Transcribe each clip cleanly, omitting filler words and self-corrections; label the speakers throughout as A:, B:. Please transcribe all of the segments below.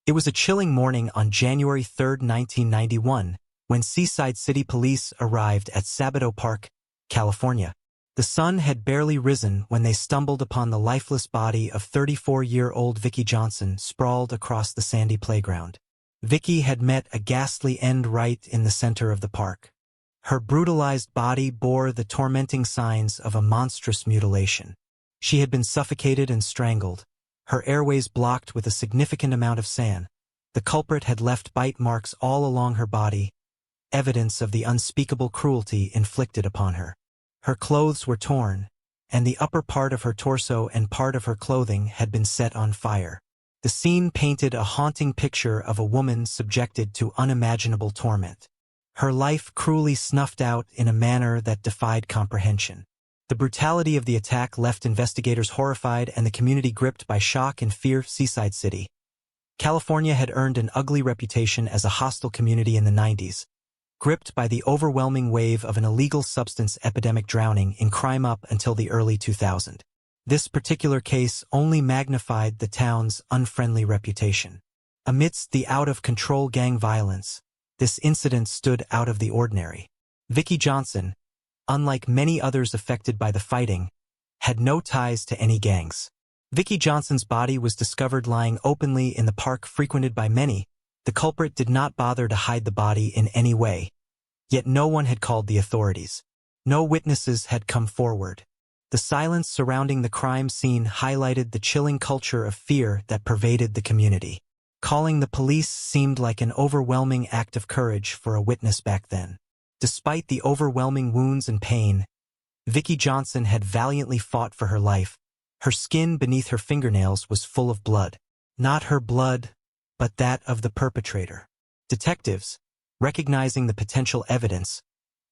A: It was a chilling morning on January 3, 1991, when Seaside City Police arrived at Sabato Park, California. The sun had barely risen when they stumbled upon the lifeless body of 34-year-old Vicki Johnson sprawled across the sandy playground. Vicki had met a ghastly end right in the center of the park. Her brutalized body bore the tormenting signs of a monstrous mutilation. She had been suffocated and strangled, her airways blocked with a significant amount of sand. The culprit had left bite marks all along her body, evidence of the unspeakable cruelty inflicted upon her. Her clothes were torn, and the upper part of her torso and part of her clothing had been set on fire. The scene painted a haunting picture of a woman subjected to unimaginable torment. Her life cruelly snuffed out in a manner that defied comprehension. The brutality of the attack left investigators horrified and the community gripped by shock and fear. Seaside City, California had earned an ugly reputation as a hostile community in the 90s, gripped by the overwhelming wave of an illegal substance epidemic drowning in crime up until the early 2000s. This particular case only magnified the town's unfriendly reputation. Amidst the out-of-control gang violence, this incident stood out of the ordinary. Vicki Johnson, unlike many others affected by the fighting, had no ties to any gangs. Vicki Johnson's body was discovered lying openly in the park frequented by many. The culprit did not bother to hide the body in any way. Yet no one had called the authorities. No witnesses had come forward. The silence surrounding the crime scene highlighted the chilling culture of fear that pervaded the community. Calling the police seemed like an overwhelming act of courage for a witness back then. Despite the overwhelming wounds and pain, Vicki Johnson had valiantly fought for her life. Her skin beneath her fingernails was full of blood. Not her blood, but that of the perpetrator. Detectives, recognizing the potential evidence,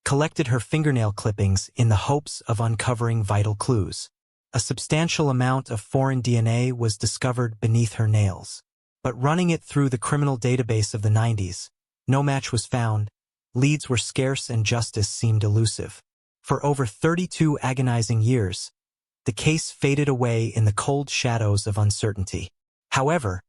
A: collected her fingernail clippings in the hopes of uncovering vital clues. A substantial amount of foreign DNA was discovered beneath her nails. But running it through the criminal database of the 90s, no match was found. Leads were scarce and justice seemed elusive. For over 32 agonizing years, the case faded away in the cold shadows of uncertainty. However,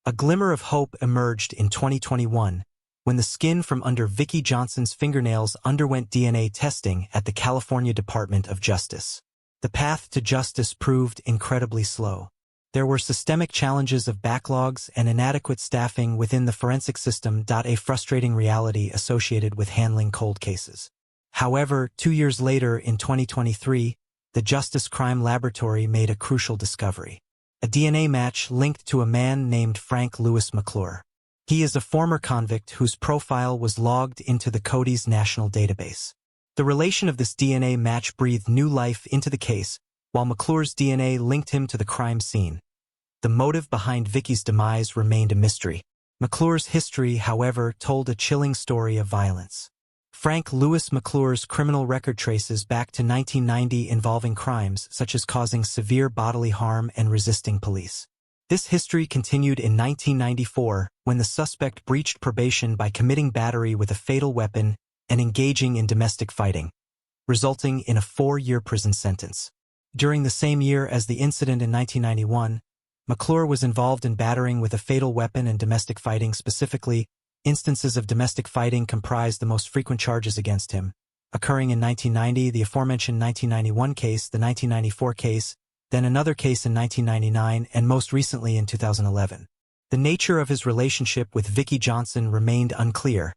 A: a glimmer of hope emerged in 2021 when the skin from under Vicki Johnson's fingernails underwent DNA testing at the California Department of Justice. The path to justice proved incredibly slow. There were systemic challenges of backlogs and inadequate staffing within the forensic system. A frustrating reality associated with handling cold cases. However, 2 years later in 2023, the Justice Crime Laboratory made a crucial discovery. A DNA match linked to a man named Frank Louis McClure. He is a former convict whose profile was logged into the CODI's national database. The relation of this DNA match breathed new life into the case, while McClure's DNA linked him to the crime scene. The motive behind Vicki's demise remained a mystery. McClure's history, however, told a chilling story of violence. Frank Louis McClure's criminal record traces back to 1990 involving crimes such as causing severe bodily harm and resisting police. This history continued in 1994 when the suspect breached probation by committing battery with a fatal weapon and engaging in domestic fighting, resulting in a 4-year prison sentence. During the same year as the incident in 1991, McClure was involved in battering with a fatal weapon and domestic fighting. Specifically, instances of domestic fighting comprised the most frequent charges against him, occurring in 1990, the aforementioned 1991 case, the 1994 case, then another case in 1999, and most recently in 2011. The nature of his relationship with Vicki Johnson remained unclear,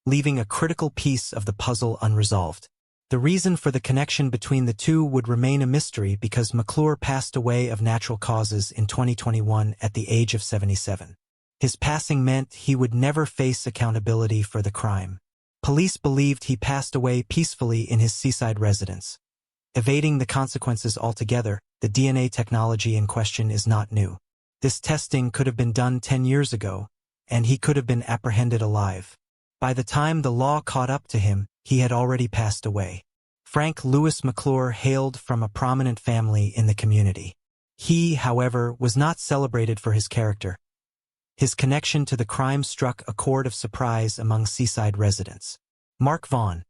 A: leaving a critical piece of the puzzle unresolved. The reason for the connection between the two would remain a mystery because McClure passed away of natural causes in 2021 at the age of 77. His passing meant he would never face accountability for the crime. Police believed he passed away peacefully in his seaside residence. Evading the consequences altogether, the DNA technology in question is not new. This testing could have been done 10 years ago, and he could have been apprehended alive. By the time the law caught up to him, he had already passed away. Frank Louis McClure hailed from a prominent family in the community. He, however, was not celebrated for his character. His connection to the crime struck a chord of surprise among Seaside residents. Mark Vaughn,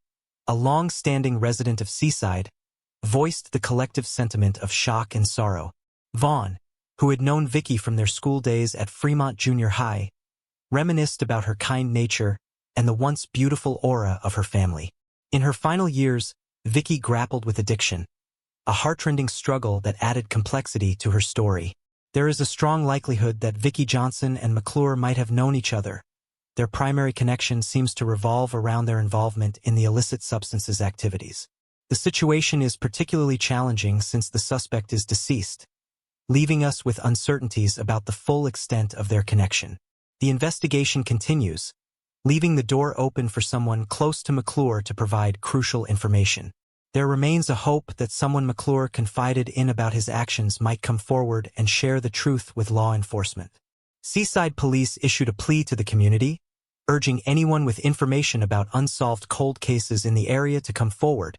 A: a long-standing resident of Seaside, voiced the collective sentiment of shock and sorrow. Vaughn, who had known Vicky from their school days at Fremont Junior High, reminisced about her kind nature and the once beautiful aura of her family. In her final years, Vicky grappled with addiction, a heartrending struggle that added complexity to her story. There is a strong likelihood that Vicky Johnson and McClure might have known each other. Their primary connection seems to revolve around their involvement in the illicit substances activities. The situation is particularly challenging since the suspect is deceased, leaving us with uncertainties about the full extent of their connection. The investigation continues, leaving the door open for someone close to McClure to provide crucial information. There remains a hope that someone McClure confided in about his actions might come forward and share the truth with law enforcement. Seaside Police issued a plea to the community, urging anyone with information about unsolved cold cases in the area to come forward.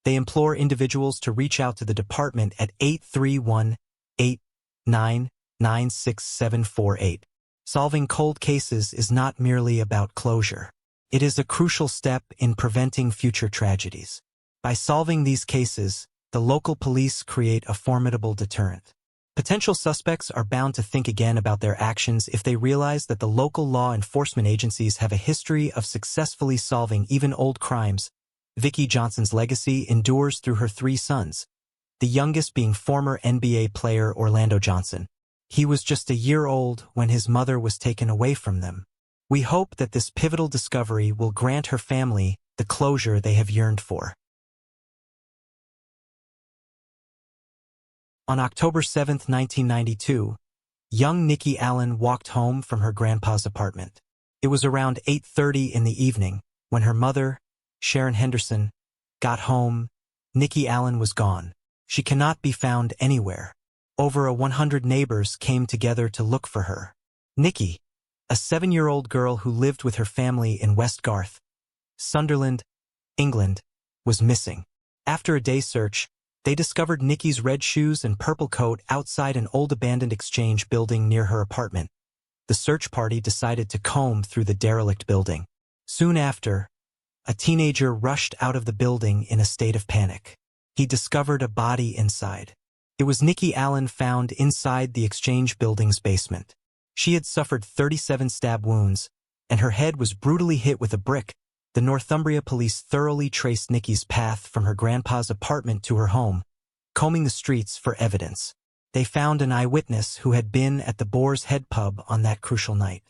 A: They implore individuals to reach out to the department at 831-899-6748. Solving cold cases is not merely about closure. It is a crucial step in preventing future tragedies. By solving these cases, the local police create a formidable deterrent. Potential suspects are bound to think again about their actions if they realize that the local law enforcement agencies have a history of successfully solving even old crimes. Vicky Johnson's legacy endures through her three sons, the youngest being former NBA player Orlando Johnson. He was just a year old when his mother was taken away from them. We hope that this pivotal discovery will grant her family the closure they have yearned for. On October 7, 1992, young Nikki Allen walked home from her grandpa's apartment. It was around 8:30 in the evening when her mother, Sharon Henderson, got home. Nikki Allen was gone. She cannot be found anywhere. Over 100 neighbors came together to look for her. Nikki, a 7-year-old girl who lived with her family in West Garth, Sunderland, England, was missing. After a day's search, they discovered Nikki's red shoes and purple coat outside an old abandoned exchange building near her apartment. The search party decided to comb through the derelict building. Soon after, a teenager rushed out of the building in a state of panic. He discovered a body inside. It was Nikki Allen found inside the exchange building's basement. She had suffered 37 stab wounds, and her head was brutally hit with a brick. The Northumbria police thoroughly traced Nikki's path from her grandpa's apartment to her home, combing the streets for evidence. They found an eyewitness who had been at the Boar's Head pub on that crucial night.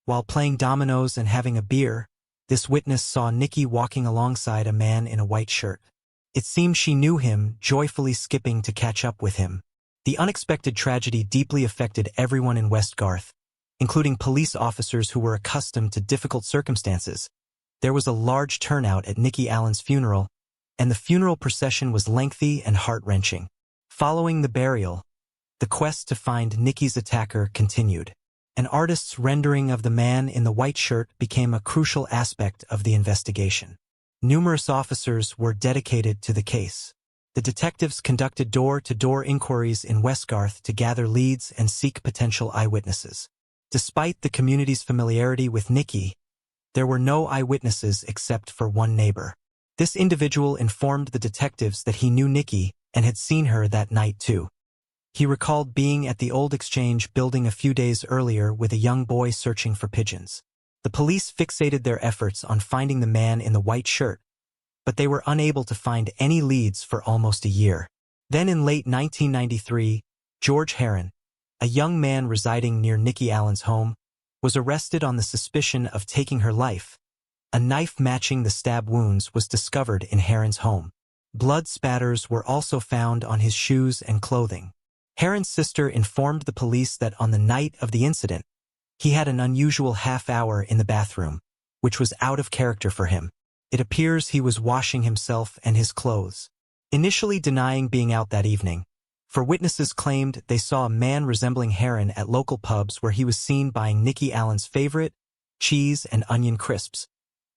A: While playing dominoes and having a beer, this witness saw Nikki walking alongside a man in a white shirt. It seemed she knew him, joyfully skipping to catch up with him. The unexpected tragedy deeply affected everyone in West Garth, including police officers who were accustomed to difficult circumstances. There was a large turnout at Nikki Allen's funeral, and the funeral procession was lengthy and heart-wrenching. Following the burial, the quest to find Nikki's attacker continued. An artist's rendering of the man in the white shirt became a crucial aspect of the investigation. Numerous officers were dedicated to the case. The detectives conducted door-to-door inquiries in West Garth to gather leads and seek potential eyewitnesses. Despite the community's familiarity with Nikki, there were no eyewitnesses except for one neighbor. This individual informed the detectives that he knew Nikki and had seen her that night too. He recalled being at the old exchange building a few days earlier with a young boy searching for pigeons. The police fixated their efforts on finding the man in the white shirt, but they were unable to find any leads for almost a year. Then in late 1993, George Heron, a young man residing near Nikki Allen's home, was arrested on the suspicion of taking her life. A knife matching the stab wounds was discovered in Heron's home. Blood spatters were also found on his shoes and clothing. Heron's sister informed the police that on the night of the incident, he had an unusual half-hour in the bathroom, which was out of character for him. It appears he was washing himself and his clothes. Initially denying being out that evening, for witnesses claimed they saw a man resembling Heron at local pubs where he was seen buying Nikki Allen's favorite, cheese and onion crisps,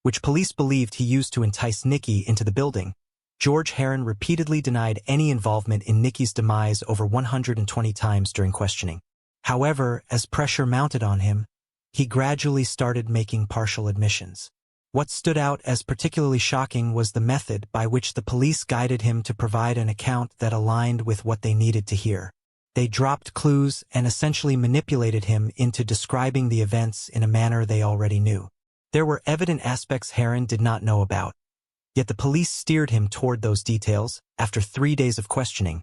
A: which police believed he used to entice Nikki into the building. George Heron repeatedly denied any involvement in Nikki's demise over 120 times during questioning. However, as pressure mounted on him, he gradually started making partial admissions. What stood out as particularly shocking was the method by which the police guided him to provide an account that aligned with what they needed to hear. They dropped clues and essentially manipulated him into describing the events in a manner they already knew. There were evident aspects Heron did not know about, yet the police steered him toward those details. After 3 days of questioning,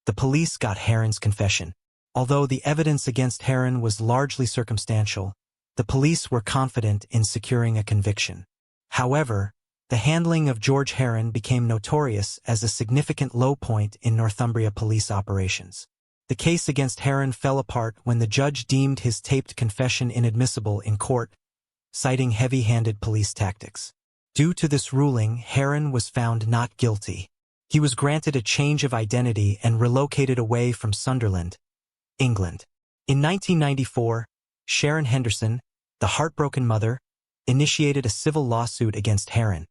A: the police got Heron's confession. Although the evidence against Heron was largely circumstantial, the police were confident in securing a conviction. However, the handling of George Heron became notorious as a significant low point in Northumbria police operations. The case against Heron fell apart when the judge deemed his taped confession inadmissible in court, citing heavy-handed police tactics. Due to this ruling, Heron was found not guilty. He was granted a change of identity and relocated away from Sunderland, England. In 1994, Sharon Henderson, the heartbroken mother, initiated a civil lawsuit against Heron,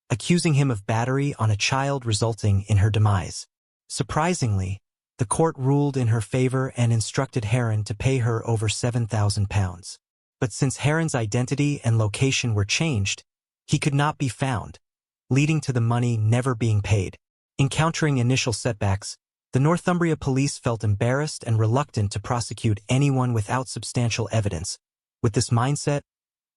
A: accusing him of battery on a child resulting in her demise. Surprisingly, the court ruled in her favor and instructed Heron to pay her over £7,000. But since Heron's identity and location were changed, he could not be found, leading to the money never being paid. Encountering initial setbacks, the Northumbria police felt embarrassed and reluctant to prosecute anyone without substantial evidence. With this mindset,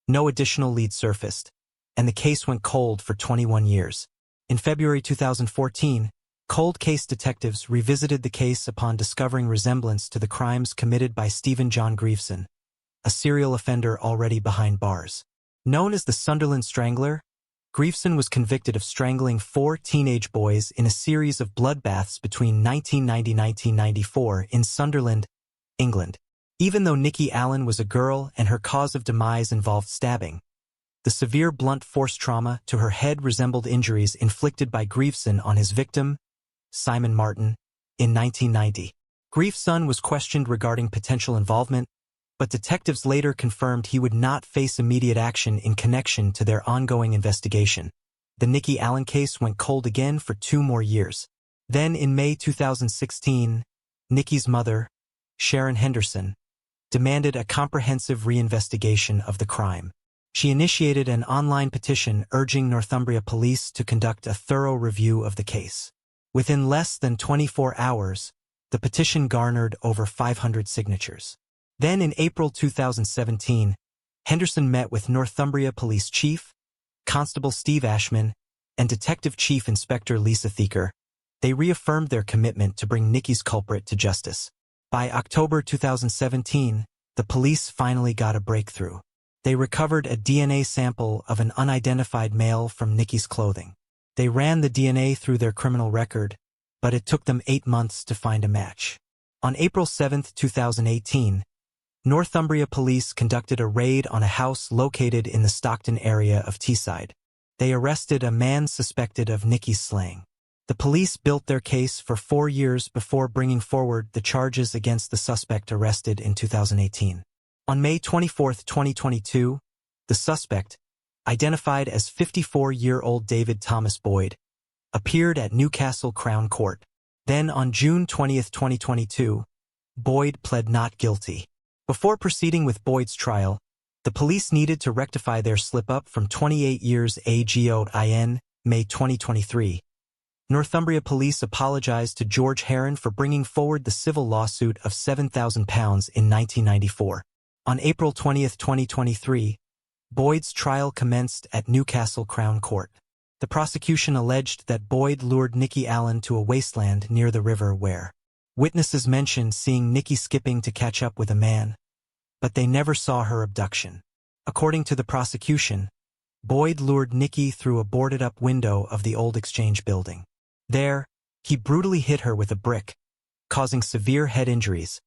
A: no additional leads surfaced, and the case went cold for 21 years. In February 2014, cold case detectives revisited the case upon discovering resemblance to the crimes committed by Stephen John Grieveson, a serial offender already behind bars. Known as the Sunderland Strangler, Grieveson was convicted of strangling 4 teenage boys in a series of bloodbaths between 1990 and 1994 in Sunderland, England. Even though Nikki Allen was a girl and her cause of demise involved stabbing, the severe blunt force trauma to her head resembled injuries inflicted by Grieveson on his victim, Simon Martin, in 1990. Grieveson was questioned regarding potential involvement, but detectives later confirmed he would not face immediate action in connection to their ongoing investigation. The Nikki Allen case went cold again for 2 more years. Then in May 2016, Nikki's mother, Sharon Henderson, demanded a comprehensive reinvestigation of the crime. She initiated an online petition urging Northumbria police to conduct a thorough review of the case. Within less than 24 hours, the petition garnered over 500 signatures. Then in April 2017, Henderson met with Northumbria Police Chief, Constable Steve Ashman, and Detective Chief Inspector Lisa Thieker. They reaffirmed their commitment to bring Nikki's culprit to justice. By October 2017, the police finally got a breakthrough. They recovered a DNA sample of an unidentified male from Nikki's clothing. They ran the DNA through their criminal record, but it took them 8 months to find a match. On April 7, 2018, Northumbria police conducted a raid on a house located in the Stockton area of Teesside. They arrested a man suspected of Nikki's slaying. The police built their case for 4 years before bringing forward the charges against the suspect arrested in 2018. On May 24, 2022, the suspect, identified as 54-year-old David Thomas Boyd, appeared at Newcastle Crown Court. Then on June 20, 2022, Boyd pled not guilty. Before proceeding with Boyd's trial, the police needed to rectify their slip-up from 28 years ago in May 2023. Northumbria police apologized to George Heron for bringing forward the civil lawsuit of £7,000 in 1994. On April 20, 2023, Boyd's trial commenced at Newcastle Crown Court. The prosecution alleged that Boyd lured Nikki Allen to a wasteland near the river where witnesses mentioned seeing Nikki skipping to catch up with a man, but they never saw her abduction. According to the prosecution, Boyd lured Nikki through a boarded-up window of the old Exchange building. There, he brutally hit her with a brick, causing severe head injuries,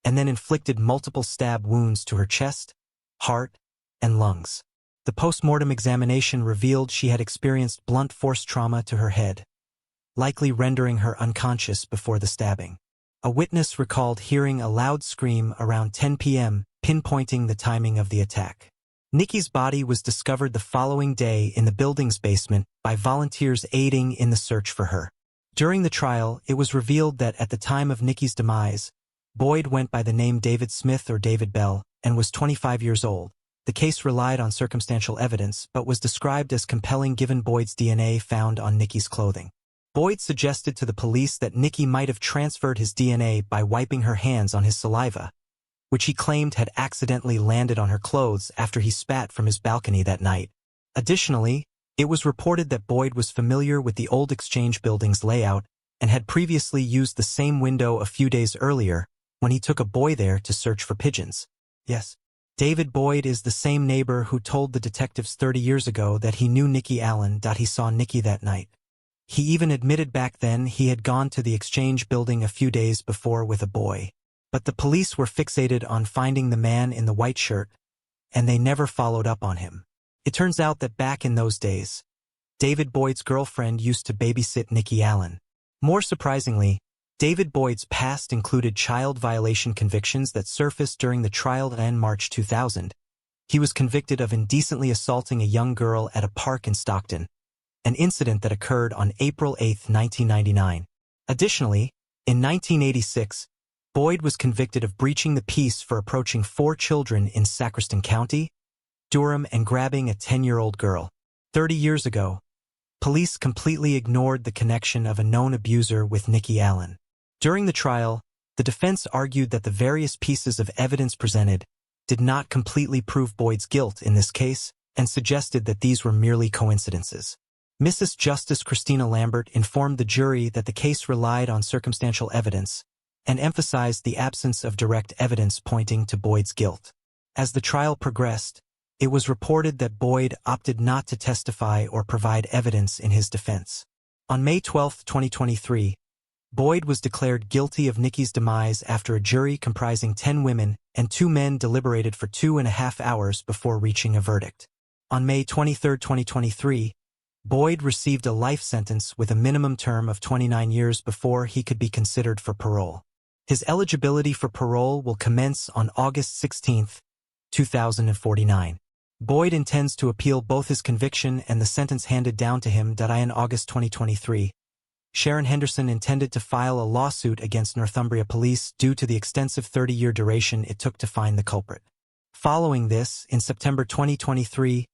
A: and then inflicted multiple stab wounds to her chest, heart, and lungs. The post-mortem examination revealed she had experienced blunt force trauma to her head, likely rendering her unconscious before the stabbing. A witness recalled hearing a loud scream around 10 p.m., pinpointing the timing of the attack. Nikki's body was discovered the following day in the building's basement by volunteers aiding in the search for her. During the trial, it was revealed that at the time of Nikki's demise, Boyd went by the name David Smith or David Bell and was 25 years old. The case relied on circumstantial evidence but was described as compelling given Boyd's DNA found on Nikki's clothing. Boyd suggested to the police that Nikki might have transferred his DNA by wiping her hands on his saliva, which he claimed had accidentally landed on her clothes after he spat from his balcony that night. Additionally, it was reported that Boyd was familiar with the old Exchange building's layout and had previously used the same window a few days earlier when he took a boy there to search for pigeons. Yes, David Boyd is the same neighbor who told the detectives 30 years ago that he knew Nikki Allen. He saw Nikki that night. He even admitted back then he had gone to the Exchange building a few days before with a boy. But the police were fixated on finding the man in the white shirt, and they never followed up on him. It turns out that back in those days, David Boyd's girlfriend used to babysit Nikki Allen. More surprisingly, David Boyd's past included child violation convictions that surfaced during the trial in March 2000. He was convicted of indecently assaulting a young girl at a park in Stockton, an incident that occurred on April 8, 1999. Additionally, in 1986, Boyd was convicted of breaching the peace for approaching 4 children in Sacriston County, Durham, and grabbing a 10-year-old girl. 30 years ago, police completely ignored the connection of a known abuser with Nikki Allen. During the trial, the defense argued that the various pieces of evidence presented did not completely prove Boyd's guilt in this case and suggested that these were merely coincidences. Mrs. Justice Christina Lambert informed the jury that the case relied on circumstantial evidence and emphasized the absence of direct evidence pointing to Boyd's guilt. As the trial progressed, it was reported that Boyd opted not to testify or provide evidence in his defense. On May 12, 2023, Boyd was declared guilty of Nikki's demise after a jury comprising 10 women and 2 men deliberated for 2.5 hours before reaching a verdict. On May 23, 2023, Boyd received a life sentence with a minimum term of 29 years before he could be considered for parole. His eligibility for parole will commence on August 16, 2049. Boyd intends to appeal both his conviction and the sentence handed down to him. In August 2023, Sharon Henderson intended to file a lawsuit against Northumbria Police due to the extensive 30-year duration it took to find the culprit. Following this, in September 2023,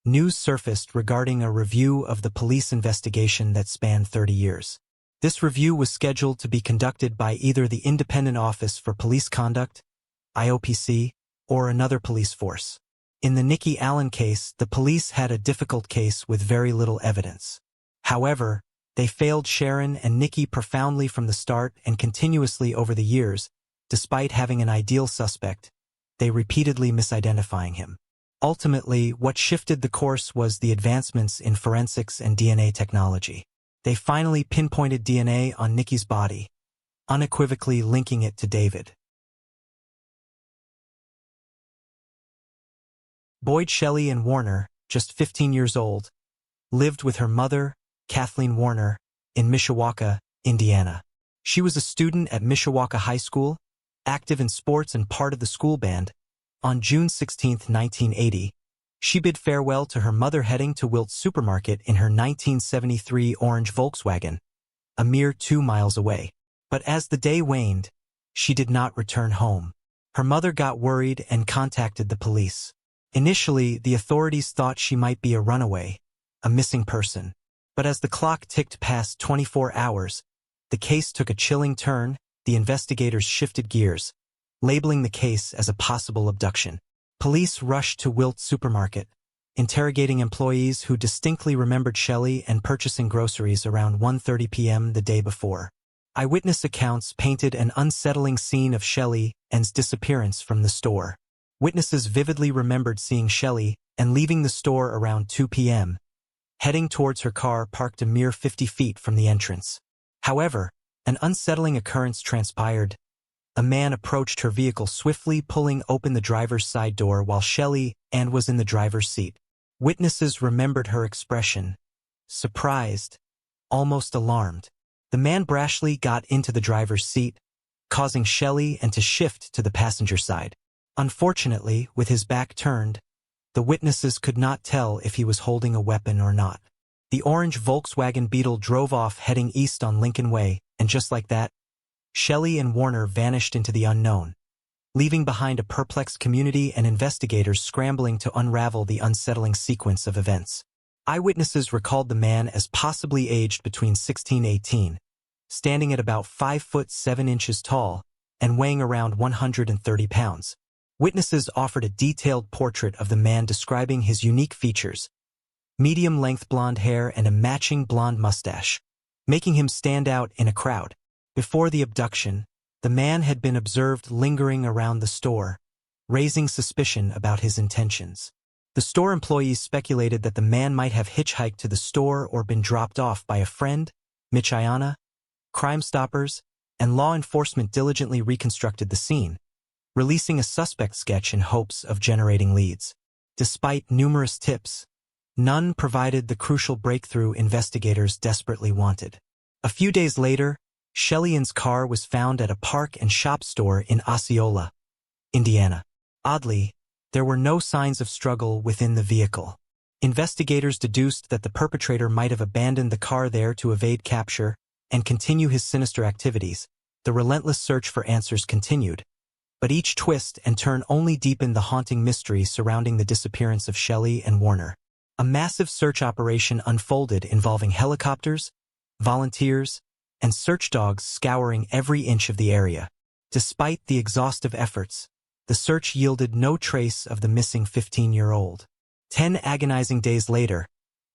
A: news surfaced regarding a review of the police investigation that spanned 30 years. This review was scheduled to be conducted by either the Independent Office for Police Conduct, IOPC, or another police force. In the Nikki Allen case, the police had a difficult case with very little evidence. However, they failed Sharon and Nikki profoundly from the start and continuously over the years. Despite having an ideal suspect, they repeatedly misidentifying him. Ultimately, what shifted the course was the advancements in forensics and DNA technology. They finally pinpointed DNA on Nikki's body, unequivocally linking it to David. Boyd Shelley and Warner, just 15 years old, lived with her mother, Kathleen Warner, in Mishawaka, Indiana. She was a student at Mishawaka High School, active in sports and part of the school band. On June 16, 1980, she bid farewell to her mother heading to Wilt's Supermarket in her 1973 orange Volkswagen, a mere 2 miles away. But as the day waned, she did not return home. Her mother got worried and contacted the police. Initially, the authorities thought she might be a runaway, a missing person. But as the clock ticked past 24 hours, the case took a chilling turn. The investigators shifted gears, labeling the case as a possible abduction. Police rushed to Wilt's Supermarket, interrogating employees who distinctly remembered Shelley and purchasing groceries around 1:30 p.m. the day before. Eyewitness accounts painted an unsettling scene of Shelley and's disappearance from the store. Witnesses vividly remembered seeing Shelley and leaving the store around 2 p.m., heading towards her car parked a mere 50 feet from the entrance. However, an unsettling occurrence transpired. A man approached her vehicle swiftly, pulling open the driver's side door while Shelley was in the driver's seat. Witnesses remembered her expression: surprised, almost alarmed. The man brashly got into the driver's seat, causing Shelley to shift to the passenger side. Unfortunately, with his back turned, the witnesses could not tell if he was holding a weapon or not. The orange Volkswagen Beetle drove off heading east on Lincoln Way, and just like that, Shelley and Warner vanished into the unknown, leaving behind a perplexed community and investigators scrambling to unravel the unsettling sequence of events. Eyewitnesses recalled the man as possibly aged between 16 and 18, standing at about 5 foot 7 inches tall and weighing around 130 pounds. Witnesses offered a detailed portrait of the man describing his unique features: medium-length blonde hair and a matching blonde mustache, making him stand out in a crowd. Before the abduction, the man had been observed lingering around the store, raising suspicion about his intentions. The store employees speculated that the man might have hitchhiked to the store or been dropped off by a friend. Michiana, Crime Stoppers, and law enforcement diligently reconstructed the scene, releasing a suspect sketch in hopes of generating leads. Despite numerous tips, none provided the crucial breakthrough investigators desperately wanted. A few days later, Shelley-Ann's car was found at a park and shop store in Osceola, Indiana. Oddly, there were no signs of struggle within the vehicle. Investigators deduced that the perpetrator might have abandoned the car there to evade capture and continue his sinister activities. The relentless search for answers continued, but each twist and turn only deepened the haunting mystery surrounding the disappearance of Shelley and Warner. A massive search operation unfolded involving helicopters, volunteers, and search dogs scouring every inch of the area. Despite the exhaustive efforts, the search yielded no trace of the missing 15-year-old. 10 agonizing days later,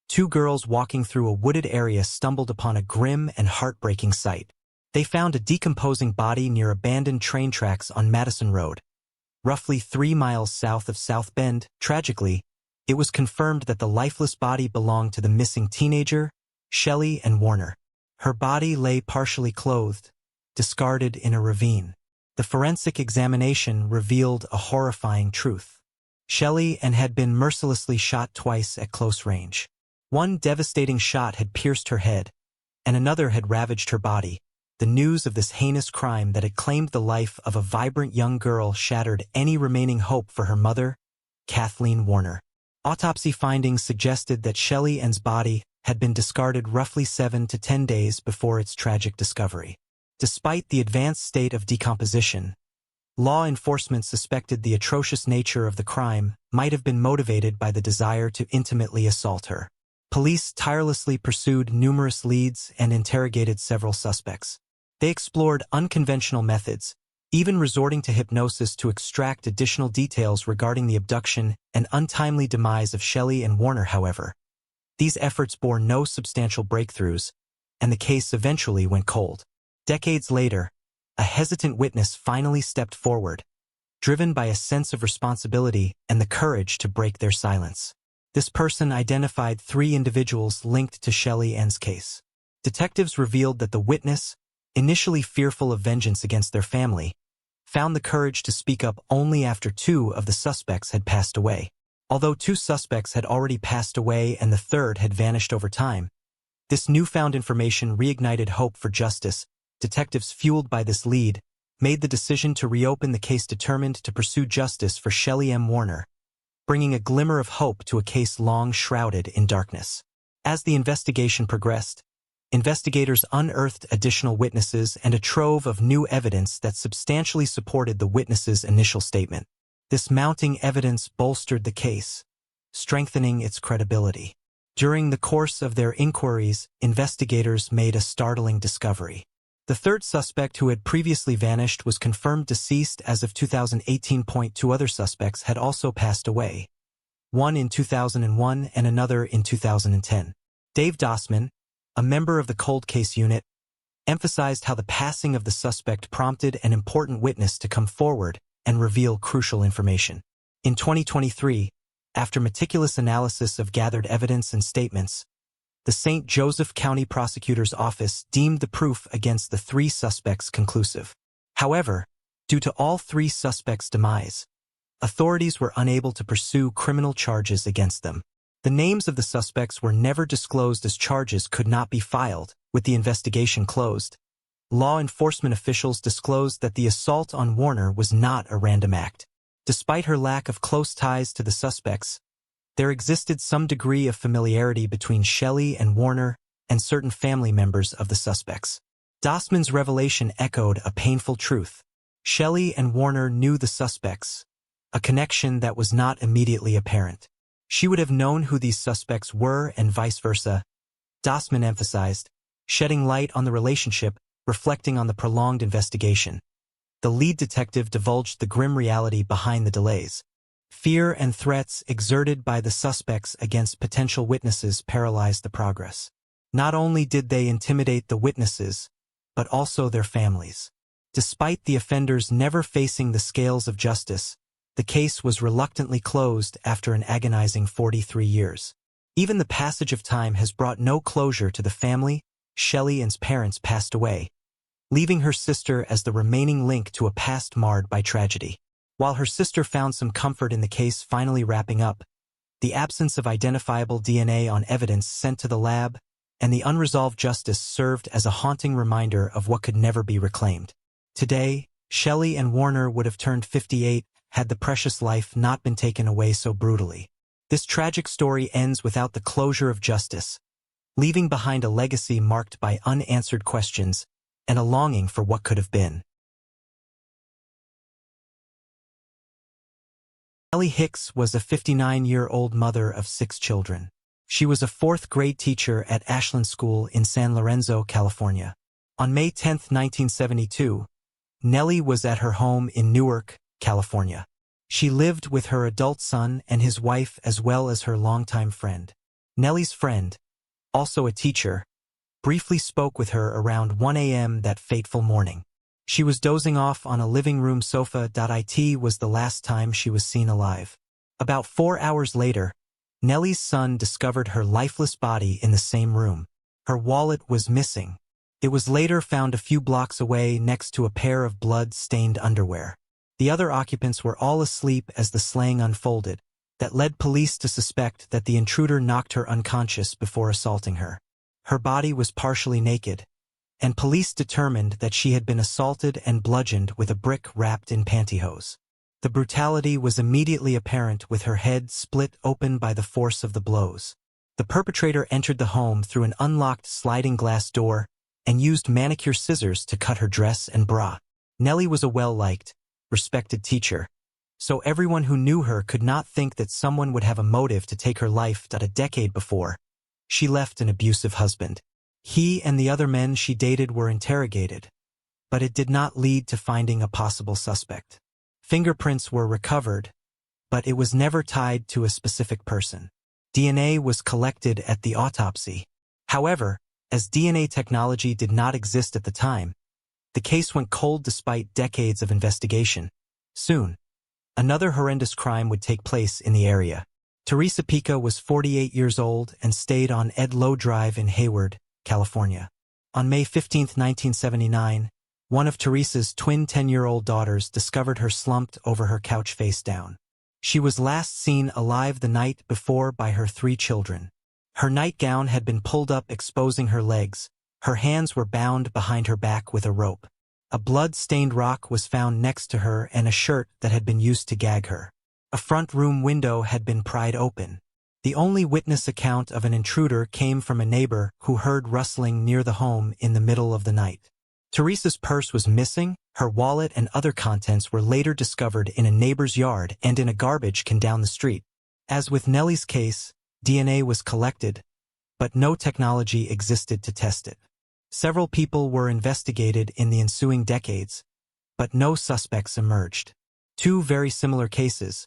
A: two girls walking through a wooded area stumbled upon a grim and heartbreaking sight. They found a decomposing body near abandoned train tracks on Madison Road, roughly 3 miles south of South Bend. Tragically, it was confirmed that the lifeless body belonged to the missing teenager, Shelley-Ann Warner. Her body lay partially clothed, discarded in a ravine. The forensic examination revealed a horrifying truth. Shelley-Ann had been mercilessly shot twice at close range. One devastating shot had pierced her head, and another had ravaged her body. The news of this heinous crime that had claimed the life of a vibrant young girl shattered any remaining hope for her mother, Kathleen Warner. Autopsy findings suggested that Shelley-Ann's body had been discarded roughly 7 to 10 days before its tragic discovery. Despite the advanced state of decomposition, law enforcement suspected the atrocious nature of the crime might have been motivated by the desire to intimately assault her. Police tirelessly pursued numerous leads and interrogated several suspects. They explored unconventional methods, even resorting to hypnosis to extract additional details regarding the abduction and untimely demise of Shelley-Ann Warner. However, these efforts bore no substantial breakthroughs, and the case eventually went cold. Decades later, a hesitant witness finally stepped forward, driven by a sense of responsibility and the courage to break their silence. This person identified 3 individuals linked to Shelley-Ann's case. Detectives revealed that the witness, initially fearful of vengeance against their family, found the courage to speak up only after 2 of the suspects had passed away. Although 2 suspects had already passed away and the third had vanished over time, this newfound information reignited hope for justice. Detectives, fueled by this lead, made the decision to reopen the case, determined to pursue justice for Shelley-Ann Warner, bringing a glimmer of hope to a case long shrouded in darkness. As the investigation progressed, investigators unearthed additional witnesses and a trove of new evidence that substantially supported the witnesses' initial statement. This mounting evidence bolstered the case, strengthening its credibility. During the course of their inquiries, investigators made a startling discovery. The third suspect, who had previously vanished, was confirmed deceased as of 2018. 2 other suspects had also passed away, one in 2001 and another in 2010. Dave Dossman, a member of the cold case unit, emphasized how the passing of the suspect prompted an important witness to come forward and reveal crucial information. In 2023, after meticulous analysis of gathered evidence and statements, the St. Joseph County Prosecutor's Office deemed the proof against the 3 suspects conclusive. However, due to all 3 suspects' demise, authorities were unable to pursue criminal charges against them. The names of the suspects were never disclosed as charges could not be filed. With the investigation closed, law enforcement officials disclosed that the assault on Warner was not a random act. Despite her lack of close ties to the suspects, there existed some degree of familiarity between Shelley-Ann Warner and certain family members of the suspects. Dossman's revelation echoed a painful truth. Shelley-Ann Warner knew the suspects, a connection that was not immediately apparent. She would have known who these suspects were and vice versa, Dossman emphasized, shedding light on the relationship, reflecting on the prolonged investigation. The lead detective divulged the grim reality behind the delays. Fear and threats exerted by the suspects against potential witnesses paralyzed the progress. Not only did they intimidate the witnesses, but also their families. Despite the offenders never facing the scales of justice, the case was reluctantly closed after an agonizing 43 years. Even the passage of time has brought no closure to the family. Shelley's parents passed away, leaving her sister as the remaining link to a past marred by tragedy. While her sister found some comfort in the case finally wrapping up, the absence of identifiable DNA on evidence sent to the lab and the unresolved justice served as a haunting reminder of what could never be reclaimed. Today, Shelley and Warner would have turned 58 had the precious life not been taken away so brutally. This tragic story ends without the closure of justice, leaving behind a legacy marked by unanswered questions and a longing for what could have been. Nellie Hicks was a 59-year-old mother of 6 children. She was a 4th-grade teacher at Ashland School in San Lorenzo, California. On May 10, 1972, Nellie was at her home in Newark, California. She lived with her adult son and his wife as well as her longtime friend. Nellie's friend, also a teacher, briefly spoke with her around 1 a.m. that fateful morning. She was dozing off on a living room sofa. It was the last time she was seen alive. About 4 hours later, Nellie's son discovered her lifeless body in the same room. Her wallet was missing. It was later found a few blocks away next to a pair of blood-stained underwear. The other occupants were all asleep as the slaying unfolded. That led police to suspect that the intruder knocked her unconscious before assaulting her. Her body was partially naked, and police determined that she had been assaulted and bludgeoned with a brick wrapped in pantyhose. The brutality was immediately apparent with her head split open by the force of the blows. The perpetrator entered the home through an unlocked sliding glass door and used manicure scissors to cut her dress and bra. Nellie was a well-liked, respected teacher, so everyone who knew her could not think that someone would have a motive to take her life. A decade before, she left an abusive husband. He and the other men she dated were interrogated, but it did not lead to finding a possible suspect. Fingerprints were recovered, but it was never tied to a specific person. DNA was collected at the autopsy. However, as DNA technology did not exist at the time, the case went cold despite decades of investigation. Soon, another horrendous crime would take place in the area. Teresa Pica was 48 years old and stayed on Ed Lowe Drive in Hayward, California. On May 15, 1979, one of Teresa's twin 10-year-old daughters discovered her slumped over her couch face down. She was last seen alive the night before by her 3 children. Her nightgown had been pulled up exposing her legs. Her hands were bound behind her back with a rope. A blood-stained rock was found next to her and a shirt that had been used to gag her. A front room window had been pried open. The only witness account of an intruder came from a neighbor who heard rustling near the home in the middle of the night. Teresa's purse was missing. Her wallet and other contents were later discovered in a neighbor's yard and in a garbage can down the street. As with Nellie's case, DNA was collected, but no technology existed to test it. Several people were investigated in the ensuing decades, but no suspects emerged. 2 very similar cases.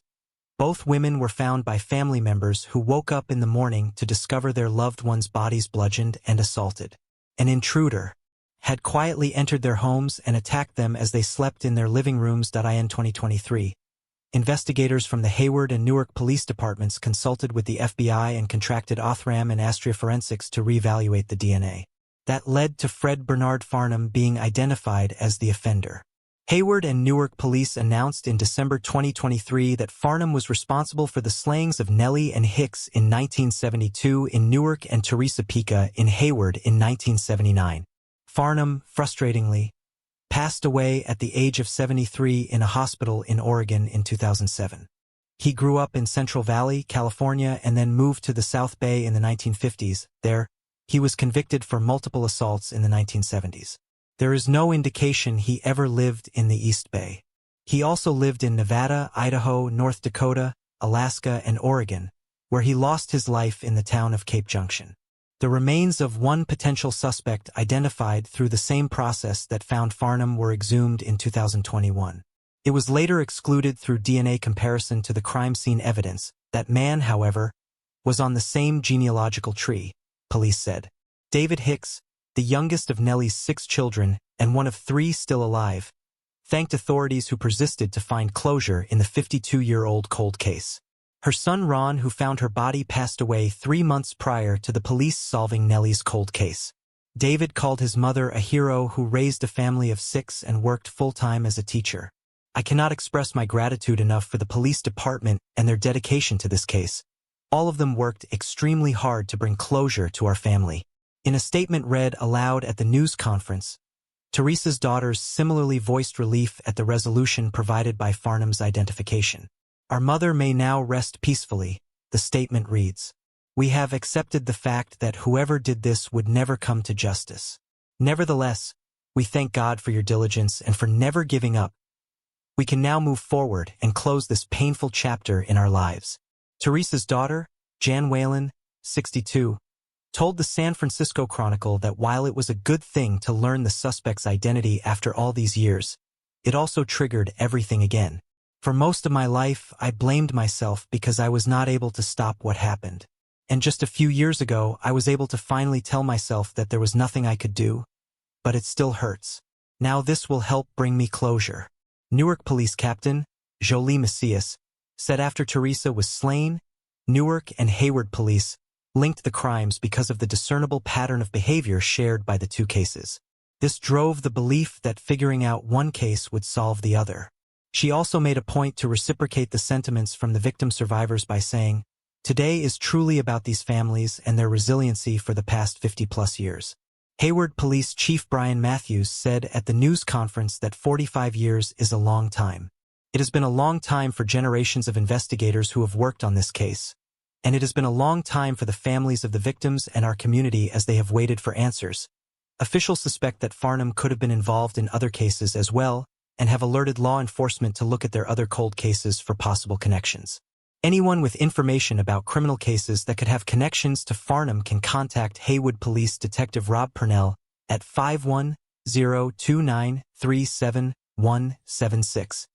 A: Both women were found by family members who woke up in the morning to discover their loved ones' bodies bludgeoned and assaulted. An intruder had quietly entered their homes and attacked them as they slept in their living rooms. In 2023, investigators from the Hayward and Newark police departments consulted with the FBI and contracted Othram and Astria Forensics to reevaluate the DNA. That led to Fred Bernard Farnham being identified as the offender. Hayward and Newark police announced in December 2023 that Farnham was responsible for the slayings of Nellie and Hicks in 1972 in Newark and Teresa Pica in Hayward in 1979. Farnham, frustratingly, passed away at the age of 73 in a hospital in Oregon in 2007. He grew up in Central Valley, California, and then moved to the South Bay in the 1950s. There, he was convicted for multiple assaults in the 1970s. There is no indication he ever lived in the East Bay. He also lived in Nevada, Idaho, North Dakota, Alaska, and Oregon, where he lost his life in the town of Cape Junction. The remains of one potential suspect identified through the same process that found Farnham were exhumed in 2021. It was later excluded through DNA comparison to the crime scene evidence. That man, however, was on the same genealogical tree, police said. David Hicks, the youngest of Nellie's 6 children and one of 3 still alive, thanked authorities who persisted to find closure in the 52-year-old cold case. Her son Ron, who found her body, passed away 3 months prior to the police solving Nellie's cold case. David called his mother a hero who raised a family of 6 and worked full-time as a teacher. I cannot express my gratitude enough for the police department and their dedication to this case. All of them worked extremely hard to bring closure to our family. In a statement read aloud at the news conference, Teresa's daughters similarly voiced relief at the resolution provided by Farnham's identification. Our mother may now rest peacefully, the statement reads. We have accepted the fact that whoever did this would never come to justice. Nevertheless, we thank God for your diligence and for never giving up. We can now move forward and close this painful chapter in our lives. Teresa's daughter, Jan Whalen, 62, told the San Francisco Chronicle that while it was a good thing to learn the suspect's identity after all these years, it also triggered everything again. For most of my life, I blamed myself because I was not able to stop what happened. And just a few years ago, I was able to finally tell myself that there was nothing I could do. But it still hurts. Now this will help bring me closure. Newark Police Captain, Jolie Macias, said after Teresa was slain, Newark and Hayward Police linked the crimes because of the discernible pattern of behavior shared by the 2 cases. This drove the belief that figuring out one case would solve the other. She also made a point to reciprocate the sentiments from the victim survivors by saying, "Today is truly about these families and their resiliency for the past 50-plus years." Hayward Police Chief Brian Matthews said at the news conference that 45 years is a long time. It has been a long time for generations of investigators who have worked on this case. And it has been a long time for the families of the victims and our community as they have waited for answers. Officials suspect that Farnham could have been involved in other cases as well, and have alerted law enforcement to look at their other cold cases for possible connections. Anyone with information about criminal cases that could have connections to Farnham can contact Haywood Police Detective Rob Purnell at 510-293-7176.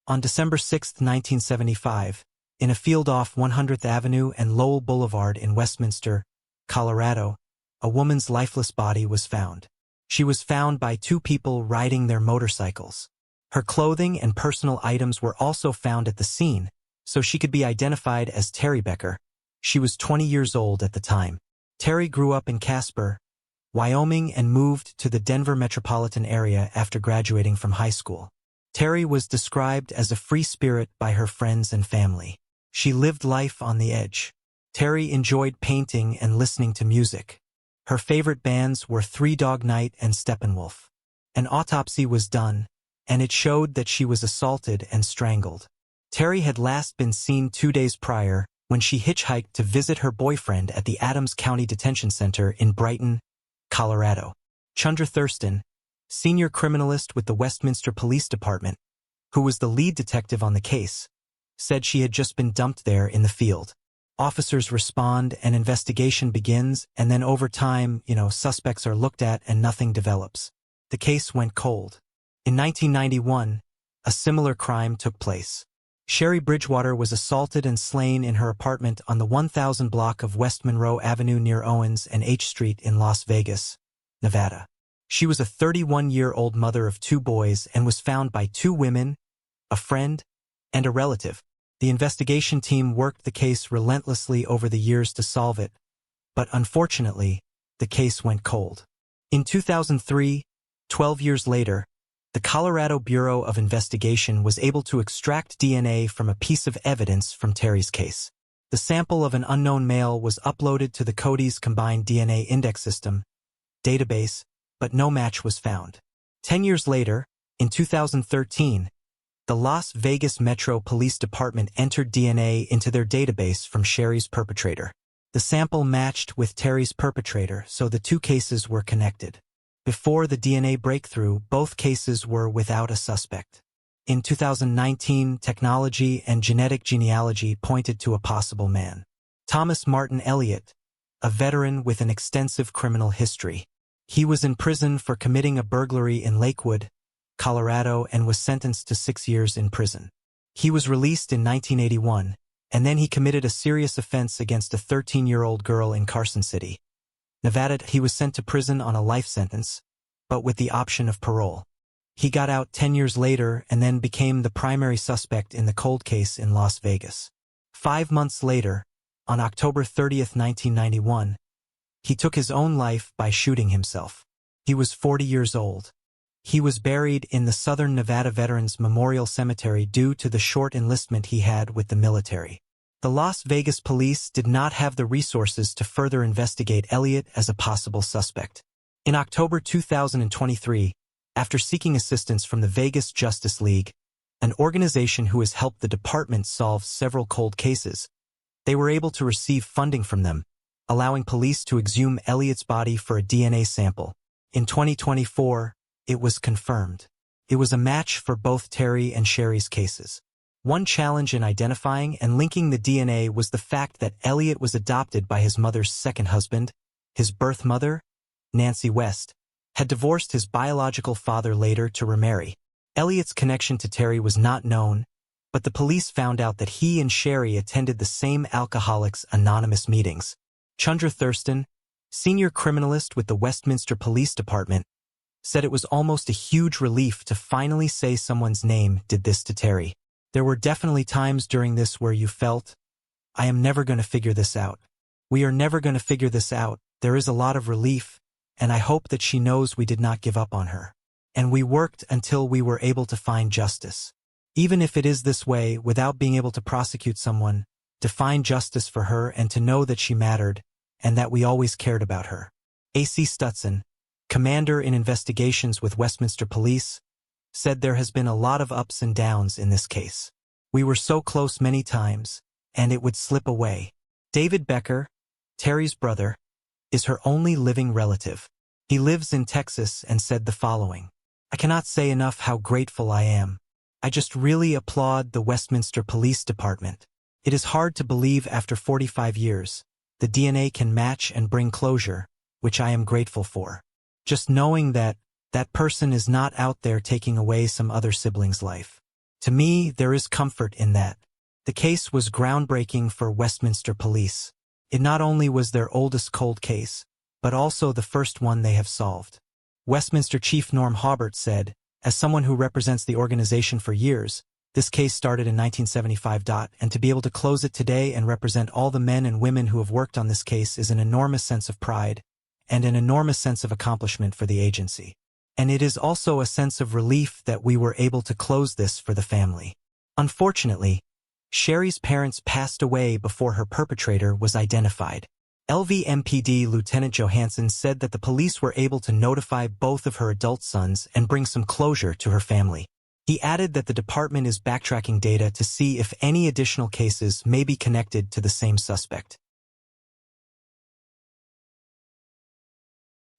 A: On December 6, 1975, in a field off 100th Avenue and Lowell Boulevard in Westminster, Colorado, a woman's lifeless body was found. She was found by 2 people riding their motorcycles. Her clothing and personal items were also found at the scene, so she could be identified as Terry Becker. She was 20 years old at the time. Terry grew up in Casper, Wyoming, and moved to the Denver metropolitan area after graduating from high school. Terry was described as a free spirit by her friends and family. She lived life on the edge. Terry enjoyed painting and listening to music. Her favorite bands were Three Dog Night and Steppenwolf. An autopsy was done, and it showed that she was assaulted and strangled. Terry had last been seen 2 days prior when she hitchhiked to visit her boyfriend at the Adams County Detention Center in Brighton, Colorado. Chandra Thurston, senior criminalist with the Westminster Police Department, who was the lead detective on the case, said she had just been dumped there in the field. Officers respond, an investigation begins, and then over time, suspects are looked at and nothing develops. The case went cold. In 1991, a similar crime took place. Sherry Bridgewater was assaulted and slain in her apartment on the 1000 block of West Monroe Avenue near Owens and H Street in Las Vegas, Nevada. She was a 31-year-old mother of 2 boys and was found by 2 women, a friend, and a relative. The investigation team worked the case relentlessly over the years to solve it, but unfortunately, the case went cold. In 2003, 12 years later, the Colorado Bureau of Investigation was able to extract DNA from a piece of evidence from Terry's case. The sample of an unknown male was uploaded to the Cody's Combined DNA Index System database, but no match was found. 10 years later, in 2013, the Las Vegas Metro Police Department entered DNA into their database from Sherry's perpetrator. The sample matched with Terry's perpetrator, so the 2 cases were connected. Before the DNA breakthrough, both cases were without a suspect. In 2019, technology and genetic genealogy pointed to a possible man. Thomas Martin Elliott, a veteran with an extensive criminal history. He was in prison for committing a burglary in Lakewood, Colorado, and was sentenced to 6 years in prison. He was released in 1981, and then he committed a serious offense against a 13-year-old girl in Carson City, Nevada. He was sent to prison on a life sentence, but with the option of parole. He got out 10 years later and then became the primary suspect in the cold case in Las Vegas. 5 months later, on October 30, 1991, he took his own life by shooting himself. He was 40 years old. He was buried in the Southern Nevada Veterans Memorial Cemetery due to the short enlistment he had with the military. The Las Vegas police did not have the resources to further investigate Elliott as a possible suspect. In October 2023, after seeking assistance from the Vegas Justice League, an organization who has helped the department solve several cold cases, they were able to receive funding from them, allowing police to exhume Elliott's body for a DNA sample. In 2024, it was confirmed. It was a match for both Terry and Sherry's cases. One challenge in identifying and linking the DNA was the fact that Elliott was adopted by his mother's second husband. His birth mother, Nancy West, had divorced his biological father later to remarry. Elliott's connection to Terry was not known, but the police found out that he and Sherry attended the same Alcoholics Anonymous meetings. Chandra Thurston, senior criminalist with the Westminster Police Department, said it was almost a huge relief to finally say someone's name did this to Terry. There were definitely times during this where you felt, I am never going to figure this out. We are never going to figure this out. There is a lot of relief, and I hope that she knows we did not give up on her. And we worked until we were able to find justice. Even if it is this way, without being able to prosecute someone, to find justice for her and to know that she mattered, and that we always cared about her. A.C. Stutson, commander in investigations with Westminster Police, said there has been a lot of ups and downs in this case. We were so close many times, and it would slip away. David Becker, Terry's brother, is her only living relative. He lives in Texas and said the following: I cannot say enough how grateful I am. I just really applaud the Westminster Police Department. It is hard to believe after 45 years, the DNA can match and bring closure, which I am grateful for. Just knowing that that person is not out there taking away some other sibling's life. To me, there is comfort in that. The case was groundbreaking for Westminster Police. It not only was their oldest cold case, but also the first one they have solved. Westminster Chief Norm Hobart said, as someone who represents the organization for years, this case started in 1975. And to be able to close it today and represent all the men and women who have worked on this case is an enormous sense of pride and an enormous sense of accomplishment for the agency. And it is also a sense of relief that we were able to close this for the family. Unfortunately, Sherry's parents passed away before her perpetrator was identified. LVMPD Lieutenant Johansson said that the police were able to notify both of her adult sons and bring some closure to her family. He added that the department is backtracking data to see if any additional cases may be connected to the same suspect.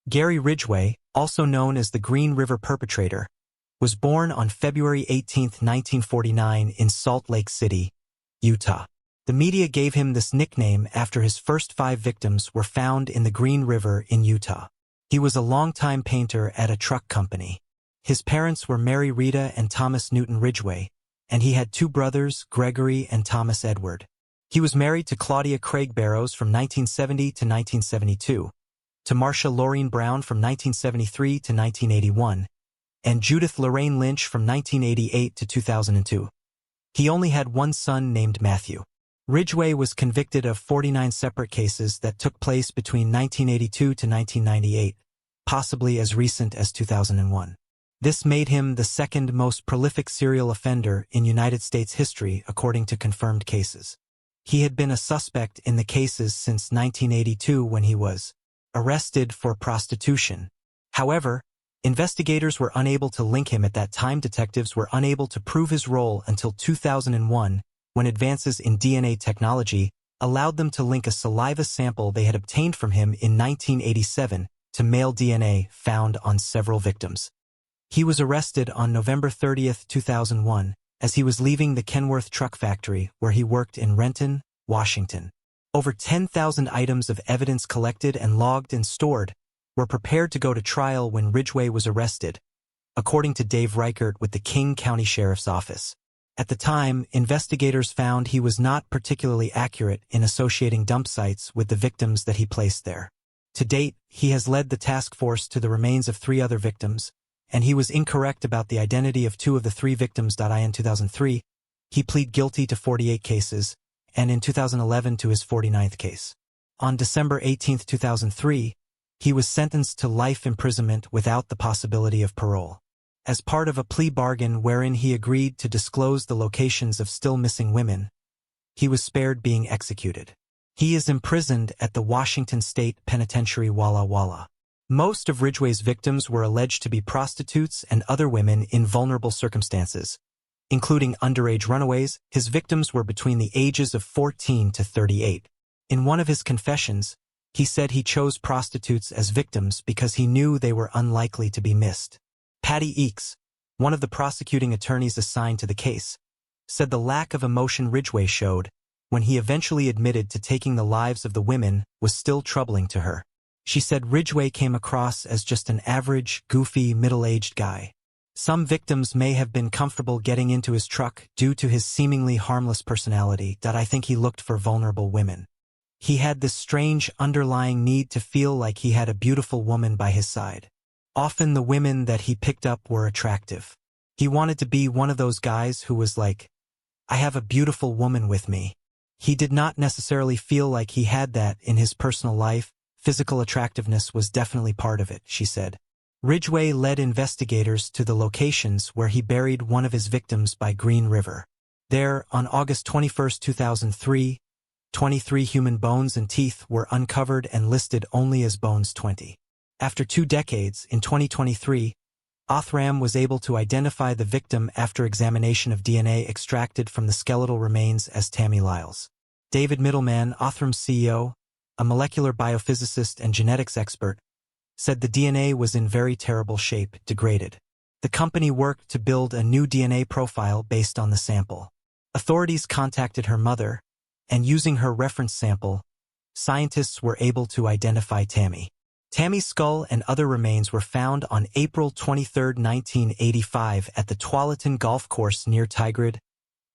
A: Gary Ridgway, also known as the Green River perpetrator, was born on February 18, 1949 in Salt Lake City, Utah. The media gave him this nickname after his first 5 victims were found in the Green River in Utah. He was a longtime painter at a truck company. His parents were Mary Rita and Thomas Newton Ridgway, and he had 2 brothers, Gregory and Thomas Edward. He was married to Claudia Craig Barrows from 1970 to 1972, to Marcia Laureen Brown from 1973 to 1981, and Judith Lorraine Lynch from 1988 to 2002. He only had one son named Matthew. Ridgway was convicted of 49 separate cases that took place between 1982 to 1998, possibly as recent as 2001. This made him the second most prolific serial offender in United States history according to confirmed cases. He had been a suspect in the cases since 1982 when he was arrested for prostitution. However, investigators were unable to link him at that time. Detectives were unable to prove his role until 2001, when advances in DNA technology allowed them to link a saliva sample they had obtained from him in 1987 to male DNA found on several victims. He was arrested on November 30, 2001, as he was leaving the Kenworth truck factory where he worked in Renton, Washington. Over 10,000 items of evidence collected and logged and stored were prepared to go to trial when Ridgway was arrested, according to Dave Reichert with the King County Sheriff's Office. At the time, investigators found he was not particularly accurate in associating dump sites with the victims that he placed there. To date, he has led the task force to the remains of 3 other victims, and he was incorrect about the identity of 2 of the 3 victims. In 2003, he pleaded guilty to 48 cases, and in 2011 to his 49th case. On December 18, 2003, he was sentenced to life imprisonment without the possibility of parole. As part of a plea bargain wherein he agreed to disclose the locations of still missing women, he was spared being executed. He is imprisoned at the Washington State Penitentiary Walla Walla. Most of Ridgway's victims were alleged to be prostitutes and other women in vulnerable circumstances, including underage runaways. His victims were between the ages of 14 to 38. In one of his confessions, he said he chose prostitutes as victims because he knew they were unlikely to be missed. Patty Eakes, one of the prosecuting attorneys assigned to the case, said the lack of emotion Ridgway showed when he eventually admitted to taking the lives of the women was still troubling to her. She said Ridgway came across as just an average, goofy, middle-aged guy. Some victims may have been comfortable getting into his truck due to his seemingly harmless personality. I think he looked for vulnerable women. He had this strange underlying need to feel like he had a beautiful woman by his side. Often the women that he picked up were attractive. He wanted to be one of those guys who was like, I have a beautiful woman with me. He did not necessarily feel like he had that in his personal life. Physical attractiveness was definitely part of it, she said. Ridgway led investigators to the locations where he buried one of his victims by Green River. There, on August 21, 2003, 23 human bones and teeth were uncovered and listed only as bones 20. After 2 decades, in 2023, Othram was able to identify the victim after examination of DNA extracted from the skeletal remains as Tammy Lyles. David Middleman, Othram's CEO, a molecular biophysicist and genetics expert, said the DNA was in very terrible shape, degraded. The company worked to build a new DNA profile based on the sample. Authorities contacted her mother, and using her reference sample, scientists were able to identify Tammy. Tammy's skull and other remains were found on April 23, 1985 at the Tualatin Golf Course near Tigard,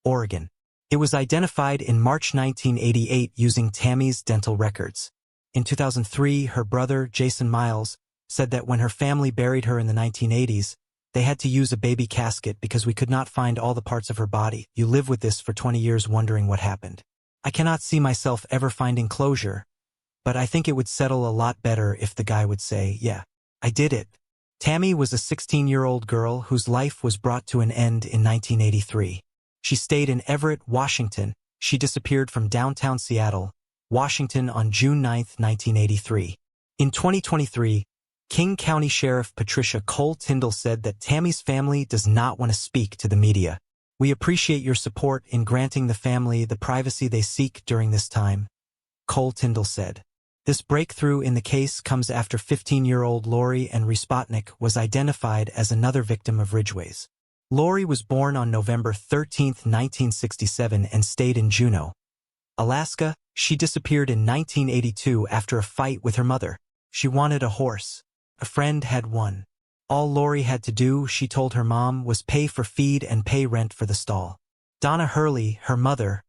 A: Oregon. It was identified in March 1988 using Tammy's dental records. In 2003, her brother, Jason Miles, said that when her family buried her in the 1980s, they had to use a baby casket because we could not find all the parts of her body. You live with this for 20 years wondering what happened. I cannot see myself ever finding closure, but I think it would settle a lot better if the guy would say, yeah, I did it. Tammy was a 16-year-old girl whose life was brought to an end in 1983. She stayed in Everett, Washington. She disappeared from downtown Seattle, Washington on June 9, 1983. In 2023, King County Sheriff Patricia Cole Tyndall said that Tammy's family does not want to speak to the media. We appreciate your support in granting the family the privacy they seek during this time, Cole Tyndall said. This breakthrough in the case comes after 15-year-old Lori Ann Respotnik was identified as another victim of Ridgway's. Lori was born on November 13, 1967 and stayed in Juneau, Alaska. She disappeared in 1982 after a fight with her mother. She wanted a horse. A friend had one. All Lori had to do, she told her mom, was pay for feed and pay rent for the stall. Donna Hurley, her mother,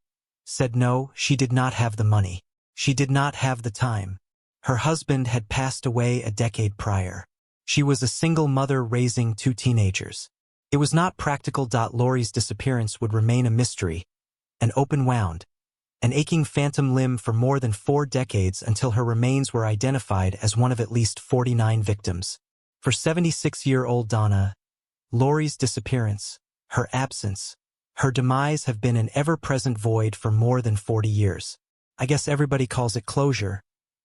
A: said no, she did not have the money. She did not have the time. Her husband had passed away a decade prior. She was a single mother raising 2 teenagers. It was not practical. Lori's disappearance would remain a mystery, an open wound, an aching phantom limb for more than 4 decades until her remains were identified as one of at least 49 victims. For 76-year-old Donna, Lori's disappearance, her absence, her demise have been an ever-present void for more than 40 years. I guess everybody calls it closure,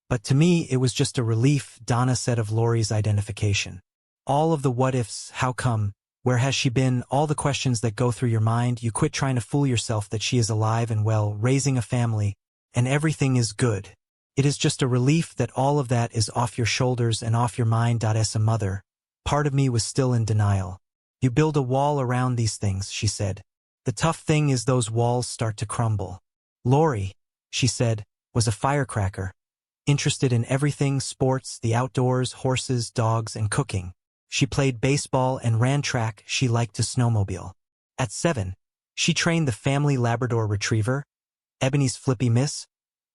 A: but to me it was just a relief, Donna said of Lori's identification. All of the what-ifs, how come, where has she been, all the questions that go through your mind, you quit trying to fool yourself that she is alive and well, raising a family, and everything is good. It is just a relief that all of that is off your shoulders and off your mind. As a mother, Part of me was still in denial. You build a wall around these things, she said. The tough thing is those walls start to crumble. Lori, she said, was a firecracker, interested in everything: sports, the outdoors, horses, dogs, and cooking. She played baseball and ran track. She liked to snowmobile. At 7, she trained the family Labrador Retriever, Ebony's Flippy Miss,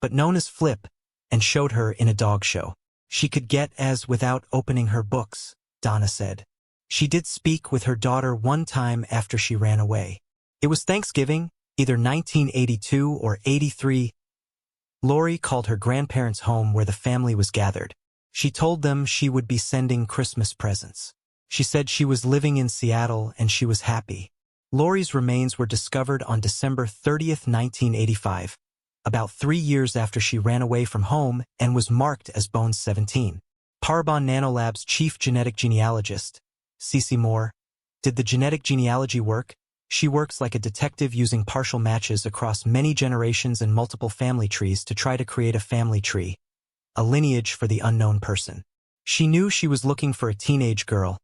A: but known as Flip, and showed her in a dog show. She could get as without opening her books, Donna said. She did speak with her daughter one time after she ran away. It was Thanksgiving, either 1982 or 83. Lori called her grandparents' home where the family was gathered. She told them she would be sending Christmas presents. She said she was living in Seattle and she was happy. Lori's remains were discovered on December 30, 1985, about 3 years after she ran away from home, and was marked as Bones 17. Parabon Nanolabs chief genetic genealogist, Cece Moore, did the genetic genealogy work. She works like a detective using partial matches across many generations and multiple family trees to try to create a family tree, a lineage for the unknown person. She knew she was looking for a teenage girl,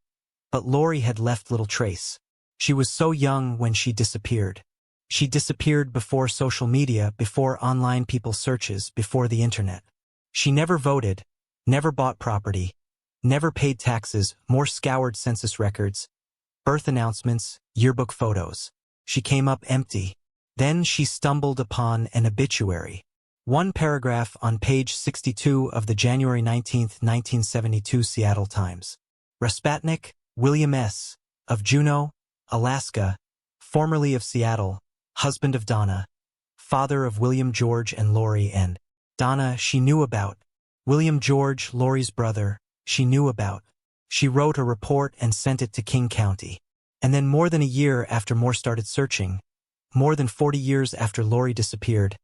A: but Lori had left little trace. She was so young when she disappeared. She disappeared before social media, before online people searches, before the internet. She never voted, never bought property, never paid taxes, more scoured census records, birth announcements, yearbook photos. She came up empty. Then she stumbled upon an obituary. One paragraph on page 62 of the January 19, 1972 Seattle Times. Raspatnik, William S., of Juneau, Alaska, formerly of Seattle, husband of Donna, father of William George and Lori, and Donna she knew about. William George, Lori's brother, she knew about. She wrote a report and sent it to King County. And then more than a year after Moore started searching, more than 40 years after Lori disappeared,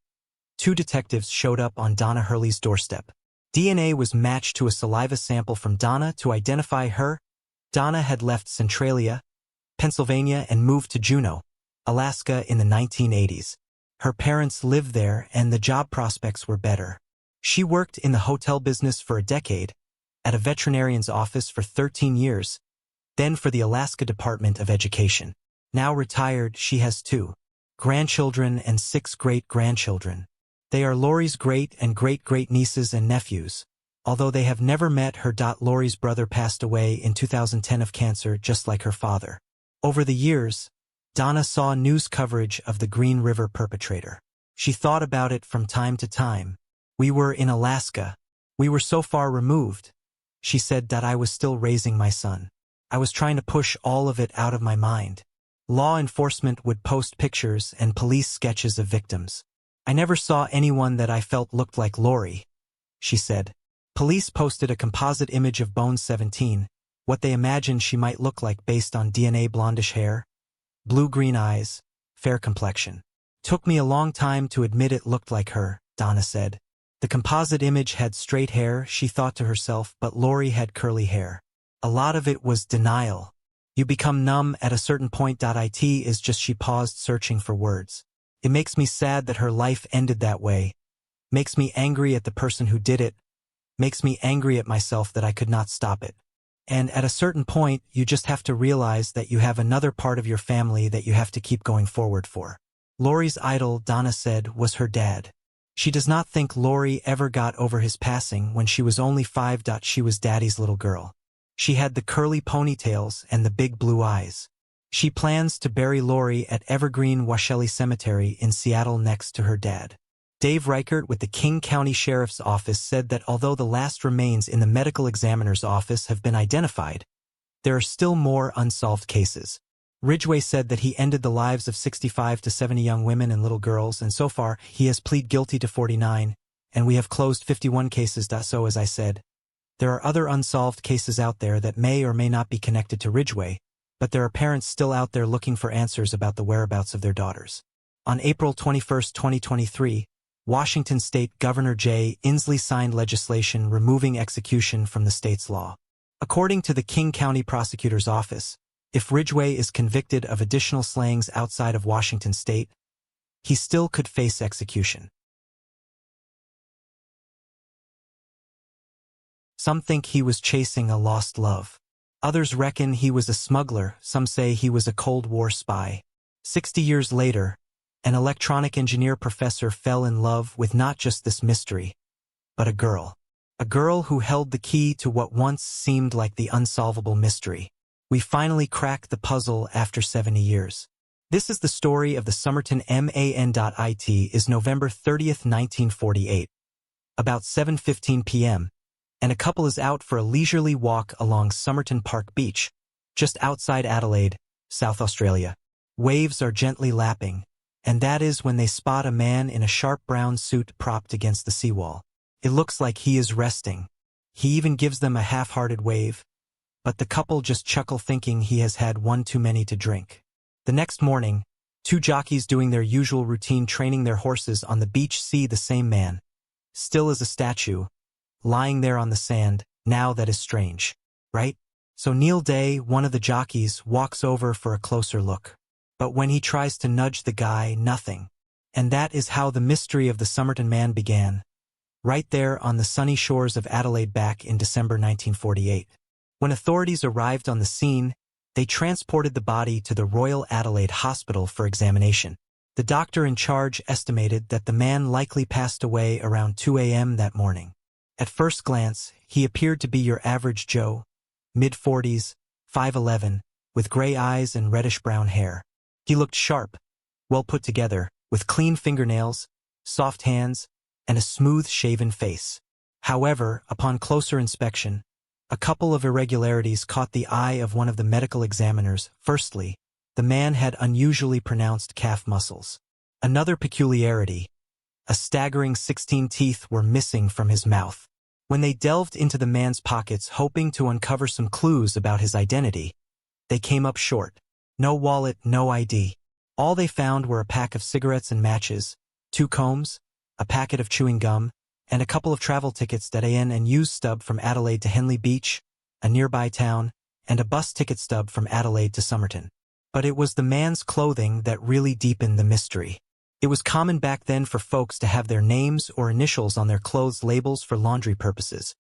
A: 2 detectives showed up on Donna Hurley's doorstep. DNA was matched to a saliva sample from Donna to identify her. Donna had left Centralia, Pennsylvania, and moved to Juneau, Alaska in the 1980s. Her parents lived there and the job prospects were better. She worked in the hotel business for a decade, at a veterinarian's office for 13 years, then for the Alaska Department of Education. Now retired, she has 2 grandchildren and 6 great-grandchildren. They are Lori's great and great-great-nieces and nephews, although they have never met her. Lori's brother passed away in 2010 of cancer, just like her father. Over the years, Donna saw news coverage of the Green River perpetrator. She thought about it from time to time. We were in Alaska. We were so far removed. She said that I was still raising my son. I was trying to push all of it out of my mind. Law enforcement would post pictures and police sketches of victims. I never saw anyone that I felt looked like Lori, she said. Police posted a composite image of Bones 17, what they imagined she might look like based on DNA: blondish hair, blue-green eyes, fair complexion. Took me a long time to admit it looked like her, Donna said. The composite image had straight hair, she thought to herself, but Lori had curly hair. A lot of it was denial. You become numb at a certain point. It is just, she paused, searching for words. It makes me sad that her life ended that way. Makes me angry at the person who did it. Makes me angry at myself that I could not stop it. And at a certain point, you just have to realize that you have another part of your family that you have to keep going forward for. Lori's idol, Donna said, was her dad. She does not think Lori ever got over his passing when she was only 5. She was Daddy's little girl. She had the curly ponytails and the big blue eyes. She plans to bury Lori at Evergreen Washelli Cemetery in Seattle next to her dad. Dave Reichert with the King County Sheriff's Office said that although the last remains in the medical examiner's office have been identified, there are still more unsolved cases. Ridgway said that he ended the lives of 65 to 70 young women and little girls, and so far he has pleaded guilty to 49, and we have closed 51 cases. So as I said, there are other unsolved cases out there that may or may not be connected to Ridgway, but there are parents still out there looking for answers about the whereabouts of their daughters. On April 21, 2023, Washington State Governor Jay Inslee signed legislation removing execution from the state's law. According to the King County Prosecutor's Office, if Ridgway is convicted of additional slayings outside of Washington state, he still could face execution. Some think he was chasing a lost love. Others reckon he was a smuggler, some say he was a Cold War spy. 60 years later, an electronic engineer professor fell in love with not just this mystery, but a girl. A girl who held the key to what once seemed like the unsolvable mystery. We finally cracked the puzzle after 70 years. This is the story of the Somerton Man.It is November 30th, 1948. About 7:15 p.m., and a couple is out for a leisurely walk along Somerton Park Beach, just outside Adelaide, South Australia. Waves are gently lapping, and that is when they spot a man in a sharp brown suit propped against the seawall. It looks like he is resting. He even gives them a half-hearted wave, but the couple just chuckle thinking he has had one too many to drink. The next morning, two jockeys doing their usual routine training their horses on the beach see the same man, still as a statue, lying there on the sand. Now that is strange, right? So Neil Day, one of the jockeys, walks over for a closer look. But when he tries to nudge the guy, nothing. And that is how the mystery of the Somerton Man began, right there on the sunny shores of Adelaide back in December 1948. When authorities arrived on the scene, they transported the body to the Royal Adelaide Hospital for examination. The doctor in charge estimated that the man likely passed away around 2 a.m. that morning. At first glance, he appeared to be your average Joe, mid-40s, 5'11", with gray eyes and reddish-brown hair. He looked sharp, well put together, with clean fingernails, soft hands, and a smooth-shaven face. However, upon closer inspection, a couple of irregularities caught the eye of one of the medical examiners. Firstly, the man had unusually pronounced calf muscles. Another peculiarity, a staggering 16 teeth were missing from his mouth. When they delved into the man's pockets hoping to uncover some clues about his identity, they came up short. No wallet, no ID. All they found were a pack of cigarettes and matches, 2 combs, a packet of chewing gum, and a couple of travel tickets that and used stub from Adelaide to Henley Beach, a nearby town, and a bus ticket stub from Adelaide to Somerton. But it was the man's clothing that really deepened the mystery. It was common back then for folks to have their names or initials on their clothes labels for laundry purposes.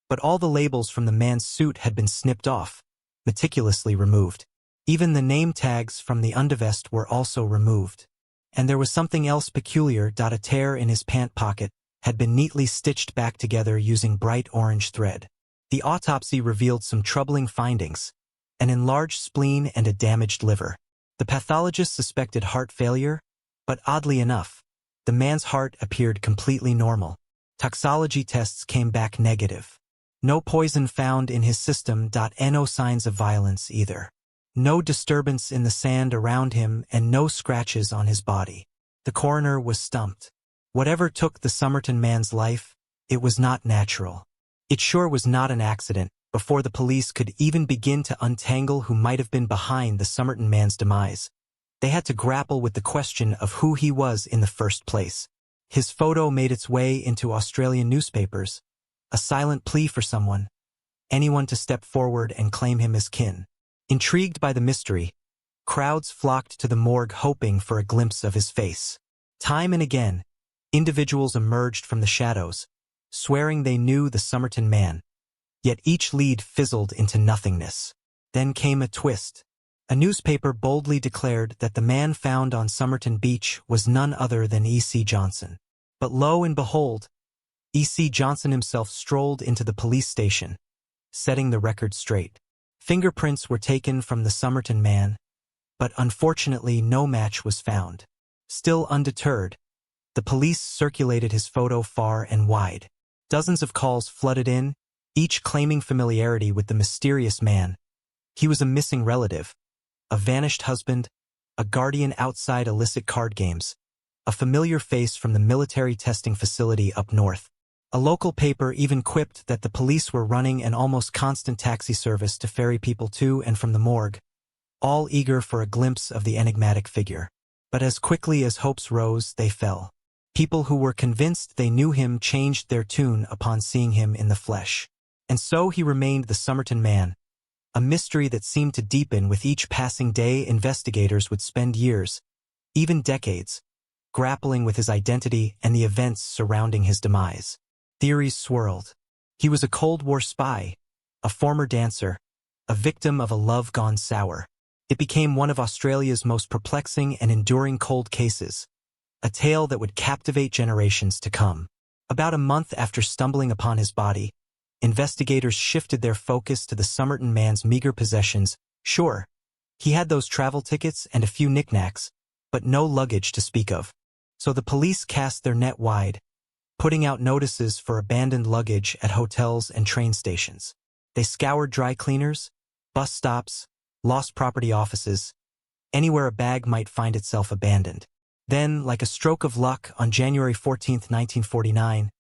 A: But all the labels from the man's suit had been snipped off, meticulously removed. Even the name tags from the undervest were also removed. And there was something else peculiar. A tear in his pant pocket had been neatly stitched back together using bright orange thread. The autopsy revealed some troubling findings: an enlarged spleen and a damaged liver. The pathologist suspected heart failure, but oddly enough, the man's heart appeared completely normal. Toxicology tests came back negative. No poison found in his system. No signs of violence either. No disturbance in the sand around him and no scratches on his body. The coroner was stumped. Whatever took the Somerton man's life, it was not natural. It sure was not an accident. Before the police could even begin to untangle who might have been behind the Somerton man's demise, they had to grapple with the question of who he was in the first place. His photo made its way into Australian newspapers, a silent plea for anyone to step forward and claim him as kin. Intrigued by the mystery, crowds flocked to the morgue hoping for a glimpse of his face. Time and again, individuals emerged from the shadows, swearing they knew the Somerton man. Yet each lead fizzled into nothingness. Then came a twist. A newspaper boldly declared that the man found on Somerton Beach was none other than E.C. Johnson. But lo and behold, E.C. Johnson himself strolled into the police station, setting the record straight. Fingerprints were taken from the Somerton man, but unfortunately no match was found. Still undeterred, the police circulated his photo far and wide. Dozens of calls flooded in, each claiming familiarity with the mysterious man. He was a missing relative, a vanished husband, a guardian outside illicit card games, a familiar face from the military testing facility up north. A local paper even quipped that the police were running an almost constant taxi service to ferry people to and from the morgue, all eager for a glimpse of the enigmatic figure. But as quickly as hopes rose, they fell. People who were convinced they knew him changed their tune upon seeing him in the flesh. And so he remained the Somerton man, a mystery that seemed to deepen with each passing day. Investigators would spend years, even decades, grappling with his identity and the events surrounding his demise. Theories swirled. He was a Cold War spy, a former dancer, a victim of a love gone sour. It became one of Australia's most perplexing and enduring cold cases, a tale that would captivate generations to come. About a month after stumbling upon his body, investigators shifted their focus to the Somerton man's meager possessions. Sure, he had those travel tickets and a few knickknacks, but no luggage to speak of. So the police cast their net wide, putting out notices for abandoned luggage at hotels and train stations. They scoured dry cleaners, bus stops, lost property offices, anywhere a bag might find itself abandoned. Then, like a stroke of luck, on January 14, 1949,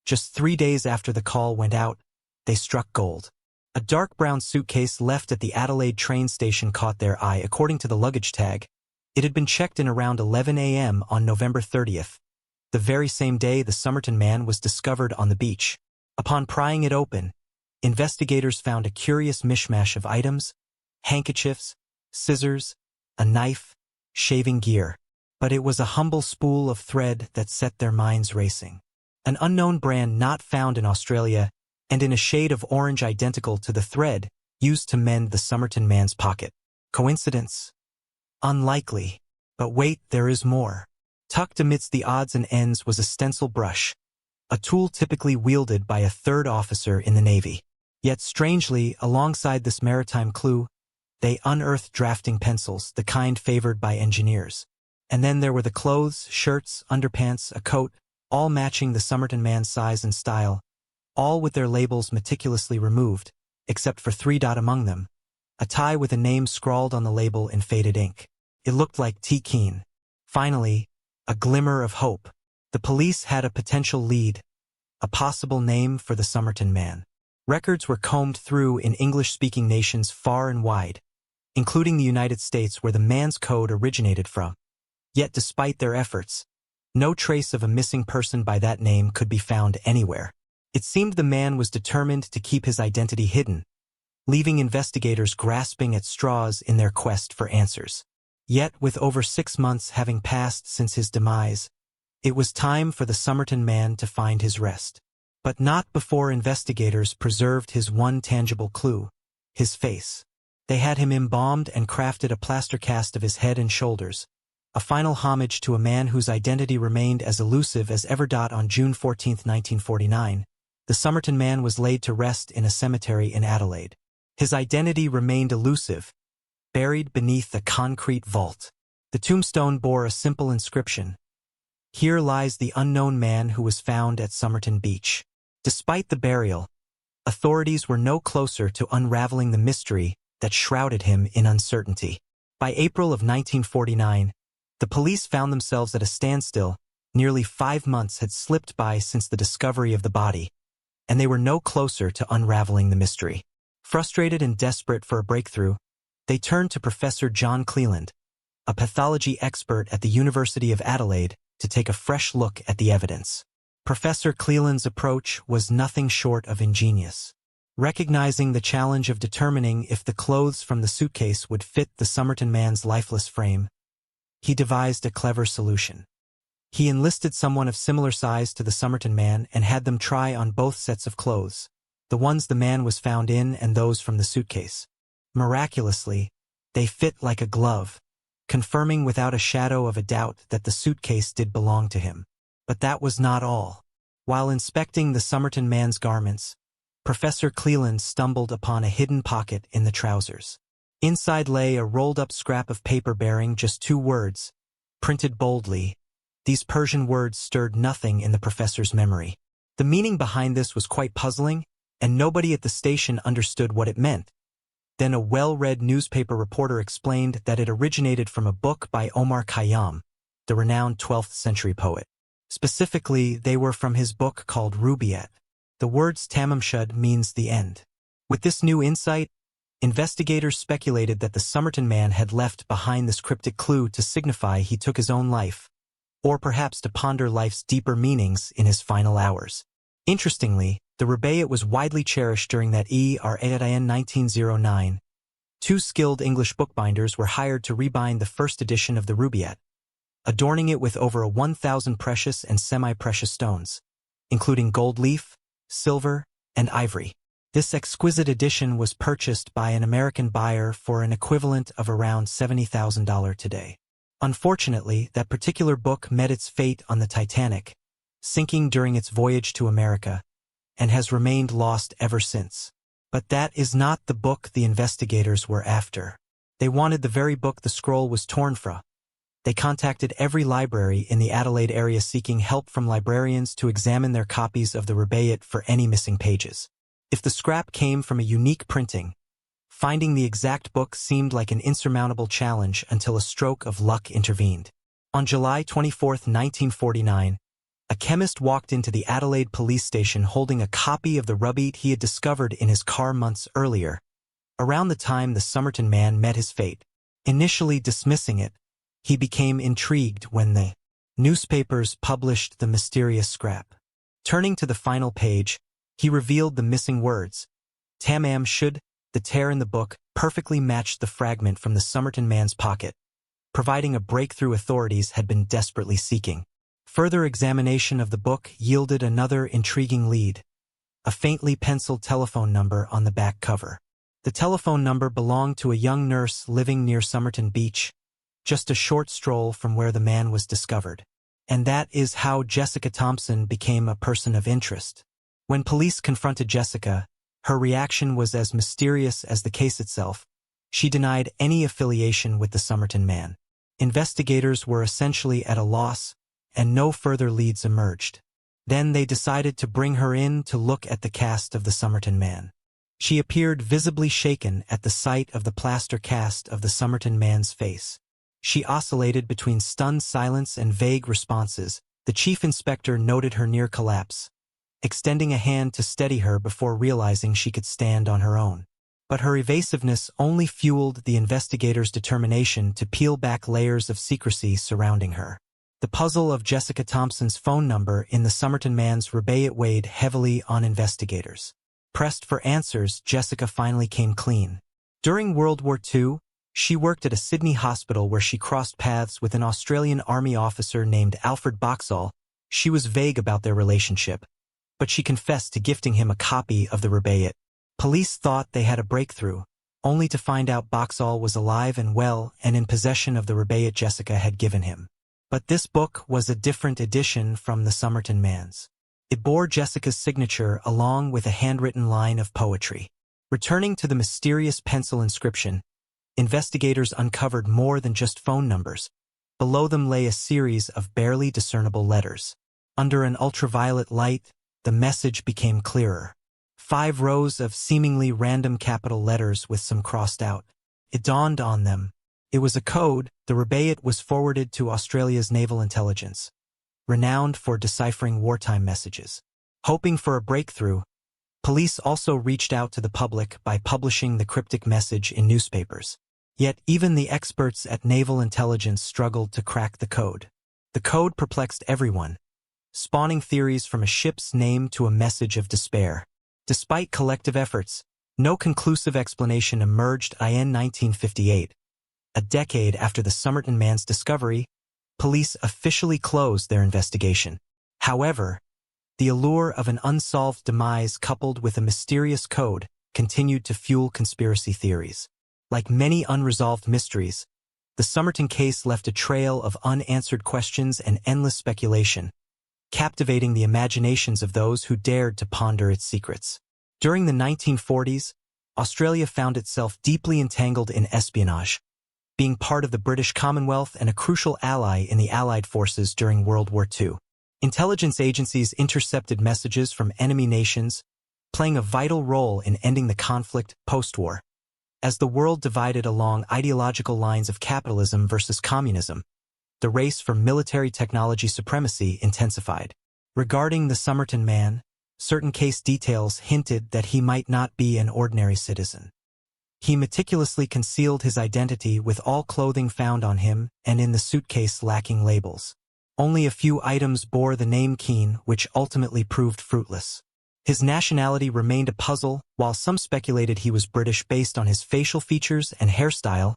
A: just 3 days after the call went out, they struck gold. A dark brown suitcase left at the Adelaide train station caught their eye. According to the luggage tag, it had been checked in around 11 a.m. on November 30th, the very same day the Somerton man was discovered on the beach. Upon prying it open, investigators found a curious mishmash of items: handkerchiefs, scissors, a knife, shaving gear. But it was a humble spool of thread that set their minds racing. An unknown brand not found in Australia, and in a shade of orange identical to the thread used to mend the Somerton man's pocket. Coincidence? Unlikely. But wait, there is more. Tucked amidst the odds and ends was a stencil brush, a tool typically wielded by a third officer in the Navy. Yet strangely, alongside this maritime clue, they unearthed drafting pencils, the kind favored by engineers. And then there were the clothes, shirts, underpants, a coat, all matching the Somerton man's size and style, all with their labels meticulously removed, except for 3 among them, a tie with a name scrawled on the label in faded ink. It looked like T. Keane. Finally, a glimmer of hope. The police had a potential lead, a possible name for the Somerton man. Records were combed through in English-speaking nations far and wide, including the United States where the man's code originated from. Yet despite their efforts, no trace of a missing person by that name could be found anywhere. It seemed the man was determined to keep his identity hidden, leaving investigators grasping at straws in their quest for answers. Yet, with over 6 months having passed since his demise, it was time for the Somerton man to find his rest. But not before investigators preserved his one tangible clue, his face. They had him embalmed and crafted a plaster cast of his head and shoulders, a final homage to a man whose identity remained as elusive as ever. On June 14, 1949, the Somerton man was laid to rest in a cemetery in Adelaide. His identity remained elusive, buried beneath a concrete vault. The tombstone bore a simple inscription: "Here lies the unknown man who was found at Somerton Beach." Despite the burial, authorities were no closer to unraveling the mystery that shrouded him in uncertainty. By April of 1949, the police found themselves at a standstill. Nearly 5 months had slipped by since the discovery of the body, and they were no closer to unraveling the mystery. Frustrated and desperate for a breakthrough, they turned to Professor John Cleland, a pathology expert at the University of Adelaide, to take a fresh look at the evidence. Professor Cleland's approach was nothing short of ingenious. Recognizing the challenge of determining if the clothes from the suitcase would fit the Somerton man's lifeless frame, he devised a clever solution. He enlisted someone of similar size to the Somerton man and had them try on both sets of clothes, the ones the man was found in and those from the suitcase. Miraculously, they fit like a glove, confirming without a shadow of a doubt that the suitcase did belong to him. But that was not all. While inspecting the Somerton man's garments, Professor Cleland stumbled upon a hidden pocket in the trousers. Inside lay a rolled-up scrap of paper bearing just 2 words, printed boldly. These Persian words stirred nothing in the professor's memory. The meaning behind this was quite puzzling, and nobody at the station understood what it meant. Then a well-read newspaper reporter explained that it originated from a book by Omar Khayyam, the renowned 12th century poet. Specifically, they were from his book called Rubaiyat. The words Tamamshud means the end. With this new insight, investigators speculated that the Somerton man had left behind this cryptic clue to signify he took his own life, or perhaps to ponder life's deeper meanings in his final hours. Interestingly, the Rubaiyat was widely cherished during that era in 1909. 2 skilled English bookbinders were hired to rebind the first edition of the Rubaiyat, adorning it with over 1,000 precious and semi-precious stones, including gold leaf, silver, and ivory. This exquisite edition was purchased by an American buyer for an equivalent of around $70,000 today. Unfortunately, that particular book met its fate on the Titanic, sinking during its voyage to America, and has remained lost ever since. But that is not the book the investigators were after. They wanted the very book the scroll was torn from. They contacted every library in the Adelaide area seeking help from librarians to examine their copies of the Rubaiyat for any missing pages. If the scrap came from a unique printing, finding the exact book seemed like an insurmountable challenge until a stroke of luck intervened. On July 24, 1949, a chemist walked into the Adelaide police station holding a copy of the Rubaiyat he had discovered in his car months earlier, around the time the Somerton man met his fate. Initially dismissing it, he became intrigued when the newspapers published the mysterious scrap. Turning to the final page, he revealed the missing words. Tamam should, the tear in the book, perfectly matched the fragment from the Somerton man's pocket, providing a breakthrough authorities had been desperately seeking. Further examination of the book yielded another intriguing lead, a faintly penciled telephone number on the back cover. The telephone number belonged to a young nurse living near Somerton Beach, just a short stroll from where the man was discovered. And that is how Jessica Thompson became a person of interest. When police confronted Jessica, her reaction was as mysterious as the case itself. She denied any affiliation with the Somerton man. Investigators were essentially at a loss, and no further leads emerged. Then they decided to bring her in to look at the cast of the Somerton man. She appeared visibly shaken at the sight of the plaster cast of the Somerton man's face. She oscillated between stunned silence and vague responses. The chief inspector noted her near collapse, extending a hand to steady her before realizing she could stand on her own. But her evasiveness only fueled the investigators' determination to peel back layers of secrecy surrounding her. The puzzle of Jessica Thompson's phone number in the Somerton man's Rubaiyat weighed heavily on investigators. Pressed for answers, Jessica finally came clean. During World War II, she worked at a Sydney hospital where she crossed paths with an Australian Army officer named Alfred Boxall. She was vague about their relationship, but she confessed to gifting him a copy of the Rubaiyat. Police thought they had a breakthrough, only to find out Boxall was alive and well and in possession of the Rubaiyat Jessica had given him. But this book was a different edition from the Somerton man's. It bore Jessica's signature along with a handwritten line of poetry. Returning to the mysterious pencil inscription, investigators uncovered more than just phone numbers. Below them lay a series of barely discernible letters. Under an ultraviolet light, the message became clearer. 5 rows of seemingly random capital letters with some crossed out. It dawned on them. It was a code. The Rubaiyat was forwarded to Australia's naval intelligence, renowned for deciphering wartime messages. Hoping for a breakthrough, police also reached out to the public by publishing the cryptic message in newspapers. Yet even the experts at naval intelligence struggled to crack the code. The code perplexed everyone, spawning theories from a ship's name to a message of despair. Despite collective efforts, no conclusive explanation emerged. In 1958, a decade after the Somerton man's discovery, police officially closed their investigation. However, the allure of an unsolved demise coupled with a mysterious code continued to fuel conspiracy theories. Like many unresolved mysteries, the Somerton case left a trail of unanswered questions and endless speculation, captivating the imaginations of those who dared to ponder its secrets. During the 1940s, Australia found itself deeply entangled in espionage, being part of the British Commonwealth and a crucial ally in the Allied forces during World War II. Intelligence agencies intercepted messages from enemy nations, playing a vital role in ending the conflict post-war. As the world divided along ideological lines of capitalism versus communism, the race for military technology supremacy intensified. Regarding the Somerton man, certain case details hinted that he might not be an ordinary citizen. He meticulously concealed his identity with all clothing found on him and in the suitcase lacking labels. Only a few items bore the name Keane, which ultimately proved fruitless. His nationality remained a puzzle. While some speculated he was British based on his facial features and hairstyle,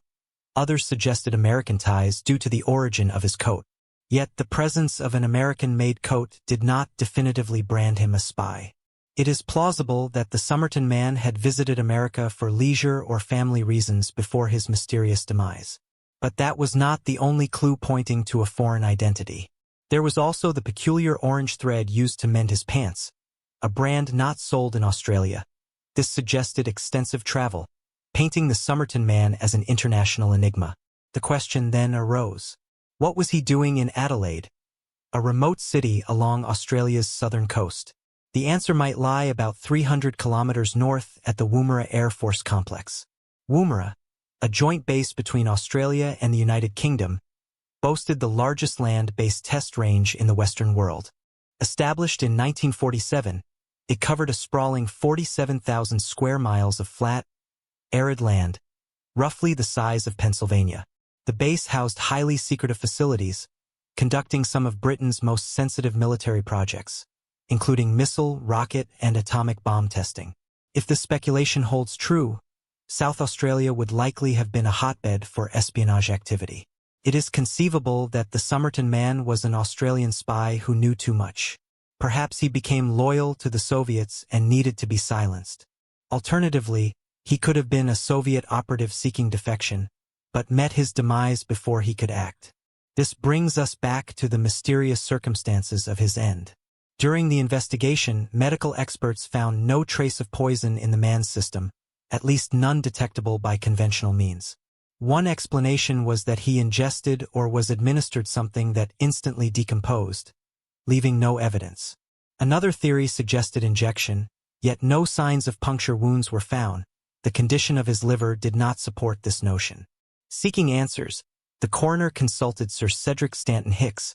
A: others suggested American ties due to the origin of his coat. Yet the presence of an American-made coat did not definitively brand him a spy. It is plausible that the Somerton man had visited America for leisure or family reasons before his mysterious demise. But that was not the only clue pointing to a foreign identity. There was also the peculiar orange thread used to mend his pants, a brand not sold in Australia. This suggested extensive travel, painting the Somerton man as an international enigma. The question then arose. What was he doing in Adelaide, a remote city along Australia's southern coast? The answer might lie about 300 kilometers north at the Woomera Air Force Complex. Woomera, a joint base between Australia and the United Kingdom, boasted the largest land-based test range in the Western world. Established in 1947, it covered a sprawling 47,000 square miles of flat, arid land, roughly the size of Pennsylvania. The base housed highly secretive facilities, conducting some of Britain's most sensitive military projects, including missile, rocket, and atomic bomb testing. If this speculation holds true, South Australia would likely have been a hotbed for espionage activity. It is conceivable that the Somerton man was an Australian spy who knew too much. Perhaps he became loyal to the Soviets and needed to be silenced. Alternatively, he could have been a Soviet operative seeking defection, but met his demise before he could act. This brings us back to the mysterious circumstances of his end. During the investigation, medical experts found no trace of poison in the man's system, at least none detectable by conventional means. One explanation was that he ingested or was administered something that instantly decomposed, leaving no evidence. Another theory suggested injection, yet no signs of puncture wounds were found. The condition of his liver did not support this notion. Seeking answers, the coroner consulted Sir Cedric Stanton Hicks,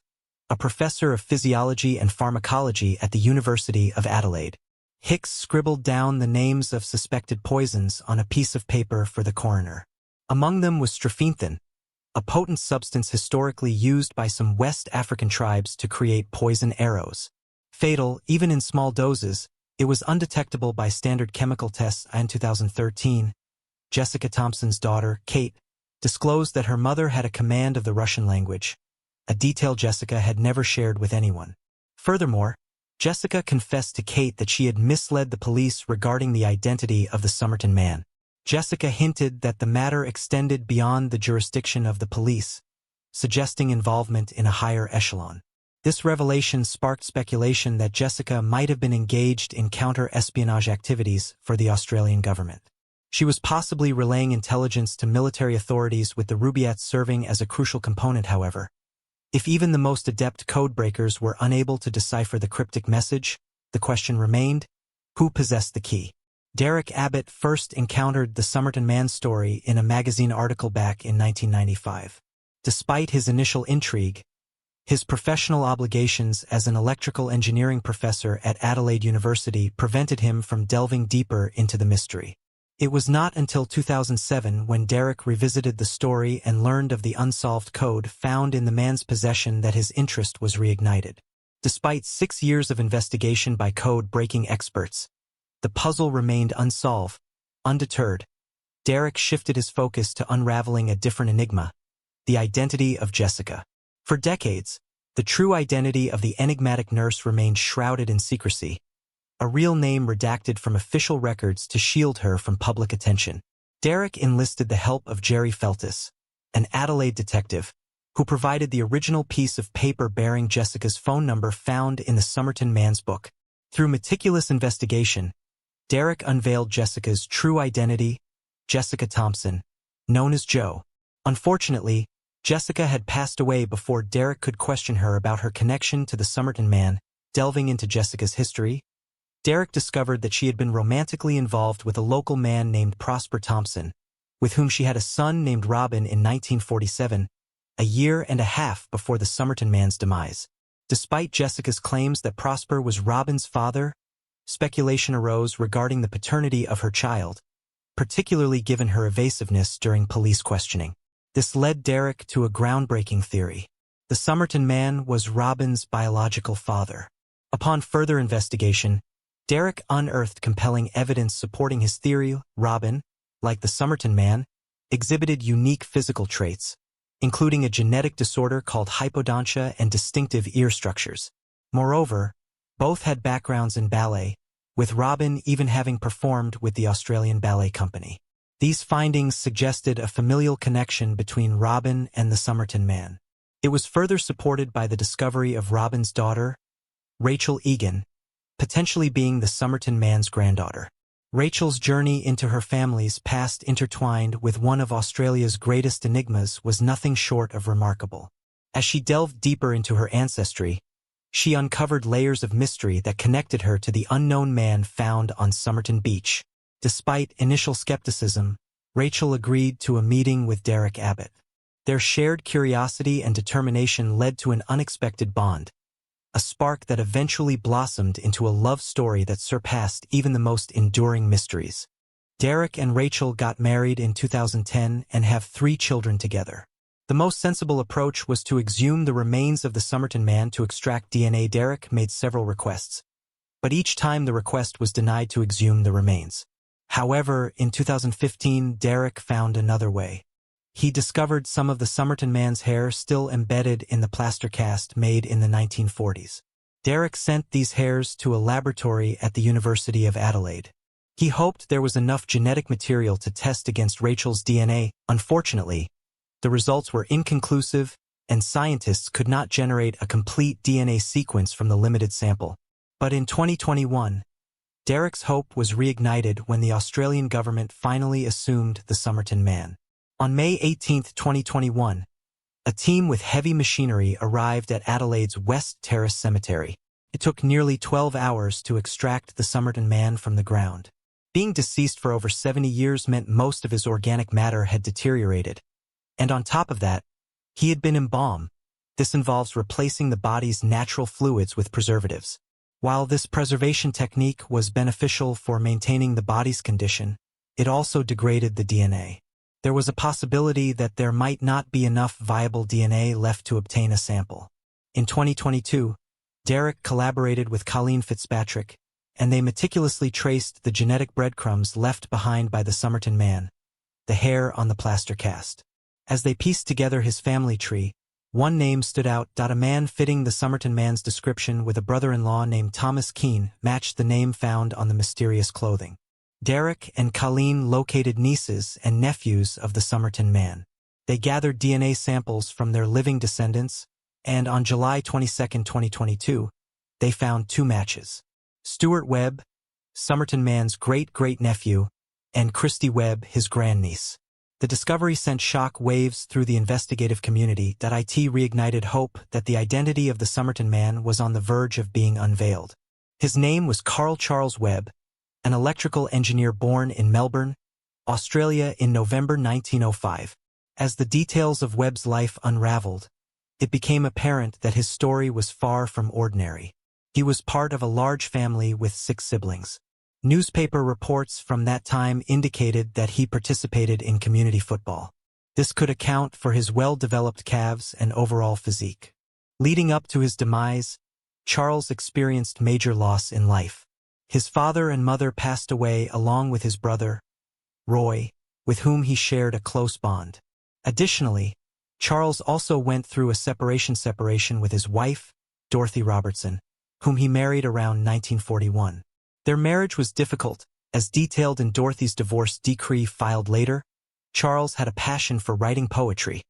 A: a professor of physiology and pharmacology at the University of Adelaide. Hicks scribbled down the names of suspected poisons on a piece of paper for the coroner. Among them was strophenthine, a potent substance historically used by some West African tribes to create poison arrows. Fatal, even in small doses, it was undetectable by standard chemical tests. In 2013, Jessica Thompson's daughter, Kate, disclosed that her mother had a command of the Russian language, a detail Jessica had never shared with anyone. Furthermore, Jessica confessed to Kate that she had misled the police regarding the identity of the Somerton man. Jessica hinted that the matter extended beyond the jurisdiction of the police, suggesting involvement in a higher echelon. This revelation sparked speculation that Jessica might have been engaged in counter-espionage activities for the Australian government. She was possibly relaying intelligence to military authorities, with the Rubaiyats serving as a crucial component. However, if even the most adept codebreakers were unable to decipher the cryptic message, the question remained, who possessed the key? Derek Abbott first encountered the Somerton man story in a magazine article back in 1995. Despite his initial intrigue, his professional obligations as an electrical engineering professor at Adelaide University prevented him from delving deeper into the mystery. It was not until 2007 when Derek revisited the story and learned of the unsolved code found in the man's possession that his interest was reignited. Despite 6 years of investigation by code-breaking experts, the puzzle remained unsolved. Undeterred, Derek shifted his focus to unraveling a different enigma, the identity of Jessica. For decades, the true identity of the enigmatic nurse remained shrouded in secrecy, a real name redacted from official records to shield her from public attention. Derek enlisted the help of Jerry Feltis, an Adelaide detective, who provided the original piece of paper bearing Jessica's phone number found in the Somerton man's book. Through meticulous investigation, Derek unveiled Jessica's true identity, Jessica Thompson, known as Jo. Unfortunately, Jessica had passed away before Derek could question her about her connection to the Somerton man. Delving into Jessica's history, Derek discovered that she had been romantically involved with a local man named Prosper Thompson, with whom she had a son named Robin in 1947, a year and a half before the Somerton man's demise. Despite Jessica's claims that Prosper was Robin's father, speculation arose regarding the paternity of her child, particularly given her evasiveness during police questioning. This led Derek to a groundbreaking theory. The Somerton man was Robin's biological father. Upon further investigation, Derek unearthed compelling evidence supporting his theory. Robin, like the Somerton man, exhibited unique physical traits, including a genetic disorder called hypodontia and distinctive ear structures. Moreover, both had backgrounds in ballet, with Robin even having performed with the Australian Ballet Company. These findings suggested a familial connection between Robin and the Somerton man. It was further supported by the discovery of Robin's daughter, Rachel Egan, potentially being the Somerton man's granddaughter. Rachel's journey into her family's past intertwined with one of Australia's greatest enigmas was nothing short of remarkable. As she delved deeper into her ancestry, she uncovered layers of mystery that connected her to the unknown man found on Somerton Beach. Despite initial skepticism, Rachel agreed to a meeting with Derek Abbott. Their shared curiosity and determination led to an unexpected bond, a spark that eventually blossomed into a love story that surpassed even the most enduring mysteries. Derek and Rachel got married in 2010 and have 3 children together. The most sensible approach was to exhume the remains of the Somerton man to extract DNA. Derek made several requests, but each time the request was denied to exhume the remains. However, in 2015, Derek found another way. He discovered some of the Somerton man's hair still embedded in the plaster cast made in the 1940s. Derek sent these hairs to a laboratory at the University of Adelaide. He hoped there was enough genetic material to test against Rachel's DNA. Unfortunately, the results were inconclusive, and scientists could not generate a complete DNA sequence from the limited sample. But in 2021, Derek's hope was reignited when the Australian government finally assumed the Somerton man. On May 18, 2021, a team with heavy machinery arrived at Adelaide's West Terrace Cemetery. It took nearly 12 hours to extract the Somerton man from the ground. Being deceased for over 70 years meant most of his organic matter had deteriorated. And on top of that, he had been embalmed. This involves replacing the body's natural fluids with preservatives. While this preservation technique was beneficial for maintaining the body's condition, it also degraded the DNA. There was a possibility that there might not be enough viable DNA left to obtain a sample. In 2022, Derek collaborated with Colleen Fitzpatrick, and they meticulously traced the genetic breadcrumbs left behind by the Somerton man, the hair on the plaster cast. As they pieced together his family tree, one name stood out. A man fitting the Somerton man's description with a brother-in-law named Thomas Keane matched the name found on the mysterious clothing. Derek and Colleen located nieces and nephews of the Somerton man. They gathered DNA samples from their living descendants, and on July 22, 2022, they found 2 matches. Stuart Webb, Somerton man's great-great-nephew, and Christy Webb, his grandniece. The discovery sent shock waves through the investigative community. It reignited hope that the identity of the Somerton man was on the verge of being unveiled. His name was Carl Charles Webb, an electrical engineer born in Melbourne, Australia in November 1905. As the details of Webb's life unraveled, it became apparent that his story was far from ordinary. He was part of a large family with 6 siblings. Newspaper reports from that time indicated that he participated in community football. This could account for his well-developed calves and overall physique. Leading up to his demise, Charles experienced major loss in life. His father and mother passed away along with his brother, Roy, with whom he shared a close bond. Additionally, Charles also went through a separation with his wife, Dorothy Robertson, whom he married around 1941. Their marriage was difficult, as detailed in Dorothy's divorce decree filed later. Charles had a passion for writing poetry,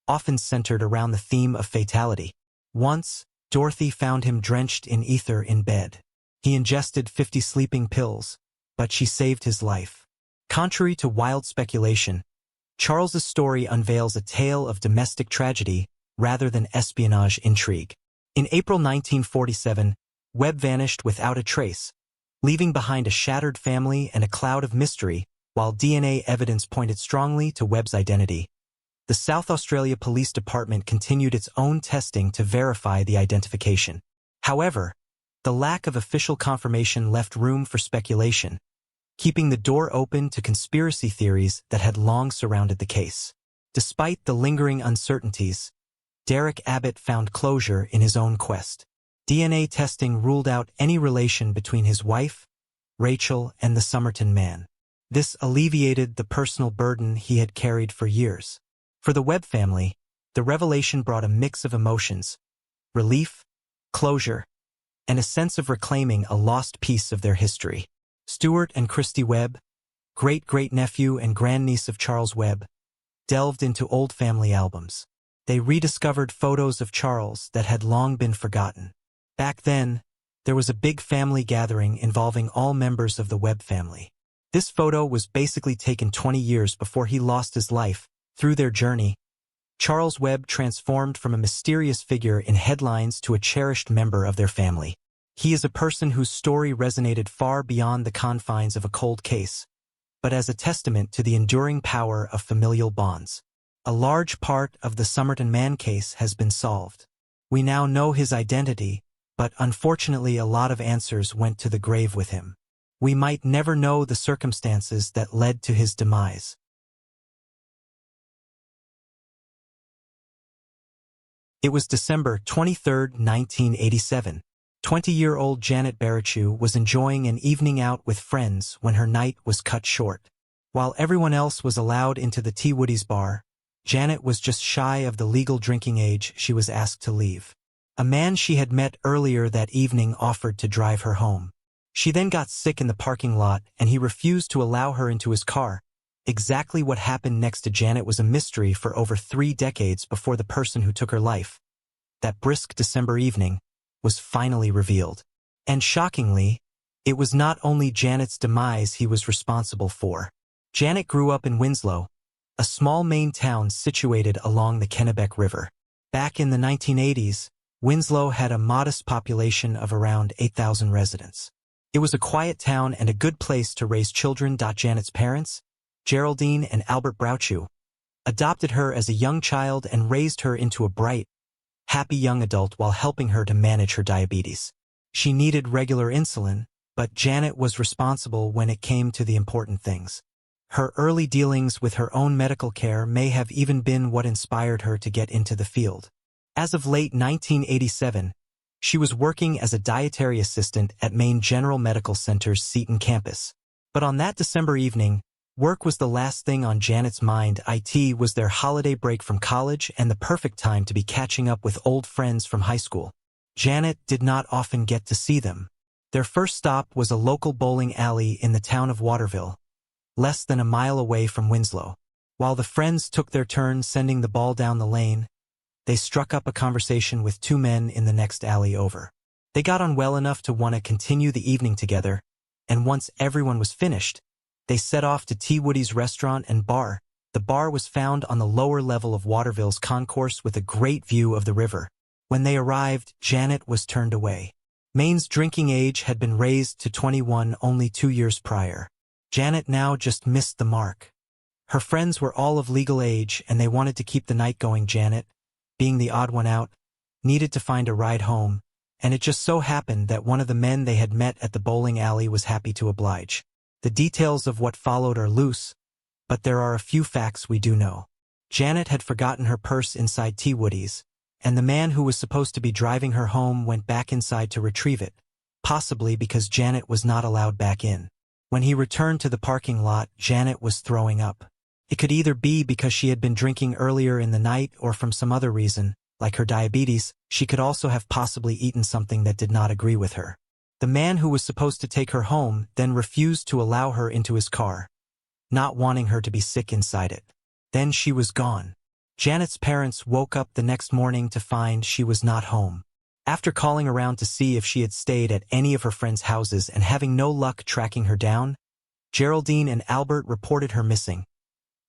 A: often centered around the theme of fatality. Once, Dorothy found him drenched in ether in bed. He ingested 50 sleeping pills, but she saved his life. Contrary to wild speculation, Charles's story unveils a tale of domestic tragedy rather than espionage intrigue. In April 1947, Webb vanished without a trace, leaving behind a shattered family and a cloud of mystery. While DNA evidence pointed strongly to Webb's identity, the South Australia Police Department continued its own testing to verify the identification. However, the lack of official confirmation left room for speculation, keeping the door open to conspiracy theories that had long surrounded the case. Despite the lingering uncertainties, Derek Abbott found closure in his own quest. DNA testing ruled out any relation between his wife, Rachel, and the Somerton man. This alleviated the personal burden he had carried for years. For the Webb family, the revelation brought a mix of emotions: relief, closure, and a sense of reclaiming a lost piece of their history. Stuart and Christy Webb, great-great-nephew and grandniece of Charles Webb, delved into old family albums. They rediscovered photos of Charles that had long been forgotten. Back then, there was a big family gathering involving all members of the Webb family. This photo was basically taken 20 years before he lost his life. Through their journey, Charles Webb transformed from a mysterious figure in headlines to a cherished member of their family. He is a person whose story resonated far beyond the confines of a cold case, but as a testament to the enduring power of familial bonds. A large part of the Somerton Man case has been solved. We now know his identity, but unfortunately a lot of answers went to the grave with him. We might never know the circumstances that led to his demise. It was December 23, 1987. 20-year-old Janet Barachu was enjoying an evening out with friends when her night was cut short. While everyone else was allowed into the T. Woody's bar, Janet was just shy of the legal drinking age. She was asked to leave. A man she had met earlier that evening offered to drive her home. She then got sick in the parking lot and he refused to allow her into his car. Exactly what happened next to Janet was a mystery for over 3 decades before the person who took her life. That brisk December evening was finally revealed. And shockingly, it was not only Janet's demise he was responsible for. Janet grew up in Winslow, a small Maine town situated along the Kennebec River. Back in the 1980s, Winslow had a modest population of around 8,000 residents. It was a quiet town and a good place to raise children. Janet's parents, Geraldine and Albert Barachu, adopted her as a young child and raised her into a bright, happy young adult while helping her to manage her diabetes. She needed regular insulin, but Janet was responsible when it came to the important things. Her early dealings with her own medical care may have even been what inspired her to get into the field. As of late 1987, she was working as a dietary assistant at Maine General Medical Center's Seton campus. But on that December evening, work was the last thing on Janet's mind. It was their holiday break from college and the perfect time to be catching up with old friends from high school. Janet did not often get to see them. Their first stop was a local bowling alley in the town of Waterville, less than a mile away from Winslow. While the friends took their turn sending the ball down the lane, they struck up a conversation with 2 men in the next alley over. They got on well enough to want to continue the evening together, and once everyone was finished, they set off to T. Woody's restaurant and bar. The bar was found on the lower level of Waterville's concourse with a great view of the river. When they arrived, Janet was turned away. Maine's drinking age had been raised to 21 only 2 years prior. Janet now just missed the mark. Her friends were all of legal age and they wanted to keep the night going. Janet, being the odd one out, needed to find a ride home, and it just so happened that one of the men they had met at the bowling alley was happy to oblige. The details of what followed are loose, but there are a few facts we do know. Janet had forgotten her purse inside T. Woody's, and the man who was supposed to be driving her home went back inside to retrieve it, possibly because Janet was not allowed back in. When he returned to the parking lot, Janet was throwing up. It could either be because she had been drinking earlier in the night or from some other reason, like her diabetes. She could also have possibly eaten something that did not agree with her. The man who was supposed to take her home then refused to allow her into his car, not wanting her to be sick inside it. Then she was gone. Janet's parents woke up the next morning to find she was not home. After calling around to see if she had stayed at any of her friends' houses and having no luck tracking her down, Geraldine and Albert reported her missing.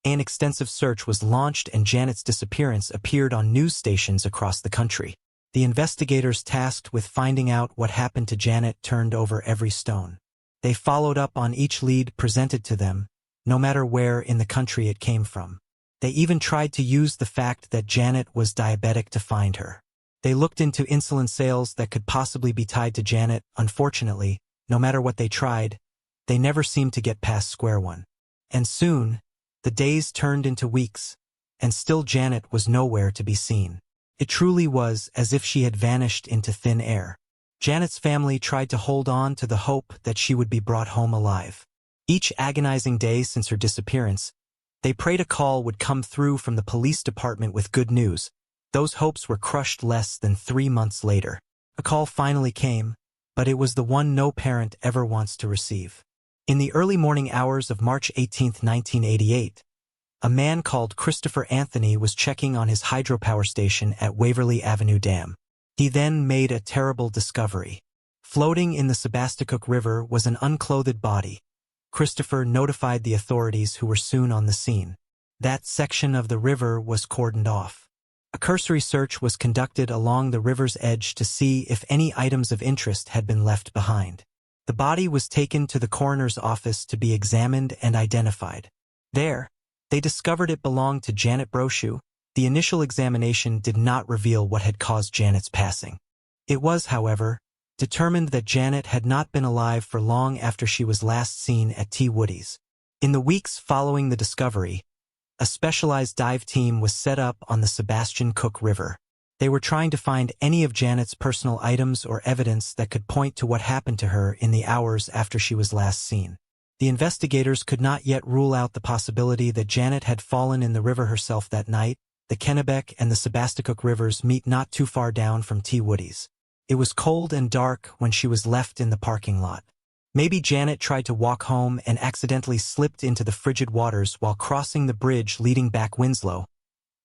A: An extensive search was launched and Janet's disappearance appeared on news stations across the country. The investigators tasked with finding out what happened to Janet turned over every stone. They followed up on each lead presented to them, no matter where in the country it came from. They even tried to use the fact that Janet was diabetic to find her. They looked into insulin sales that could possibly be tied to Janet. Unfortunately, no matter what they tried, they never seemed to get past square one. And soon, the days turned into weeks, and still Janet was nowhere to be seen. It truly was as if she had vanished into thin air. Janet's family tried to hold on to the hope that she would be brought home alive. Each agonizing day since her disappearance, they prayed a call would come through from the police department with good news. Those hopes were crushed less than 3 months later. A call finally came, but it was the one no parent ever wants to receive. In the early morning hours of March 18, 1988, a man called Christopher Anthony was checking on his hydropower station at Waverly Avenue Dam. He then made a terrible discovery. Floating in the Sebasticook River was an unclothed body. Christopher notified the authorities, who were soon on the scene. That section of the river was cordoned off. A cursory search was conducted along the river's edge to see if any items of interest had been left behind. The body was taken to the coroner's office to be examined and identified. There, they discovered it belonged to Janet Brochu. The initial examination did not reveal what had caused Janet's passing. It was, however, determined that Janet had not been alive for long after she was last seen at T. Woody's. In the weeks following the discovery, a specialized dive team was set up on the Sebastian Cook River. They were trying to find any of Janet's personal items or evidence that could point to what happened to her in the hours after she was last seen. The investigators could not yet rule out the possibility that Janet had fallen in the river herself that night. The Kennebec and the Sebasticook rivers meet not too far down from T. Woody's. It was cold and dark when she was left in the parking lot. Maybe Janet tried to walk home and accidentally slipped into the frigid waters while crossing the bridge leading back Winslow,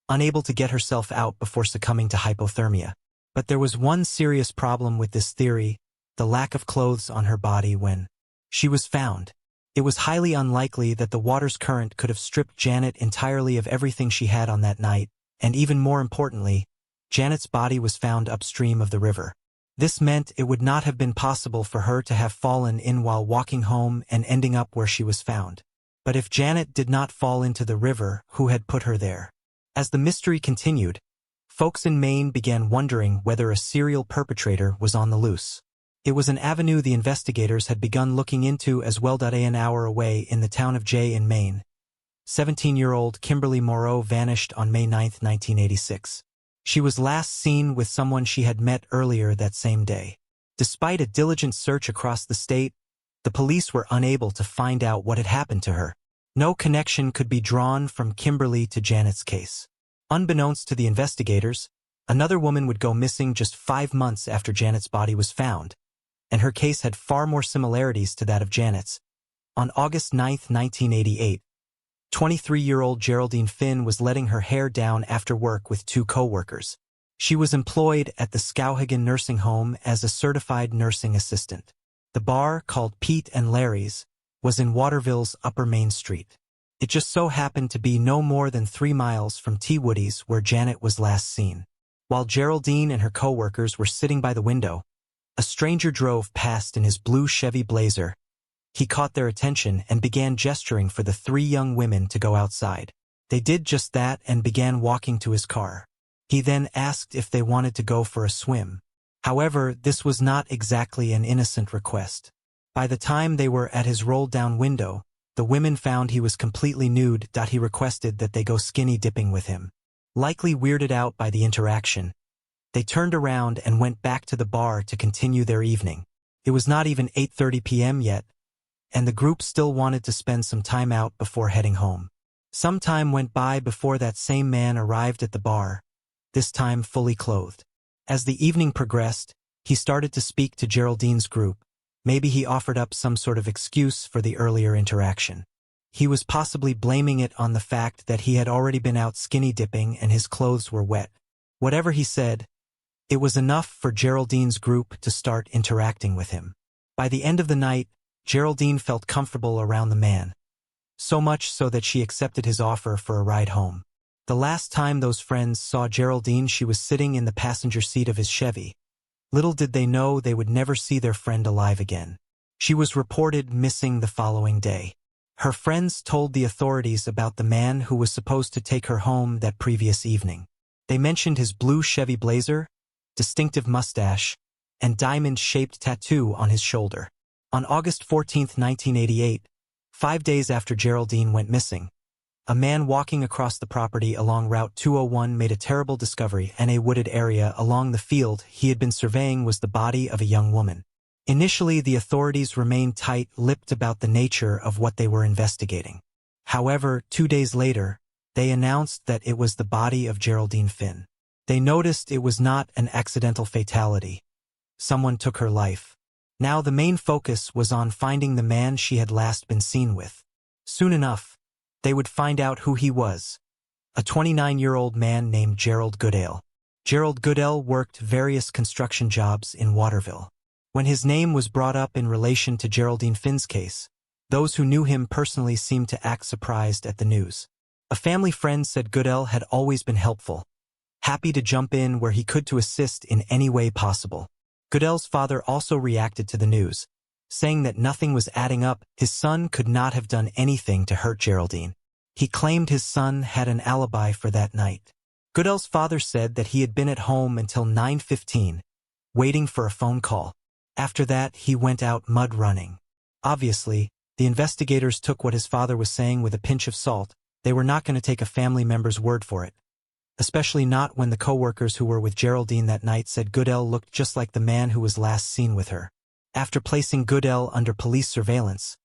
A: unable to get herself out before succumbing to hypothermia. But there was one serious problem with this theory: the lack of clothes on her body when she was found. It was highly unlikely that the water's current could have stripped Janet entirely of everything she had on that night, and even more importantly, Janet's body was found upstream of the river. This meant it would not have been possible for her to have fallen in while walking home and ending up where she was found. But if Janet did not fall into the river, who had put her there? As the mystery continued, folks in Maine began wondering whether a serial perpetrator was on the loose. It was an avenue the investigators had begun looking into as well. An hour away in the town of Jay in Maine, 17-year-old Kimberly Moreau vanished on May 9, 1986. She was last seen with someone she had met earlier that same day. Despite a diligent search across the state, the police were unable to find out what had happened to her. No connection could be drawn from Kimberly to Janet's case. Unbeknownst to the investigators, another woman would go missing just 5 months after Janet's body was found, and her case had far more similarities to that of Janet's. On August 9, 1988, 23-year-old Geraldine Finn was letting her hair down after work with 2 co-workers. She was employed at the Skowhegan Nursing Home as a certified nursing assistant. The bar, called Pete and Larry's, was in Waterville's Upper Main Street. It just so happened to be no more than 3 miles from T. Woody's, where Janet was last seen. While Geraldine and her co-workers were sitting by the window, a stranger drove past in his blue Chevy Blazer. He caught their attention and began gesturing for the 3 young women to go outside. They did just that and began walking to his car. He then asked if they wanted to go for a swim. However, this was not exactly an innocent request. By the time they were at his rolled-down window, the women found he was completely nude. He requested that they go skinny dipping with him. Likely weirded out by the interaction, they turned around and went back to the bar to continue their evening. It was not even 8:30 p.m. yet, and the group still wanted to spend some time out before heading home. Some time went by before that same man arrived at the bar, this time fully clothed. As the evening progressed, he started to speak to Geraldine's group. Maybe he offered up some sort of excuse for the earlier interaction. He was possibly blaming it on the fact that he had already been out skinny dipping and his clothes were wet. Whatever he said, it was enough for Geraldine's group to start interacting with him. By the end of the night, Geraldine felt comfortable around the man, so much so that she accepted his offer for a ride home. The last time those friends saw Geraldine, she was sitting in the passenger seat of his Chevy. Little did they know they would never see their friend alive again. She was reported missing the following day. Her friends told the authorities about the man who was supposed to take her home that previous evening. They mentioned his blue Chevy Blazer, distinctive mustache, and diamond-shaped tattoo on his shoulder. On August 14, 1988, 5 days after Geraldine went missing, a man walking across the property along Route 201 made a terrible discovery. In a wooded area along the field he had been surveying was the body of a young woman. Initially, the authorities remained tight-lipped about the nature of what they were investigating. However, 2 days later, they announced that it was the body of Geraldine Finn. They noticed it was not an accidental fatality. Someone took her life. Now the main focus was on finding the man she had last been seen with. Soon enough, they would find out who he was. A 29-year-old man named Gerald Goodale. Gerald Goodale worked various construction jobs in Waterville. When his name was brought up in relation to Geraldine Finn's case, those who knew him personally seemed to act surprised at the news. A family friend said Goodale had always been helpful, happy to jump in where he could to assist in any way possible. Goodale's father also reacted to the news, saying that nothing was adding up. His son could not have done anything to hurt Geraldine. He claimed his son had an alibi for that night. Goodale's father said that he had been at home until 9:15, waiting for a phone call. After that, he went out mud running. Obviously, the investigators took what his father was saying with a pinch of salt. They were not going to take a family member's word for it. Especially not when the co-workers who were with Geraldine that night said Goodale looked just like the man who was last seen with her. After placing Goodale under police surveillance,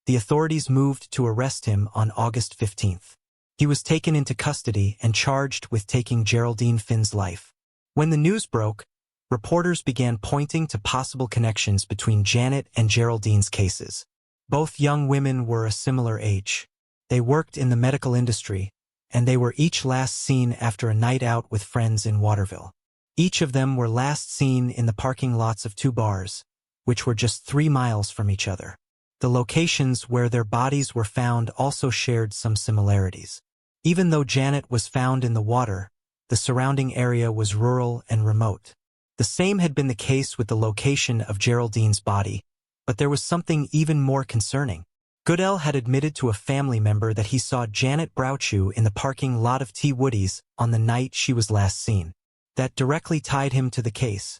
A: the authorities moved to arrest him on August 15th. He was taken into custody and charged with taking Geraldine Finn's life. When the news broke, reporters began pointing to possible connections between Janet and Geraldine's cases. Both young women were a similar age. They worked in the medical industry, and they were each last seen after a night out with friends in Waterville. Each of them were last seen in the parking lots of two bars, which were just 3 miles from each other. The locations where their bodies were found also shared some similarities. Even though Janet was found in the water, the surrounding area was rural and remote. The same had been the case with the location of Geraldine's body, but there was something even more concerning. Goodale had admitted to a family member that he saw Janet Brouchu in the parking lot of T. Woody's on the night she was last seen. That directly tied him to the case,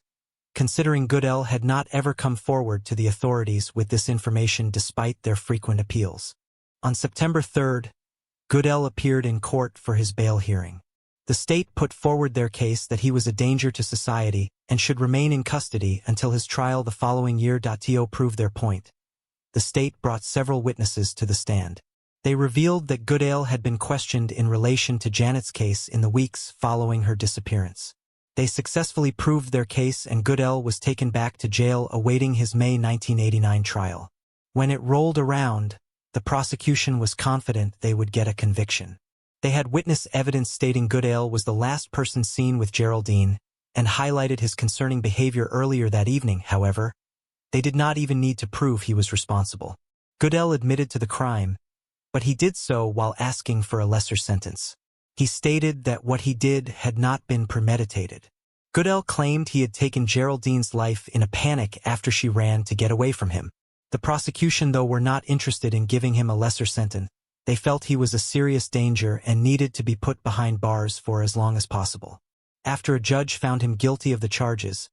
A: considering Goodale had not ever come forward to the authorities with this information despite their frequent appeals. On September 3rd, Goodale appeared in court for his bail hearing. The state put forward their case that he was a danger to society and should remain in custody until his trial the following year. To prove their point, the state brought several witnesses to the stand. They revealed that Goodale had been questioned in relation to Janet's case in the weeks following her disappearance. They successfully proved their case and Goodale was taken back to jail awaiting his May 1989 trial. When it rolled around, the prosecution was confident they would get a conviction. They had witness evidence stating Goodale was the last person seen with Geraldine and highlighted his concerning behavior earlier that evening. However, they did not even need to prove he was responsible. Goodale admitted to the crime, but he did so while asking for a lesser sentence. He stated that what he did had not been premeditated. Goodale claimed he had taken Geraldine's life in a panic after she ran to get away from him. The prosecution, though, were not interested in giving him a lesser sentence. They felt he was a serious danger and needed to be put behind bars for as long as possible. After a judge found him guilty of the charges,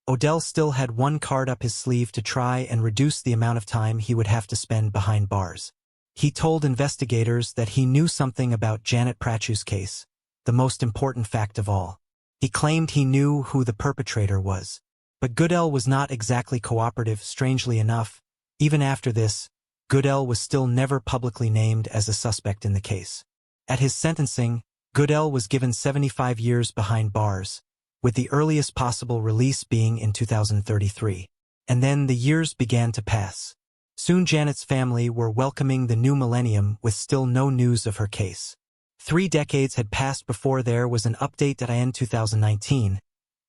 A: Odell still had one card up his sleeve to try and reduce the amount of time he would have to spend behind bars. He told investigators that he knew something about Janet Brouchu's case, the most important fact of all. He claimed he knew who the perpetrator was. But Goodale was not exactly cooperative. Strangely enough, even after this, Goodale was still never publicly named as a suspect in the case. At his sentencing, Goodale was given 75 years behind bars, with the earliest possible release being in 2033. And then the years began to pass. Soon Janet's family were welcoming the new millennium with still no news of her case. 3 decades had passed before there was an update at in 2019.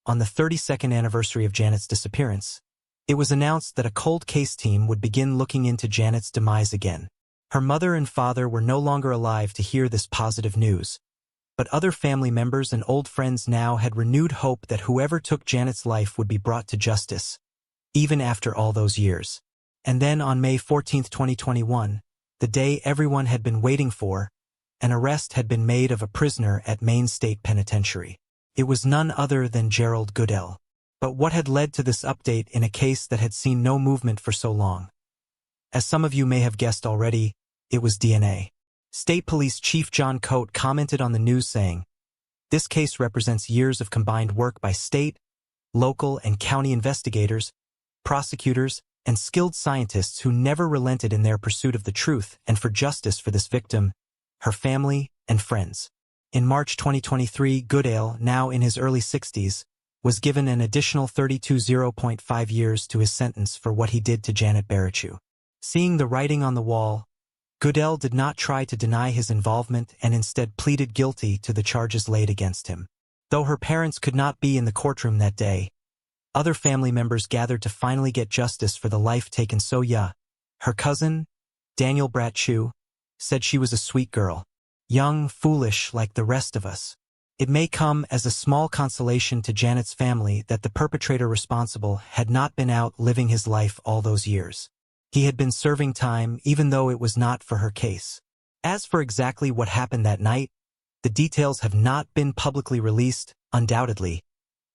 A: On the 32nd anniversary of Janet's disappearance, it was announced that a cold case team would begin looking into Janet's demise again. Her mother and father were no longer alive to hear this positive news, but other family members and old friends now had renewed hope that whoever took Janet's life would be brought to justice, even after all those years. And then on May 14, 2021, the day everyone had been waiting for, an arrest had been made of a prisoner at Maine State Penitentiary. It was none other than Gerald Goodale. But what had led to this update in a case that had seen no movement for so long? As some of you may have guessed already, it was DNA. State Police Chief John Coate commented on the news saying, "This case represents years of combined work by state, local, and county investigators, prosecutors, and skilled scientists who never relented in their pursuit of the truth and for justice for this victim, her family, and friends." In March 2023, Goodale, now in his early 60s, was given an additional 32.5 years to his sentence for what he did to Janet Barachu. Seeing the writing on the wall, Goodell did not try to deny his involvement and instead pleaded guilty to the charges laid against him. Though her parents could not be in the courtroom that day, other family members gathered to finally get justice for the life taken so young. Her cousin, Daniel Barachu, said she was a sweet girl, young, foolish like the rest of us. It may come as a small consolation to Janet's family that the perpetrator responsible had not been out living his life all those years. He had been serving time even though it was not for her case. As for exactly what happened that night, the details have not been publicly released. Undoubtedly,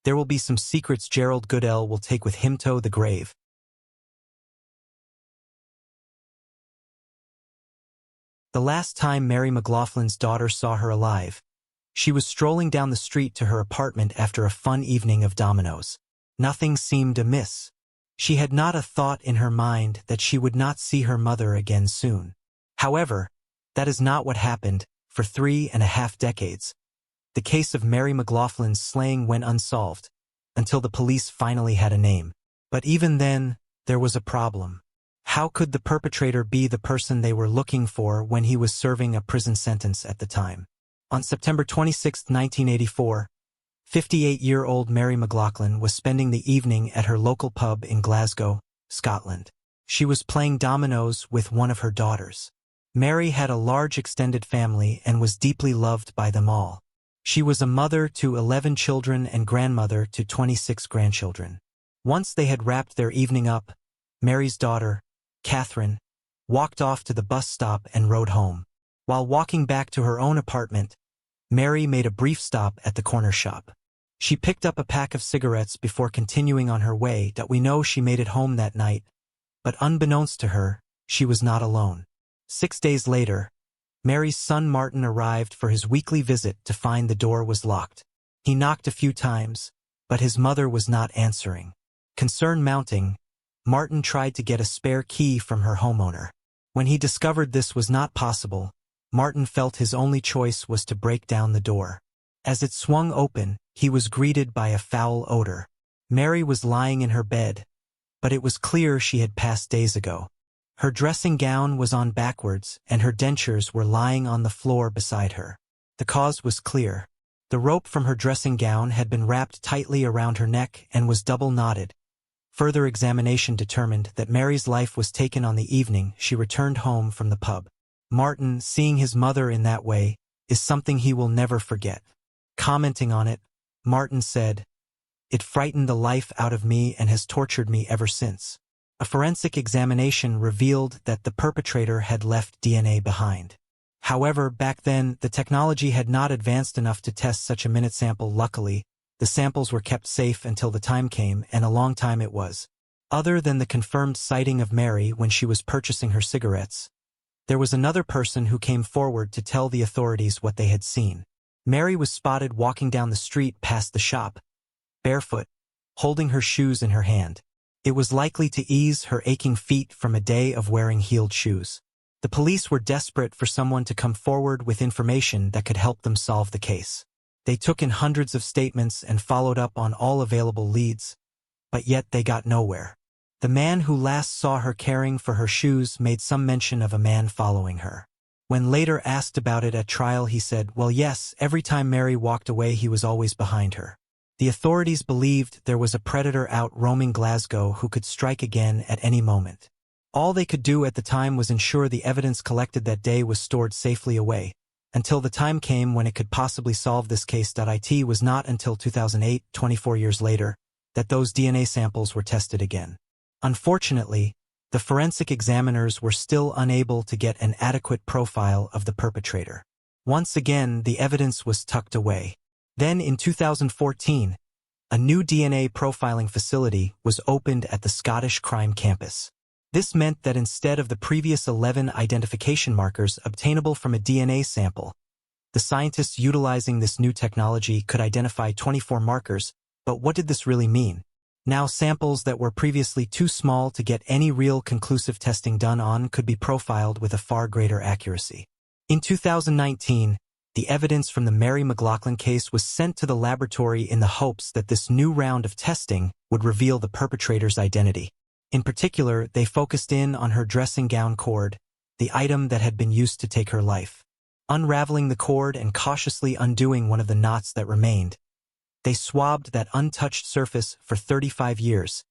A: there will be some secrets Gerald Goodell will take with him to the grave. The last time Mary McLaughlin's daughter saw her alive, she was strolling down the street to her apartment after a fun evening of dominoes. Nothing seemed amiss. She had not a thought in her mind that she would not see her mother again soon. However, that is not what happened. For 3.5 decades, the case of Mary McLaughlin's slaying went unsolved, until the police finally had a name. But even then, there was a problem. How could the perpetrator be the person they were looking for when he was serving a prison sentence at the time? On September 26, 1984, 58-year-old Mary McLaughlin was spending the evening at her local pub in Glasgow, Scotland. She was playing dominoes with one of her daughters. Mary had a large extended family and was deeply loved by them all. She was a mother to 11 children and grandmother to 26 grandchildren. Once they had wrapped their evening up, Mary's daughter, Catherine, walked off to the bus stop and rode home. While walking back to her own apartment, Mary made a brief stop at the corner shop. She picked up a pack of cigarettes before continuing on her way. We know she made it home that night, but unbeknownst to her, she was not alone. 6 days later, Mary's son Martin arrived for his weekly visit to find the door was locked. He knocked a few times, but his mother was not answering. Concern mounting, Martin tried to get a spare key from her homeowner. When he discovered this was not possible, Martin felt his only choice was to break down the door. As it swung open, he was greeted by a foul odor. Mary was lying in her bed, but it was clear she had passed days ago. Her dressing gown was on backwards, and her dentures were lying on the floor beside her. The cause was clear. The rope from her dressing gown had been wrapped tightly around her neck and was double knotted. Further examination determined that Mary's life was taken on the evening she returned home from the pub. Martin, seeing his mother in that way, is something he will never forget. Commenting on it, Martin said, "It frightened the life out of me and has tortured me ever since." A forensic examination revealed that the perpetrator had left DNA behind. However, back then, the technology had not advanced enough to test such a minute sample. Luckily, the samples were kept safe until the time came, and a long time it was. Other than the confirmed sighting of Mary when she was purchasing her cigarettes, there was another person who came forward to tell the authorities what they had seen. Mary was spotted walking down the street past the shop, barefoot, holding her shoes in her hand. It was likely to ease her aching feet from a day of wearing heeled shoes. The police were desperate for someone to come forward with information that could help them solve the case. They took in hundreds of statements and followed up on all available leads, but yet they got nowhere. The man who last saw her caring for her shoes made some mention of a man following her. When later asked about it at trial, he said, "Well, yes, every time Mary walked away he was always behind her." The authorities believed there was a predator out roaming Glasgow who could strike again at any moment. All they could do at the time was ensure the evidence collected that day was stored safely away, until the time came when it could possibly solve this case. It was not until 2008, 24 years later, that those DNA samples were tested again. Unfortunately, the forensic examiners were still unable to get an adequate profile of the perpetrator. Once again, the evidence was tucked away. Then in 2014, a new DNA profiling facility was opened at the Scottish Crime Campus. This meant that instead of the previous 11 identification markers obtainable from a DNA sample, the scientists utilizing this new technology could identify 24 markers. But what did this really mean? Now samples that were previously too small to get any real conclusive testing done on could be profiled with a far greater accuracy. In 2019, the evidence from the Mary McLaughlin case was sent to the laboratory in the hopes that this new round of testing would reveal the perpetrator's identity. In particular, they focused in on her dressing gown cord, the item that had been used to take her life. Unraveling the cord and cautiously undoing one of the knots that remained, they swabbed that untouched surface for 35 years.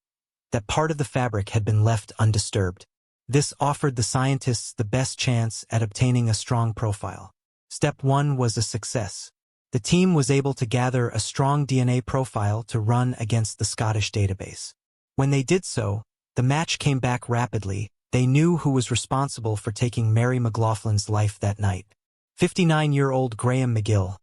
A: That part of the fabric had been left undisturbed. This offered the scientists the best chance at obtaining a strong profile. Step 1 was a success. The team was able to gather a strong DNA profile to run against the Scottish database. When they did so, the match came back rapidly. They knew who was responsible for taking Mary McLaughlin's life that night. 59-year-old Graham McGill,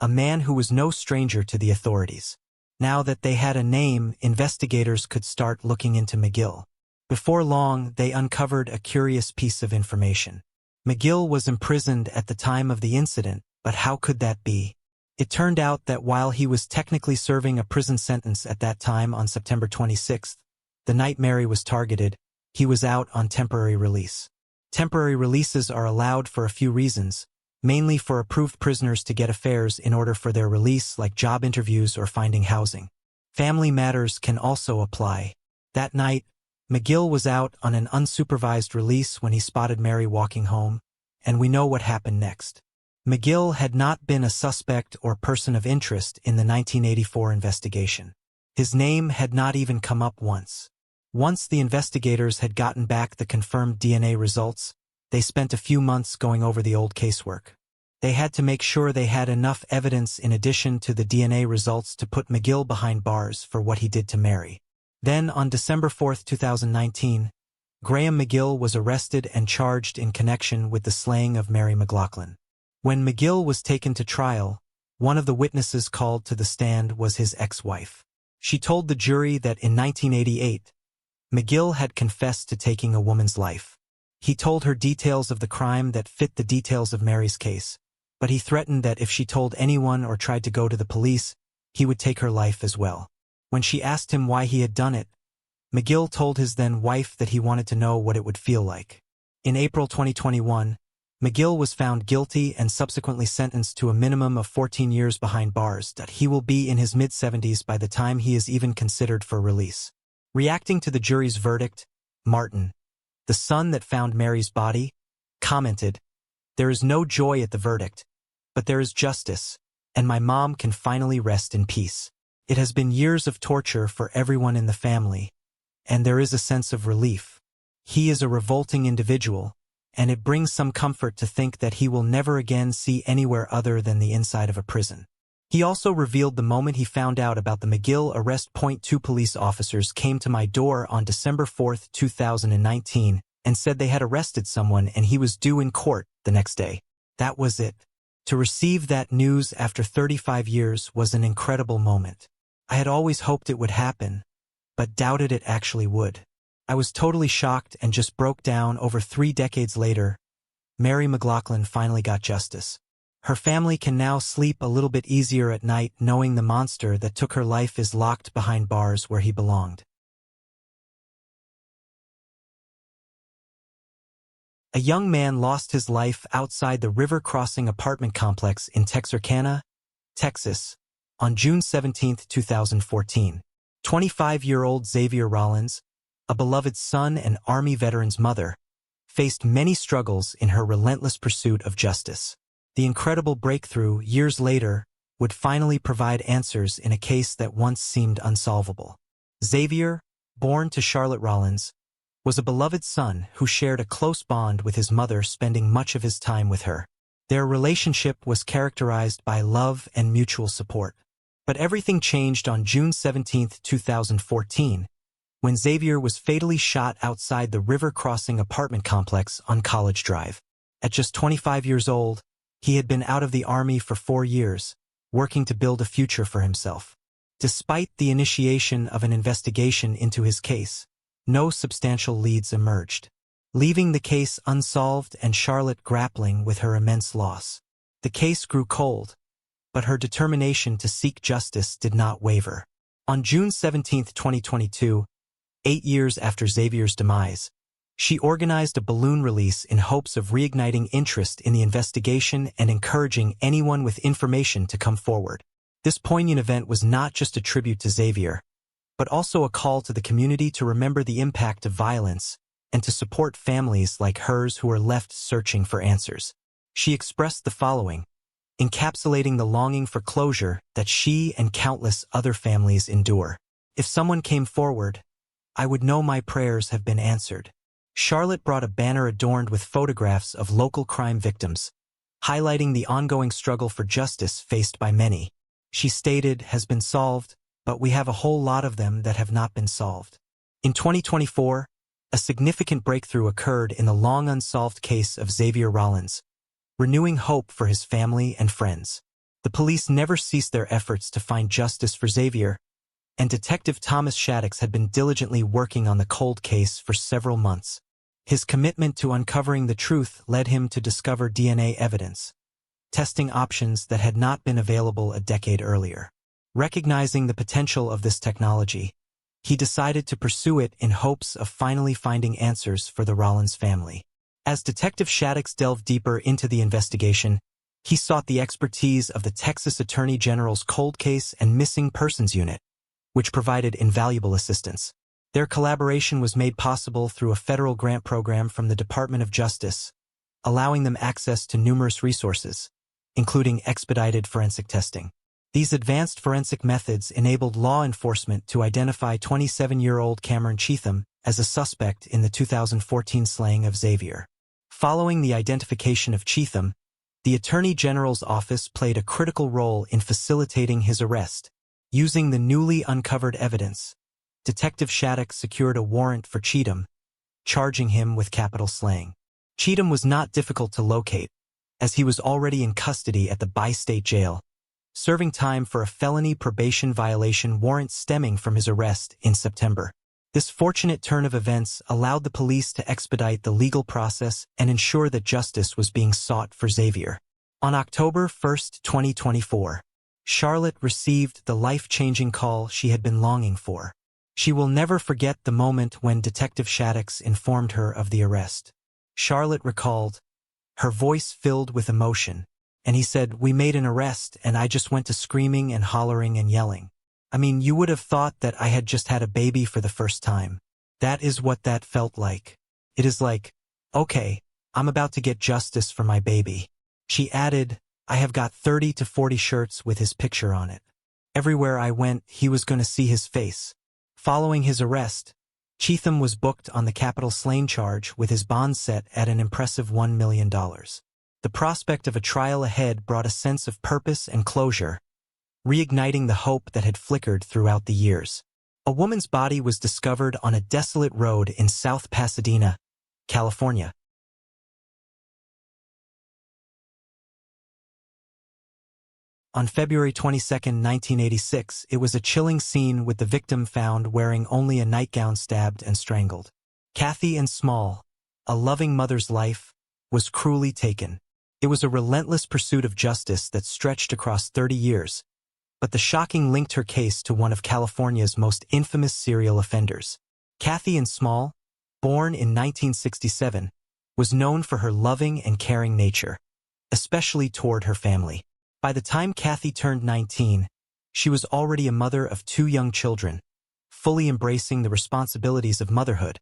A: a man who was no stranger to the authorities. Now that they had a name, investigators could start looking into McGill. Before long, they uncovered a curious piece of information. McGill was imprisoned at the time of the incident, but how could that be? It turned out that while he was technically serving a prison sentence at that time on September 26th, the night Mary was targeted, he was out on temporary release. Temporary releases are allowed for a few reasons, mainly for approved prisoners to get affairs in order for their release, like job interviews or finding housing. Family matters can also apply. That night, McGill was out on an unsupervised release when he spotted Mary walking home, and we know what happened next. McGill had not been a suspect or person of interest in the 1984 investigation. His name had not even come up once. Once the investigators had gotten back the confirmed DNA results, they spent a few months going over the old casework. They had to make sure they had enough evidence in addition to the DNA results to put McGill behind bars for what he did to Mary. Then, on December 4, 2019, Graham McGill was arrested and charged in connection with the slaying of Mary McLaughlin. When McGill was taken to trial, one of the witnesses called to the stand was his ex-wife. She told the jury that in 1988, McGill had confessed to taking a woman's life. He told her details of the crime that fit the details of Mary's case, but he threatened that if she told anyone or tried to go to the police, he would take her life as well. When she asked him why he had done it, McGill told his then-wife that he wanted to know what it would feel like. In April 2021, McGill was found guilty and subsequently sentenced to a minimum of 14 years behind bars. He will be in his mid-70s by the time he is even considered for release. Reacting to the jury's verdict, Martin, the son that found Mary's body, commented, "There is no joy at the verdict, but there is justice, and my mom can finally rest in peace. It has been years of torture for everyone in the family, and there is a sense of relief. He is a revolting individual, and it brings some comfort to think that he will never again see anywhere other than the inside of a prison." He also revealed the moment he found out about the McGill arrest. Two police officers came to my door on December 4, 2019, and said they had arrested someone and he was due in court the next day. That was it. To receive that news after 35 years was an incredible moment. I had always hoped it would happen, but doubted it actually would. I was totally shocked and just broke down. Over 3 decades later, Mary McLaughlin finally got justice. Her family can now sleep a little bit easier at night knowing the monster that took her life is locked behind bars where he belonged. A young man lost his life outside the River Crossing apartment complex in Texarkana, Texas, on June 17, 2014. 25-year-old Xavier Rollins, a beloved son and Army veteran's mother, faced many struggles in her relentless pursuit of justice. The incredible breakthrough, years later, would finally provide answers in a case that once seemed unsolvable. Xavier, born to Charlotte Rollins, was a beloved son who shared a close bond with his mother, spending much of his time with her. Their relationship was characterized by love and mutual support. But everything changed on June 17, 2014, when Xavier was fatally shot outside the River Crossing apartment complex on College Drive. At just 25 years old, he had been out of the Army for 4 years, working to build a future for himself. Despite the initiation of an investigation into his case, no substantial leads emerged, leaving the case unsolved and Charlotte grappling with her immense loss. The case grew cold, but her determination to seek justice did not waver. On June 17, 2022, 8 years after Xavier's demise, She organized a balloon release in hopes of reigniting interest in the investigation and encouraging anyone with information to come forward. This poignant event was not just a tribute to Xavier, but also a call to the community to remember the impact of violence and to support families like hers who are left searching for answers. She expressed the following, encapsulating the longing for closure that she and countless other families endure. If someone came forward, I would know my prayers have been answered. Charlotte brought a banner adorned with photographs of local crime victims, highlighting the ongoing struggle for justice faced by many. She stated, has been solved, but we have a whole lot of them that have not been solved. In 2024, a significant breakthrough occurred in the long unsolved case of Xavier Rollins, renewing hope for his family and friends. The police never ceased their efforts to find justice for Xavier, and Detective Thomas Shaddix had been diligently working on the cold case for several months. His commitment to uncovering the truth led him to discover DNA evidence, testing options that had not been available a decade earlier. Recognizing the potential of this technology, he decided to pursue it in hopes of finally finding answers for the Rollins family. As Detective Shaddix delved deeper into the investigation, he sought the expertise of the Texas Attorney General's Cold Case and Missing Persons Unit, which provided invaluable assistance. Their collaboration was made possible through a federal grant program from the Department of Justice, allowing them access to numerous resources, including expedited forensic testing. These advanced forensic methods enabled law enforcement to identify 27-year-old Cameron Cheatham as a suspect in the 2014 slaying of Xavier. Following the identification of Cheatham, the Attorney General's office played a critical role in facilitating his arrest. Using the newly uncovered evidence, Detective Shaddix secured a warrant for Cheatham, charging him with capital slaying. Cheatham was not difficult to locate, as he was already in custody at the bi-state jail, serving time for a felony probation violation warrant stemming from his arrest in September. This fortunate turn of events allowed the police to expedite the legal process and ensure that justice was being sought for Xavier. On October 1, 2024, Charlotte received the life-changing call she had been longing for. She will never forget the moment when Detective Shaddix informed her of the arrest. Charlotte recalled, her voice filled with emotion, and he said, "We made an arrest and I just went to screaming and hollering and yelling. I mean, you would have thought that I had just had a baby for the first time. That is what that felt like. It is like, okay, I'm about to get justice for my baby." She added, "I have got 30 to 40 shirts with his picture on it. Everywhere I went, he was going to see his face." Following his arrest, Cheatham was booked on the capital slaying charge with his bond set at an impressive $1 million. The prospect of a trial ahead brought a sense of purpose and closure, reigniting the hope that had flickered throughout the years. A woman's body was discovered on a desolate road in South Pasadena, California. On February 22, 1986, it was a chilling scene with the victim found wearing only a nightgown, stabbed and strangled. Kathy Ann Small, a loving mother's life, was cruelly taken. It was a relentless pursuit of justice that stretched across 30 years, but the shocking linked her case to one of California's most infamous serial offenders. Kathy Ann Small, born in 1967, was known for her loving and caring nature, especially toward her family. By the time Kathy turned 19, she was already a mother of 2 young children, fully embracing the responsibilities of motherhood,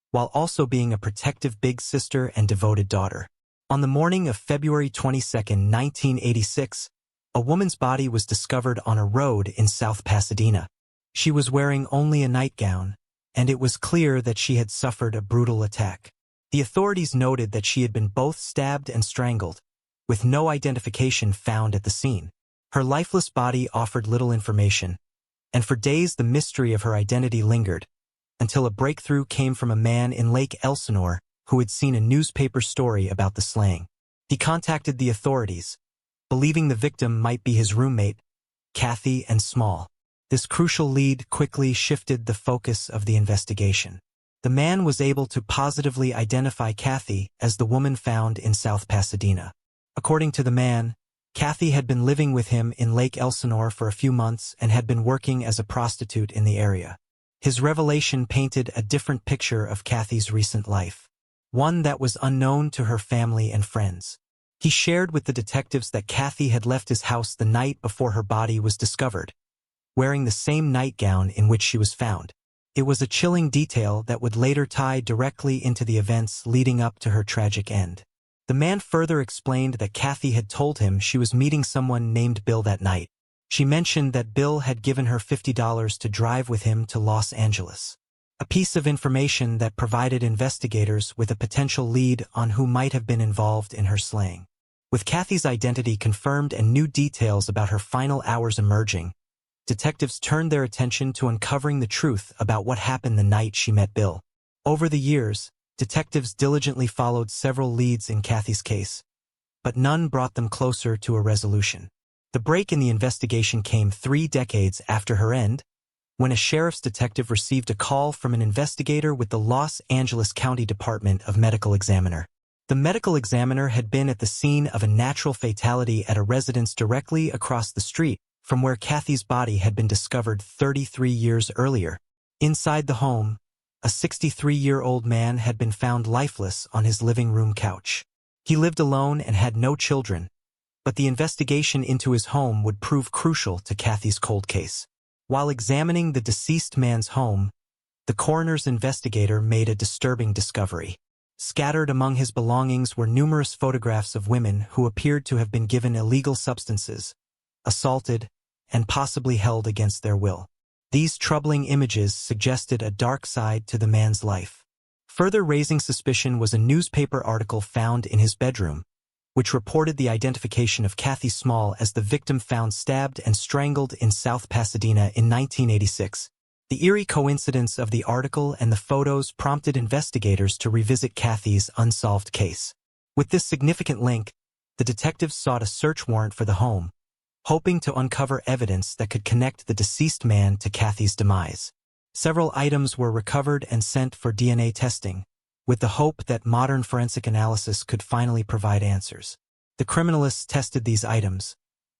A: while also being a protective big sister and devoted daughter. On the morning of February 22, 1986, a woman's body was discovered on a road in South Pasadena. She was wearing only a nightgown, and it was clear that she had suffered a brutal attack. The authorities noted that she had been both stabbed and strangled, with no identification found at the scene. Her lifeless body offered little information, and for days the mystery of her identity lingered, until a breakthrough came from a man in Lake Elsinore who had seen a newspaper story about the slaying. He contacted the authorities, believing the victim might be his roommate, Kathy Ann Small. This crucial lead quickly shifted the focus of the investigation. The man was able to positively identify Kathy as the woman found in South Pasadena. According to the man, Kathy had been living with him in Lake Elsinore for a few months and had been working as a prostitute in the area. His revelation painted a different picture of Kathy's recent life. one that was unknown to her family and friends. He shared with the detectives that Kathy had left his house the night before her body was discovered, wearing the same nightgown in which she was found. It was a chilling detail that would later tie directly into the events leading up to her tragic end. The man further explained that Kathy had told him she was meeting someone named Bill that night. She mentioned that Bill had given her $50 to drive with him to Los Angeles. A piece of information that provided investigators with a potential lead on who might have been involved in her slaying. With Kathy's identity confirmed and new details about her final hours emerging, detectives turned their attention to uncovering the truth about what happened the night she met Bill. Over the years, detectives diligently followed several leads in Kathy's case, but none brought them closer to a resolution. The break in the investigation came 3 decades after her end, when a sheriff's detective received a call from an investigator with the Los Angeles County Department of Medical Examiner. The medical examiner had been at the scene of a natural fatality at a residence directly across the street from where Kathy's body had been discovered 33 years earlier. Inside the home, a 63-year-old man had been found lifeless on his living room couch. He lived alone and had no children, but the investigation into his home would prove crucial to Kathy's cold case. While examining the deceased man's home, the coroner's investigator made a disturbing discovery. Scattered among his belongings were numerous photographs of women who appeared to have been given illegal substances, assaulted, and possibly held against their will. These troubling images suggested a dark side to the man's life. Further raising suspicion was a newspaper article found in his bedroom, which reported the identification of Kathy Small as the victim found stabbed and strangled in South Pasadena in 1986. The eerie coincidence of the article and the photos prompted investigators to revisit Kathy's unsolved case. With this significant link, the detectives sought a search warrant for the home, hoping to uncover evidence that could connect the deceased man to Kathy's demise. Several items were recovered and sent for DNA testing, with the hope that modern forensic analysis could finally provide answers. The criminalists tested these items,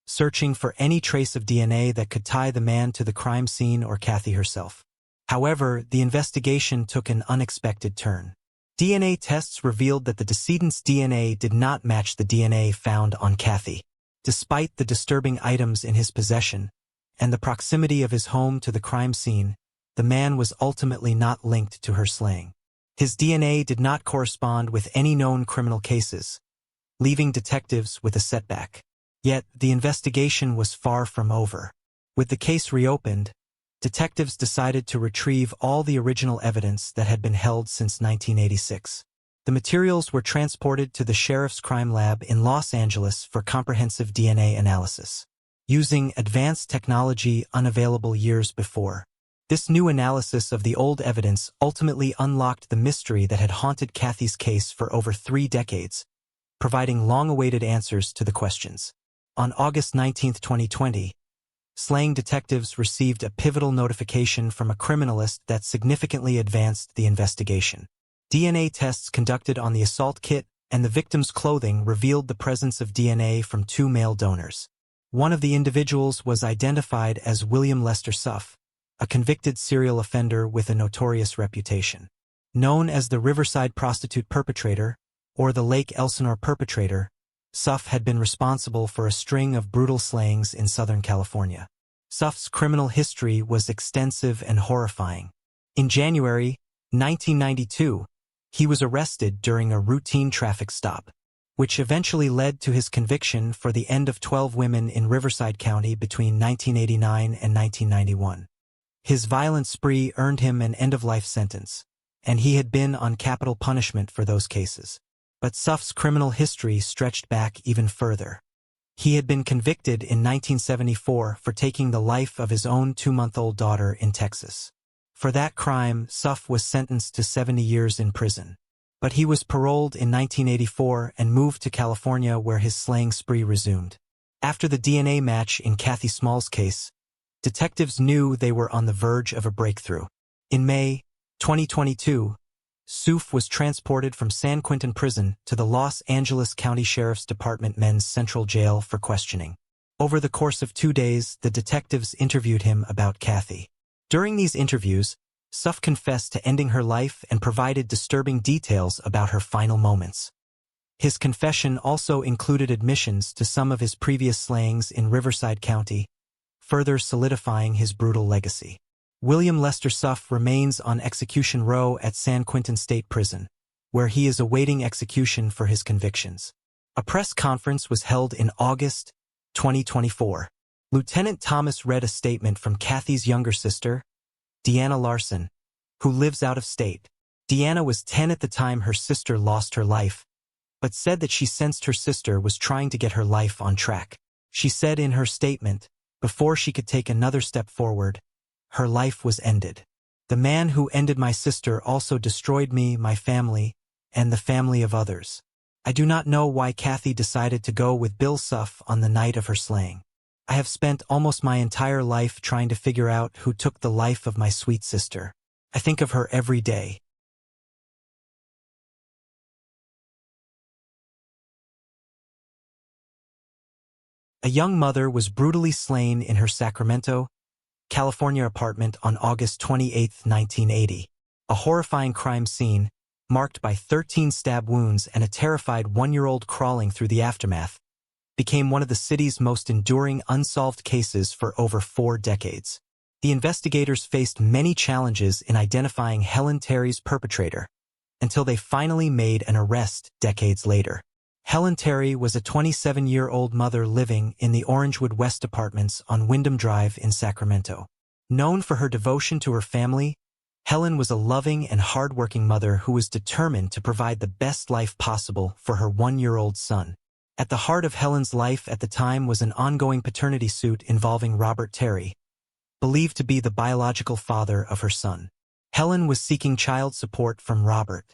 A: searching for any trace of DNA that could tie the man to the crime scene or Kathy herself. However, the investigation took an unexpected turn. DNA tests revealed that the decedent's DNA did not match the DNA found on Kathy. Despite the disturbing items in his possession and the proximity of his home to the crime scene, the man was ultimately not linked to her slaying. His DNA did not correspond with any known criminal cases, leaving detectives with a setback. Yet, the investigation was far from over. With the case reopened, detectives decided to retrieve all the original evidence that had been held since 1986. The materials were transported to the sheriff's crime lab in Los Angeles for comprehensive DNA analysis. Using advanced technology unavailable years before, this new analysis of the old evidence ultimately unlocked the mystery that had haunted Kathy's case for over 3 decades, providing long-awaited answers to the questions. On August 19, 2020, slaying detectives received a pivotal notification from a criminalist that significantly advanced the investigation. DNA tests conducted on the assault kit and the victim's clothing revealed the presence of DNA from 2 male donors. One of the individuals was identified as William Lester Suff, a convicted serial offender with a notorious reputation. Known as the Riverside prostitute perpetrator, or the Lake Elsinore perpetrator, Suff had been responsible for a string of brutal slayings in Southern California. Suff's criminal history was extensive and horrifying. In January 1992, he was arrested during a routine traffic stop, which eventually led to his conviction for the end of 12 women in Riverside County between 1989 and 1991. His violent spree earned him an end-of-life sentence, and he had been on capital punishment for those cases. But Suff's criminal history stretched back even further. He had been convicted in 1974 for taking the life of his own 2-month-old daughter in Texas. For that crime, Suff was sentenced to 70 years in prison. But he was paroled in 1984 and moved to California where his slaying spree resumed. After the DNA match in Kathy Small's case, detectives knew they were on the verge of a breakthrough. In May 2022, Suff was transported from San Quentin Prison to the Los Angeles County Sheriff's Department Men's Central Jail for questioning. Over the course of 2 days, the detectives interviewed him about Kathy. During these interviews, Suff confessed to ending her life and provided disturbing details about her final moments. His confession also included admissions to some of his previous slayings in Riverside County, further solidifying his brutal legacy. William Lester Suff remains on Execution Row at San Quentin State Prison, where he is awaiting execution for his convictions. A press conference was held in August 2024. Lieutenant Thomas read a statement from Kathy's younger sister, Deanna Larson, who lives out of state. Deanna was 10 at the time her sister lost her life, but said that she sensed her sister was trying to get her life on track. She said in her statement, before she could take another step forward, her life was ended. The man who ended my sister also destroyed me, my family, and the family of others. I do not know why Kathy decided to go with Bill Suff on the night of her slaying. I have spent almost my entire life trying to figure out who took the life of my sweet sister. I think of her every day. A young mother was brutally slain in her Sacramento, California apartment on August 28, 1980. A horrifying crime scene, marked by 13 stab wounds and a terrified one-year-old crawling through the aftermath, became one of the city's most enduring unsolved cases for over 4 decades. The investigators faced many challenges in identifying Helen Terry's perpetrator, until they finally made an arrest decades later. Helen Terry was a 27-year-old mother living in the Orangewood West Apartments on Wyndham Drive in Sacramento. Known for her devotion to her family, Helen was a loving and hard-working mother who was determined to provide the best life possible for her 1-year-old son. At the heart of Helen's life at the time was an ongoing paternity suit involving Robert Terry, believed to be the biological father of her son. Helen was seeking child support from Robert,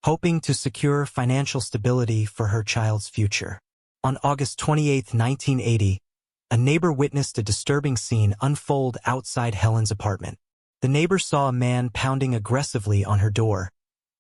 A: hoping to secure financial stability for her child's future. On August 28, 1980, a neighbor witnessed a disturbing scene unfold outside Helen's apartment. The neighbor saw a man pounding aggressively on her door,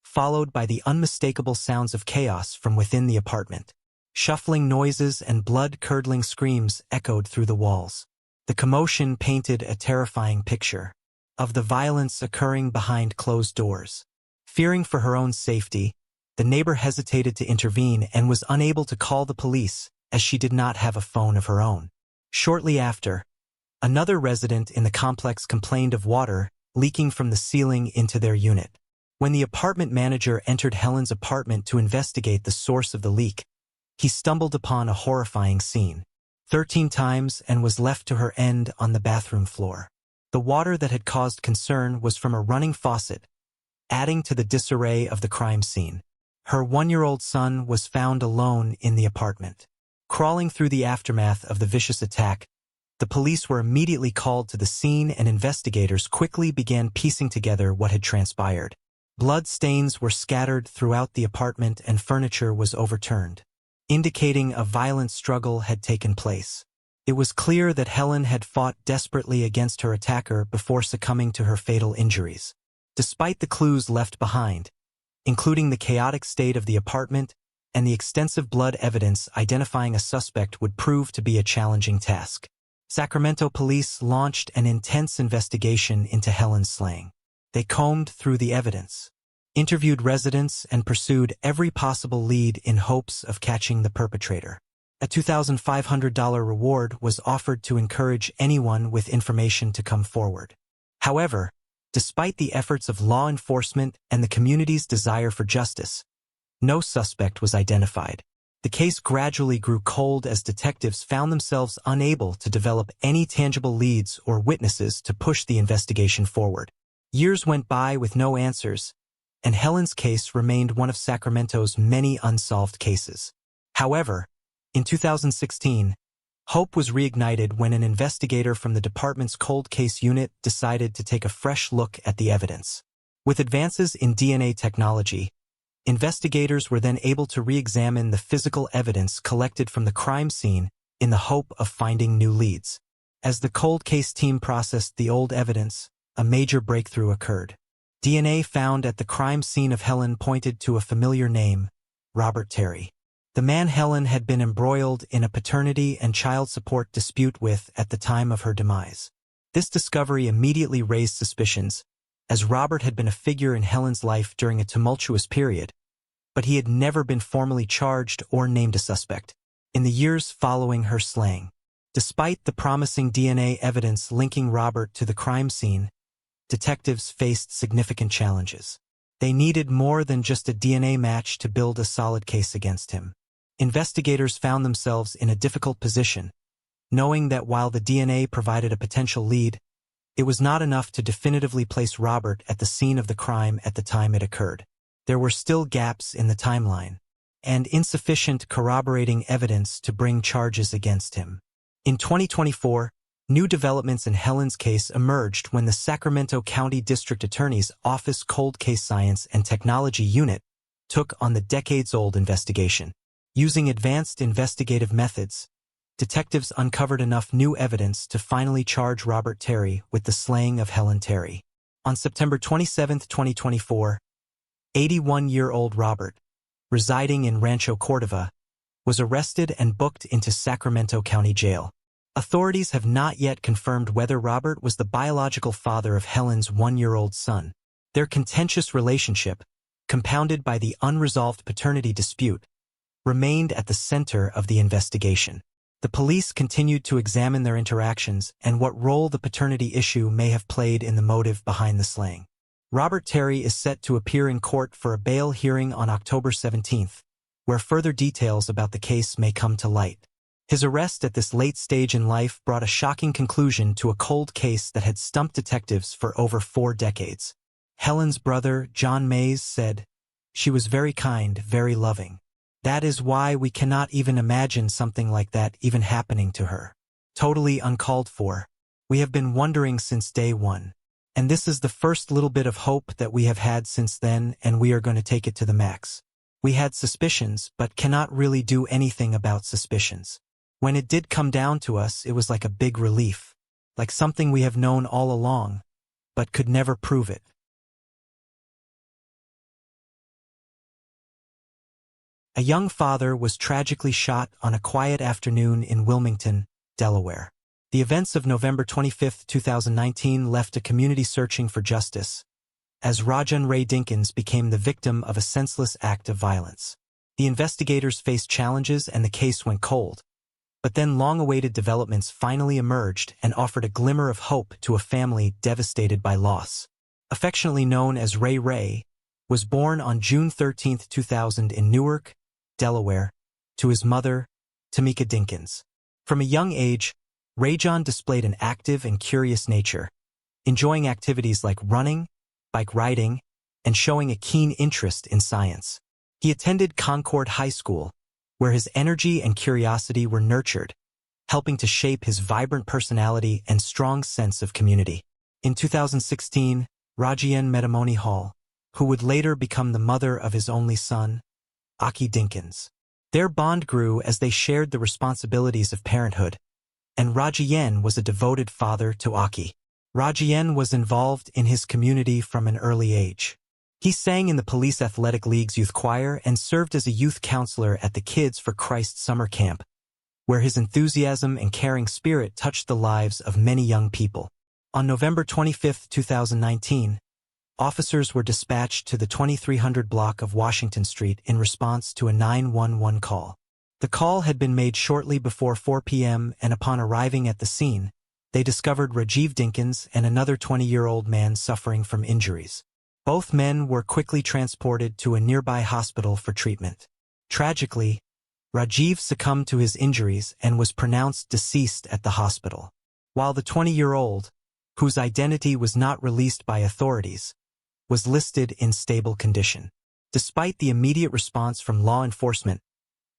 A: followed by the unmistakable sounds of chaos from within the apartment. Shuffling noises and blood-curdling screams echoed through the walls. The commotion painted a terrifying picture of the violence occurring behind closed doors. Fearing for her own safety, the neighbor hesitated to intervene and was unable to call the police as she did not have a phone of her own. Shortly after, another resident in the complex complained of water leaking from the ceiling into their unit. When the apartment manager entered Helen's apartment to investigate the source of the leak, he stumbled upon a horrifying scene. 13 times and was left to her end on the bathroom floor. The water that had caused concern was from a running faucet, adding to the disarray of the crime scene. Her 1-year-old son was found alone in the apartment. Crawling through the aftermath of the vicious attack, the police were immediately called to the scene and investigators quickly began piecing together what had transpired. Blood stains were scattered throughout the apartment and furniture was overturned, indicating a violent struggle had taken place. It was clear that Helen had fought desperately against her attacker before succumbing to her fatal injuries. Despite the clues left behind, including the chaotic state of the apartment and the extensive blood evidence, identifying a suspect would prove to be a challenging task. Sacramento police launched an intense investigation into Helen's slaying. They combed through the evidence, interviewed residents, and pursued every possible lead in hopes of catching the perpetrator. A $2,500 reward was offered to encourage anyone with information to come forward. However, despite the efforts of law enforcement and the community's desire for justice, no suspect was identified. The case gradually grew cold as detectives found themselves unable to develop any tangible leads or witnesses to push the investigation forward. Years went by with no answers, and Helen's case remained one of Sacramento's many unsolved cases. However, in 2016, hope was reignited when an investigator from the department's cold case unit decided to take a fresh look at the evidence. With advances in DNA technology, investigators were then able to re-examine the physical evidence collected from the crime scene in the hope of finding new leads. As the cold case team processed the old evidence, a major breakthrough occurred. DNA found at the crime scene of Helen pointed to a familiar name, Robert Terry, the man Helen had been embroiled in a paternity and child support dispute with at the time of her demise. This discovery immediately raised suspicions, as Robert had been a figure in Helen's life during a tumultuous period, but he had never been formally charged or named a suspect in the years following her slaying. Despite the promising DNA evidence linking Robert to the crime scene, detectives faced significant challenges. They needed more than just a DNA match to build a solid case against him. Investigators found themselves in a difficult position, knowing that while the DNA provided a potential lead, it was not enough to definitively place Robert at the scene of the crime at the time it occurred. There were still gaps in the timeline, and insufficient corroborating evidence to bring charges against him. In 2024, new developments in Helen's case emerged when the Sacramento County District Attorney's Office Cold Case Science and Technology Unit took on the decades-old investigation. Using advanced investigative methods, detectives uncovered enough new evidence to finally charge Robert Terry with the slaying of Helen Terry. On September 27, 2024, 81-year-old Robert, residing in Rancho Cordova, was arrested and booked into Sacramento County Jail. Authorities have not yet confirmed whether Robert was the biological father of Helen's 1-year-old son. Their contentious relationship, compounded by the unresolved paternity dispute, remained at the center of the investigation. The police continued to examine their interactions and what role the paternity issue may have played in the motive behind the slaying. Robert Terry is set to appear in court for a bail hearing on October 17, where further details about the case may come to light. His arrest at this late stage in life brought a shocking conclusion to a cold case that had stumped detectives for over 4 decades. Helen's brother, John Mays, said, "She was very kind, very loving. That is why we cannot even imagine something like that even happening to her. Totally uncalled for. We have been wondering since day one. And this is the first little bit of hope that we have had since then, and we are going to take it to the max. We had suspicions, but cannot really do anything about suspicions. When it did come down to us, it was like a big relief, like something we have known all along, but could never prove it." A young father was tragically shot on a quiet afternoon in Wilmington, Delaware. The events of November 25, 2019 left a community searching for justice, as Rajan Ray Dinkins became the victim of a senseless act of violence. The investigators faced challenges and the case went cold. But then long-awaited developments finally emerged and offered a glimmer of hope to a family devastated by loss. Affectionately known as Ray Ray, was born on June 13, 2000 in Newark, Delaware, to his mother, Tamika Dinkins. From a young age, Rajan displayed an active and curious nature, enjoying activities like running, bike riding, and showing a keen interest in science. He attended Concord High School, where his energy and curiosity were nurtured, helping to shape his vibrant personality and strong sense of community. In 2016, Rajian met Amoni Hall, who would later become the mother of his only son, Aki Dinkins. Their bond grew as they shared the responsibilities of parenthood, and Rajian was a devoted father to Aki. Rajian was involved in his community from an early age. He sang in the Police Athletic League's youth choir and served as a youth counselor at the Kids for Christ summer camp, where his enthusiasm and caring spirit touched the lives of many young people. On November 25, 2019, officers were dispatched to the 2300 block of Washington Street in response to a 911 call. The call had been made shortly before 4 p.m. and upon arriving at the scene, they discovered Rajiv Dinkins and another 20-year-old man suffering from injuries. Both men were quickly transported to a nearby hospital for treatment. Tragically, Rajiv succumbed to his injuries and was pronounced deceased at the hospital, while the 20-year-old, whose identity was not released by authorities, was listed in stable condition. Despite the immediate response from law enforcement,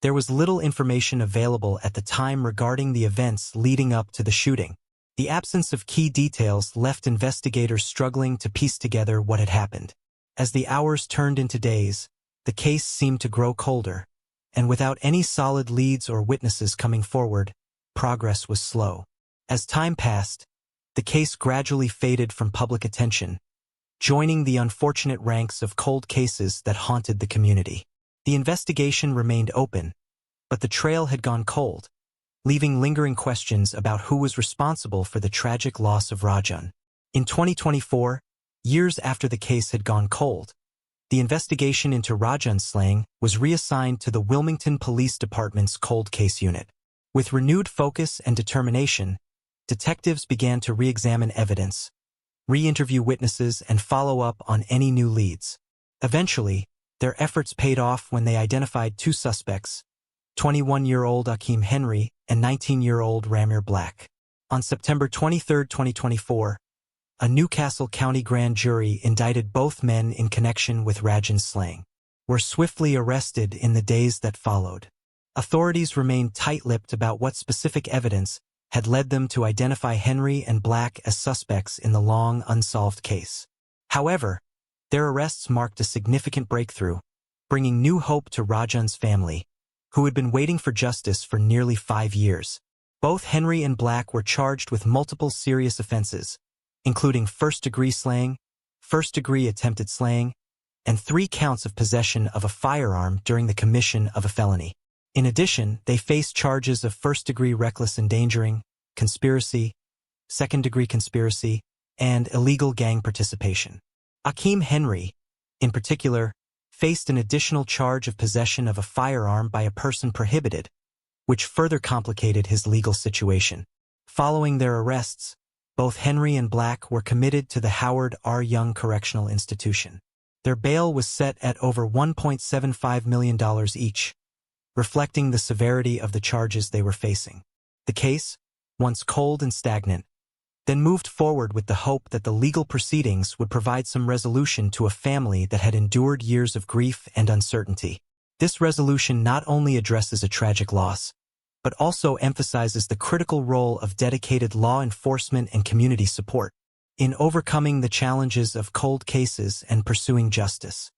A: there was little information available at the time regarding the events leading up to the shooting. The absence of key details left investigators struggling to piece together what had happened. As the hours turned into days, the case seemed to grow colder, and without any solid leads or witnesses coming forward, progress was slow. As time passed, the case gradually faded from public attention, joining the unfortunate ranks of cold cases that haunted the community. The investigation remained open, but the trail had gone cold, leaving lingering questions about who was responsible for the tragic loss of Rajan. In 2024, Years after the case had gone cold, the investigation into Rajan's slaying was reassigned to the Wilmington Police Department's Cold Case Unit. With renewed focus and determination, detectives began to re-examine evidence, re-interview witnesses, and follow up on any new leads. Eventually, their efforts paid off when they identified two suspects, 21-year-old Akeem Henry and 19-year-old Ramir Black. On September 23, 2024, a Newcastle County grand jury indicted both men in connection with Rajan's slaying. Were swiftly arrested in the days that followed. Authorities remained tight-lipped about what specific evidence had led them to identify Henry and Black as suspects in the long unsolved case. However, their arrests marked a significant breakthrough, bringing new hope to Rajan's family, who had been waiting for justice for nearly 5 years. Both Henry and Black were charged with multiple serious offenses, including first-degree slaying, first-degree attempted slaying, and 3 counts of possession of a firearm during the commission of a felony. In addition, they faced charges of first-degree reckless endangering, conspiracy, second-degree conspiracy, and illegal gang participation. Akeem Henry, in particular, faced an additional charge of possession of a firearm by a person prohibited, which further complicated his legal situation. Following their arrests, both Henry and Black were committed to the Howard R. Young Correctional Institution. Their bail was set at over $1.75 million each, reflecting the severity of the charges they were facing. The case, once cold and stagnant, then moved forward with the hope that the legal proceedings would provide some resolution to a family that had endured years of grief and uncertainty. This resolution not only addresses a tragic loss, but also emphasizes the critical role of dedicated law enforcement and community support in overcoming the challenges of cold cases and pursuing justice.